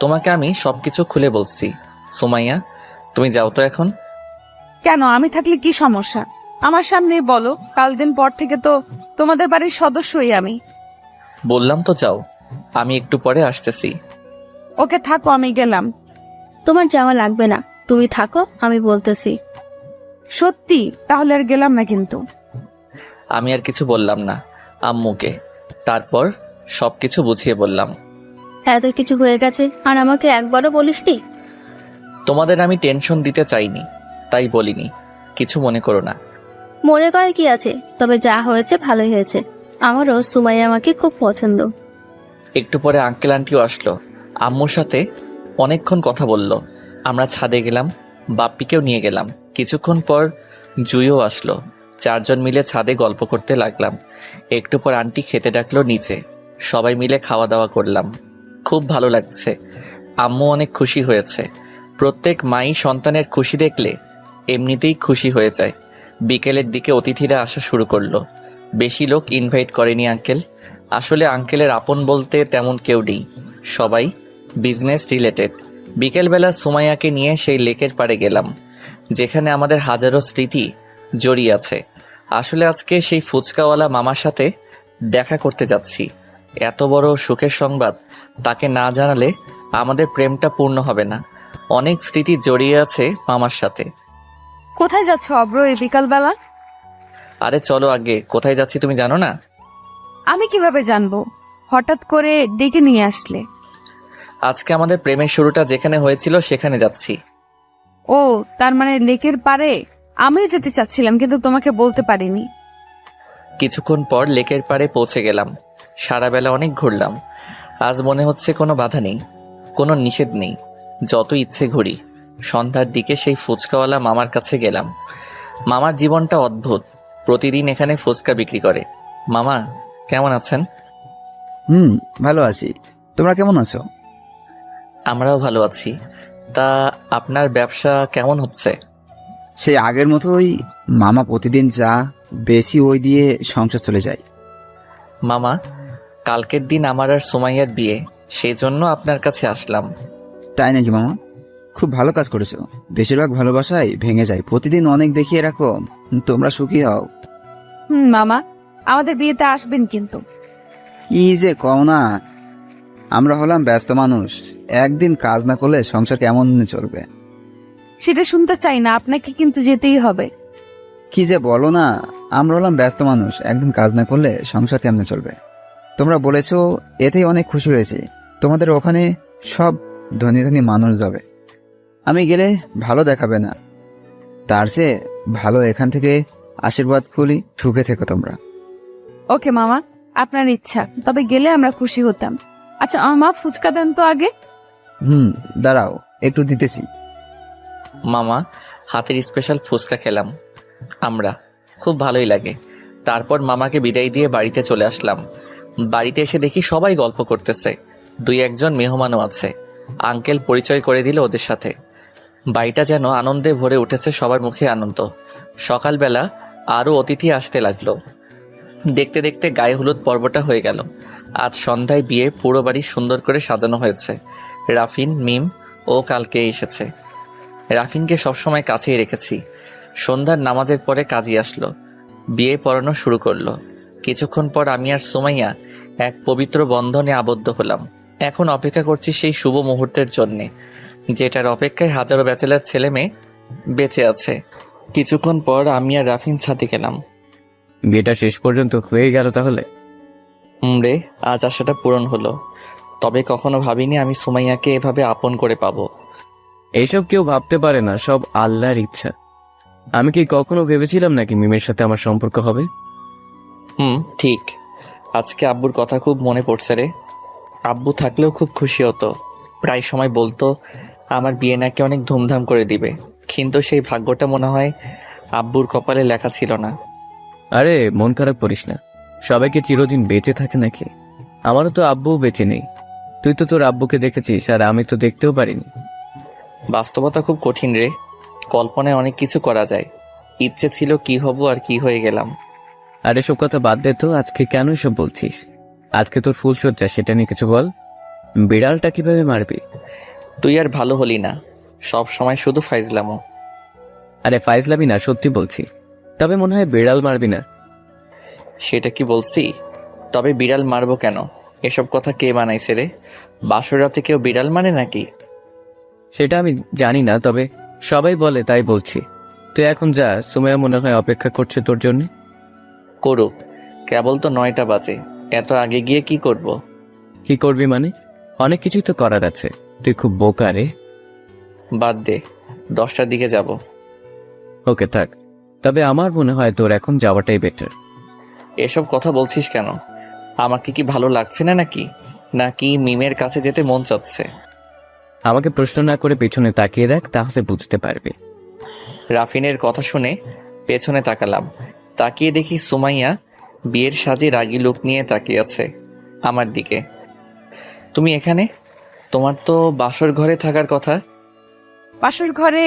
তোমাকে আমি সবকিছু খুলে বলছি। সুমাইয়া, তুমি যাও তো এখন। কেন? আমি থাকলে কি সমস্যা? আমার সামনেই বলো। কাল দিন পর থেকে তো তোমাদের বাড়ির সদস্যই আমি। বললাম তো যাও, আমি একটু পরে আসতেছি। ওকে, থাকো, আমি গেলাম। তোমার যাওয়া লাগবে না, তুমি থাকো, আমি বলতেছি। সত্যি? তাহলে আর গেলাম না কিন্তু। আমি আর কিছু বললাম না আম্মুকে। তারপর সবকিছু বুঝিয়ে বললাম। এত কিছু হয়ে গেছে আর আমাকে একবারও বলিসনি? তোমাদের আমি টেনশন দিতে চাইনি, তাই বলিনি। কিছু মনে করো না। মনে করে কি আছে, তবে যা হয়েছে ভালোই হয়েছে। আমারও সুমাইয়া আমাকে খুব পছন্দ। একটু পরে আঙ্কেল আন্টিও আসলো। আম্মুর সাথে অনেকক্ষণ কথা বলল। আমরা ছাদে গেলাম, বাপ্পিকেও নিয়ে গেলাম। কিছুক্ষণ পর জুইও আসলো। 4 জন মিলে ছাদে গল্প করতে লাগলাম। একটু পর আন্টি খেতে ডাকলো নিচে। সবাই মিলে খাওয়া দাওয়া করলাম। খুব ভালো লাগছে। আম্মু অনেক খুশি হয়েছে। প্রত্যেক মাই সন্তানের খুশি দেখলে এমনিতেই খুশি হয়ে যায়। বিকেলের দিকে অতিথিরা আসা শুরু করলো। বেশি লোক ইনভাইট করেনি আঙ্কেল। আসলে আঙ্কেলের আপন বলতে তেমন কেউ নেই, সবাই বিজনেস রিলেটেড। বিকেলবেলা সুমাইয়াকে নিয়ে সেই লেকের পাড়ে গেলাম, যেখানে আমাদের হাজারো স্মৃতি জড়িয়ে আছে। আসলে আজকে সেই ফুচকাওয়ালা মামার সাথে দেখা করতে যাচ্ছি। এত বড় সুখের সংবাদ তাকে না জানালে আমাদের প্রেমটা পূর্ণ হবে না। অনেক স্মৃতি জড়িয়ে আছে মামার সাথে। কোথায় যাচ্ছ অব্র এই বিকালবেলা? আরে চলো আগে, কোথায় যাচ্ছি তুমি জানো না? আমি কিভাবে জানবো? হঠাৎ করে ডেকে নিয়ে আসলে। আজকে আমাদের প্রেমের শুরুটা যেখানে হয়েছিল সেখানে যাচ্ছি। ও, তার মানে লেকের পাড়ে? আমিও যেতে চাচ্ছিলাম, কিন্তু তোমাকে বলতে পারিনি। কিছুক্ষণ পর লেকের পাড়ে পৌঁছে গেলাম। সারা বেলা অনেক ঘুরলাম। আজ মনে হচ্ছে কোনো বাধা নেই, কোনো নিষেধ নেই, যত ইচ্ছে ঘুরি। সন্ধ্যার দিকে সেই ফুচকাওয়ালা মামার কাছে গেলাম। মামার জীবনটা অদ্ভুত। প্রতিদিন এখানে ফুচকা বিক্রি করে। মামা কেমন আছেন? ভালো আছি। তোমরা কেমন আছো? আমরাও ভালো আছি। তা আপনার ব্যবসা কেমন হচ্ছে? সেই আগের মতোই মামা, প্রতিদিন যা বেশি ওই দিয়ে সংসার চলে যায়। মামা, কালকের দিন আমার আর সুমাইয়ার বিয়ে, সেই জন্য আপনার কাছে আসলাম। তাই নাকি মামা? খুব ভালো কাজ করেছো। বেশিরভাগ ভালোবাসাই ভেঙে যায়। প্রতিদিন অনেক দেখিয়ে রাখো, তোমরা সুখী হও। মামা, আমাদের বিয়েতে আসবেন কিন্তু। কি যে কও না, আমরা হলাম ব্যস্ত মানুষ। একদিন কাজ না করলে সংসার কেমন চলবে? সেটা শুনতে চাই না, আপনাকে কিন্তু যেতেই হবে। কি যে বলো না, আমরা হলাম ব্যস্ত মানুষ। একদিন কাজ না করলে সংসার কেমনে চলবে? তোমরা বলেছো, এতেই অনেক খুশি হয়েছি। তোমাদের ওখানে সব ধনী ধনী মানুষ যাবে। আমি গেলে ভালো দেখাবে না, তার চেয়ে ভালো এখান থেকে আশীর্বাদ খুলি। সুখে থেকো তোমরা। ওকে মামা, আপনার ইচ্ছা, তবে গেলে আমরা খুশি হতাম। আচ্ছা মা, ফুচকা দেন তো আগে। দাঁড়াও, একটু দিতেছি। মামা হাতের স্পেশাল ফুচকা খেলাম আমরা, খুব ভালোই লাগে। তারপর মামাকে বিদায় দিয়ে বাড়িতে চলে আসলাম। বাড়িতে এসে দেখি সবাই গল্প করতেছে। 2-1 জন মেহমানও আছে। আঙ্কেল পরিচয় করে দিল ওদের সাথে। বাড়িটা যেন আনন্দে ভরে উঠেছে, সবার মুখে আনন্দ। সকালবেলা আরও অতিথি আসতে লাগলো। দেখতে দেখতে গায়ে হলুদ পর্বটা হয়ে গেল। আজ সন্ধ্যায় বিয়ে। পুরো বাড়ি সুন্দর করে সাজানো হয়েছে। রাফিন, মিম ও কালকে এসেছে। রাফিনকে সবসময় কাছেই রেখেছি। সন্ধ্যার নামাজের পরে কাজী আসলো, বিয়ে পড়ানো শুরু করলো। কিছুক্ষণ পর আমি আর সুমাইয়া এক পবিত্র বন্ধনে আবদ্ধ হলাম। এখন অপেক্ষা করছি সেই শুভ মুহূর্তের জন্যে, যেটার অপেক্ষায় হাজারো ব্যাচেলার ছেলে মেয়ে বেঁচে আছে। কিছুক্ষণ পর আমি আর রাফিন ছাদে গেলাম। বিয়েটা শেষ পর্যন্ত হয়ে গেল তাহলে? রে, আজ আশাটা পূরণ হলো। তবে কখনো ভাবিনি আমি সুমাইয়াকে এভাবে আপন করে পাবো। এইসব কেউ ভাবতে পারে না, সব আল্লাহর ইচ্ছা। আমি কি কখনো ভেবেছিলাম নাকি মিমের সাথে আমার সম্পর্ক হবে? ঠিক। আজকে আব্বুর কথা খুব মনে পড়ছে রে। আব্বু থাকলেও খুব খুশি হতো। প্রায় সময় বলতো আমার বিয়ে নাকি অনেক ধুমধাম করে দিবে, কিন্তু সেই ভাগ্যটা মনে হয় আব্বুর কপালে লেখা ছিল না। আরে মন খারাপ করিস না, সবাইকে চিরদিন বেঁচে থাকে নাকি? আমারও তো আব্বুও বেঁচে নেই। তুই তো তোর আব্বুকে দেখেছিস, আর আমি তো দেখতেও পারিনি। বাস্তবতা খুব কঠিন রে। কল্পনায় অনেক কিছু করা যায়। ইচ্ছে ছিল কি হব আর কি হয়ে গেলাম। আর এসব কথা বাদ দে তো, আজকে কেন এসব বলছিস? আজকে তোর ফুলসজ্জা, সেটা নিয়ে কিছু বল। বিড়ালটা কিভাবে মারবি? তুই আর ভালো হলি না, সব সময় শুধু ফাইজলামো। আরে ফাইজলাবি না, সত্যি বলছি। তবে মনে হয় বিড়াল মারবি না। সেটা কি বলছি? তবে বিড়াল মারবো কেন? এসব কথা কে বানাইছে রে? বাসর রাতে কেউ বিড়াল মানে নাকি? সেটা আমি জানি না, তবে সবাই বলে তাই বলছি। তুই এখন যা, সুমাইয়া মনে হয় অপেক্ষা করছে তোর জন্য। করুক, কেবল তো 9টা বাজে, এত আগে গিয়ে কি করব? কি করবি মানে? অনেক কিছুই তো করার আছে। তুই খুব বোকা রে। বাদ দে, 10টার দিকে যাব। ওকে থাক, তবে আমার মনে হয় তোর এখন যাওয়াটাই বেটার। এসব কথা বলছিস কেন? আমাকে কি ভালো লাগছে না নাকি? নাকি মিমের কাছে যেতে মন চাচ্ছে? আমাকে প্রশ্ন না করে পেছনে তাকিয়ে দেখ, তাহলে বুঝতে পারবি। রাফিনের কথা শুনে পেছনে তাকালাম। তাকিয়ে দেখি সুমাইয়া বিয়ের সাজে রাগী লুক নিয়ে তাকিয়ে আছে আমার দিকে। তুমি এখানে? তোমার তো বাসর ঘরে থাকার কথা। বাসর ঘরে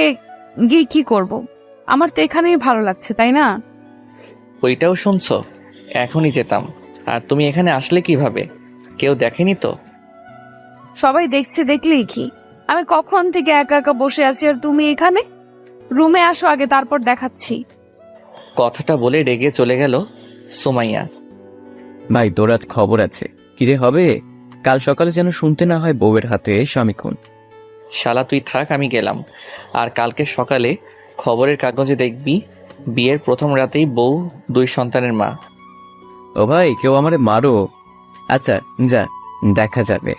গিয়ে কি করব? আমার তো এখানেই ভালো লাগছে, তাই না? ওইটাও শুনছো? এখনই যেতাম। আর তুমি এখানে আসলে কিভাবে? কেউ দেখেনি তো? সবাই দেখছে, দেখলেই কি? আমি কখন থেকে একা একা বসে আছি আর তুমি এখানে? রুমে আসো আগে, তারপর দেখাচ্ছি। কথাটা বলে রেগে চলে গেল সুমাইয়া। ভাই তোর আজ খবর আছে। কি যে হবে, কাল সকালে যেন শুনতে না হয় বউয়ের হাতে স্বামী খুন। শালা তুই থাক, আমি গেলাম। আর কালকে সকালে খবরের কাগজে দেখবি বিয়ের প্রথম রাতেই বউ 2 সন্তানের মা। ও ভাই, কেউ আমারে মারো। আচ্ছা যা, দেখা যাবে।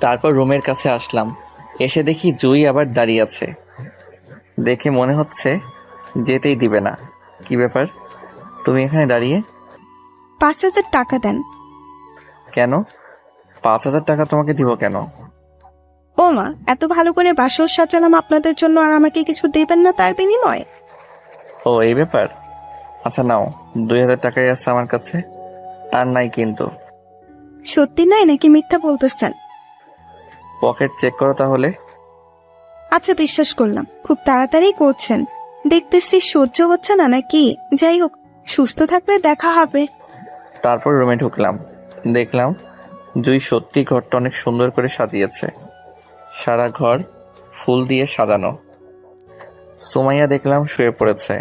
তারপর রুমের কাছে আসলাম। এসে দেখি জুই আবার দাঁড়িয়ে আছে। দেখে মনে হচ্ছে যেতেই দিবে না। কি ব্যাপার, তুমি এখানে দাঁড়িয়ে? 5,000 টাকা দেন। কেন? 5,000 টাকা তোমাকে দিব কেন? ও মা, এত ভালো করে বাসর সাজালাম আপনাদের জন্য, আর আমাকে কিছু দেবেন না তার বিনিময়ে? ও এই ব্যাপার। আচ্ছা নাও, 2,000 টাকাই আছে আমার কাছে, আর নাই কিন্তু। সত্যি নাই নাকি মিথ্যা বলতেছেন? পকেট চেক করো তাহলে। আচ্ছা, বিশ্বাস করলাম, খুব তাড়াতাড়ি করছেন। দেখতেছি সহ্য হচ্ছে না নাকি? যাই হোক, সুস্থ থাকলে দেখা হবে। তারপর রুমে ঢুকলাম। দেখলাম জুই সত্যি ঘরটা অনেক সুন্দর করে সাজিয়েছে। সারা ঘর ফুল দিয়ে সাজানো। সুমাইয়া দেখলাম শুয়ে পড়েছে।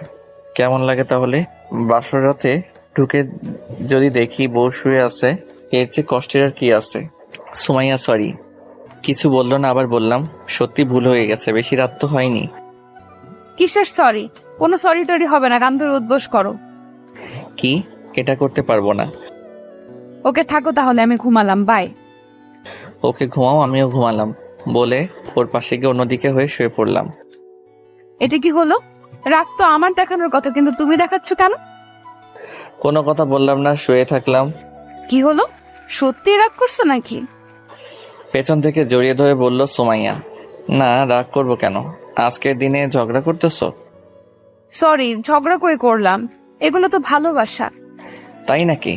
কেমন লাগে তাহলে? বাসর রাতে ঢুকে যদি দেখি বউ শুয়ে আছে, এর চেয়ে কষ্টের আর কি আছে? সুমাইয়া সরি। কিছু বললো না, আবার বললাম সত্যি ভুল হয়ে গেছে, বেশি রাত তো হয়নি। কিসের সরি? কোনো সরি টরি হবে না, কান ধরে উদ্বোস করো। কি? এটা করতে পারবো না। ওকে থাকো তাহলে, আমি ঘুমালাম, বাই। ওকে ঘুমাও, আমিও ঘুমালাম বলে ওর পাশে গিয়ে অন্যদিকে হয়ে শুয়ে পড়লাম। এটা কি হলো? রাগ তো আমার দেখানোর কথা, কিন্তু তুমি দেখাচ্ছ কেন? কোনো কথা বললাম না, শুয়ে থাকলাম। কি হলো, সত্যি রাগ করছো নাকি? পেছন থেকে জড়িয়ে ধরে বলল সুমাইয়া। না, রাগ করবো কেন? আজকের দিনে ঝগড়া করতেছো? সরি, ঝগড়া করে করলাম, এগুলো তো ভালোবাসা। তাই নাকি?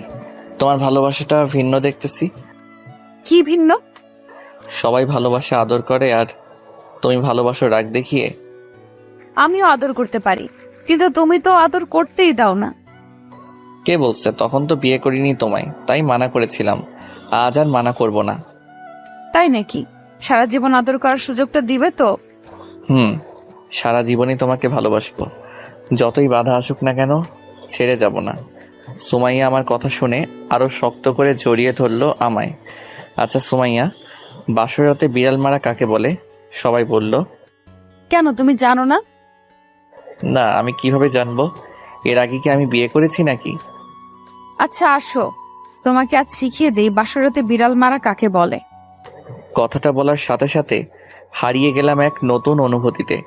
তোমার ভালোবাসাটা ভিন্ন দেখতেছি। কি ভিন্ন? সবাই ভালোবাসা আদর করে, আর তুমি ভালোবাসো রাগ দেখিয়ে। আমিও আদর করতে পারি, কিন্তু তুমি তো আদর করতেই দাও না। কে বলছে? তখন তো বিয়ে করিনি তোমায়, তাই মানা করেছিলাম। আজ আর মানা করব না। তাই নাকি? সারা জীবন আদর করার সুযোগটা দিবে তো? সারা জীবনই তোমাকে ভালোবাসবো, যতই বাধা আসুক না কেন, ছেড়ে যাব না। সুমাইয়া আমার কথা শুনে আরো শক্ত করে জড়িয়ে ধরলো আমায়। আচ্ছা সুমাইয়া, বাসরাতে বিড়াল মারা কাকে বলে? সবাই বলল। কেন, তুমি জানো না? না, আমি কিভাবে জানবো? এর আগে কি আমি বিয়ে করেছি নাকি? আচ্ছা আসো, তোমাকে আজ শিখিয়ে দেই বাসরাতে বিড়াল মারা কাকে বলে। কথাটা বলার সাথে সাথে হারিয়ে গেলাম এক নতুন অনুভূতিতে।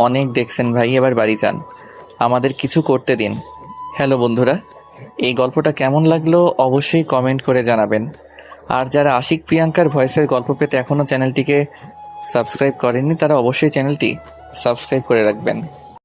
অনেক দেখছেন ভাই, এবার বাড়ি যান, আমাদের কিছু করতে দিন। হ্যালো বন্ধুরা, এই গল্পটা কেমন লাগলো অবশ্যই কমেন্ট করে জানাবেন। আর যারা আশিক প্রিয়াঙ্কার ভয়েসের গল্প পেতে এখনও চ্যানেলটিকে সাবস্ক্রাইব করেননি, তারা অবশ্যই চ্যানেলটি সাবস্ক্রাইব করে রাখবেন।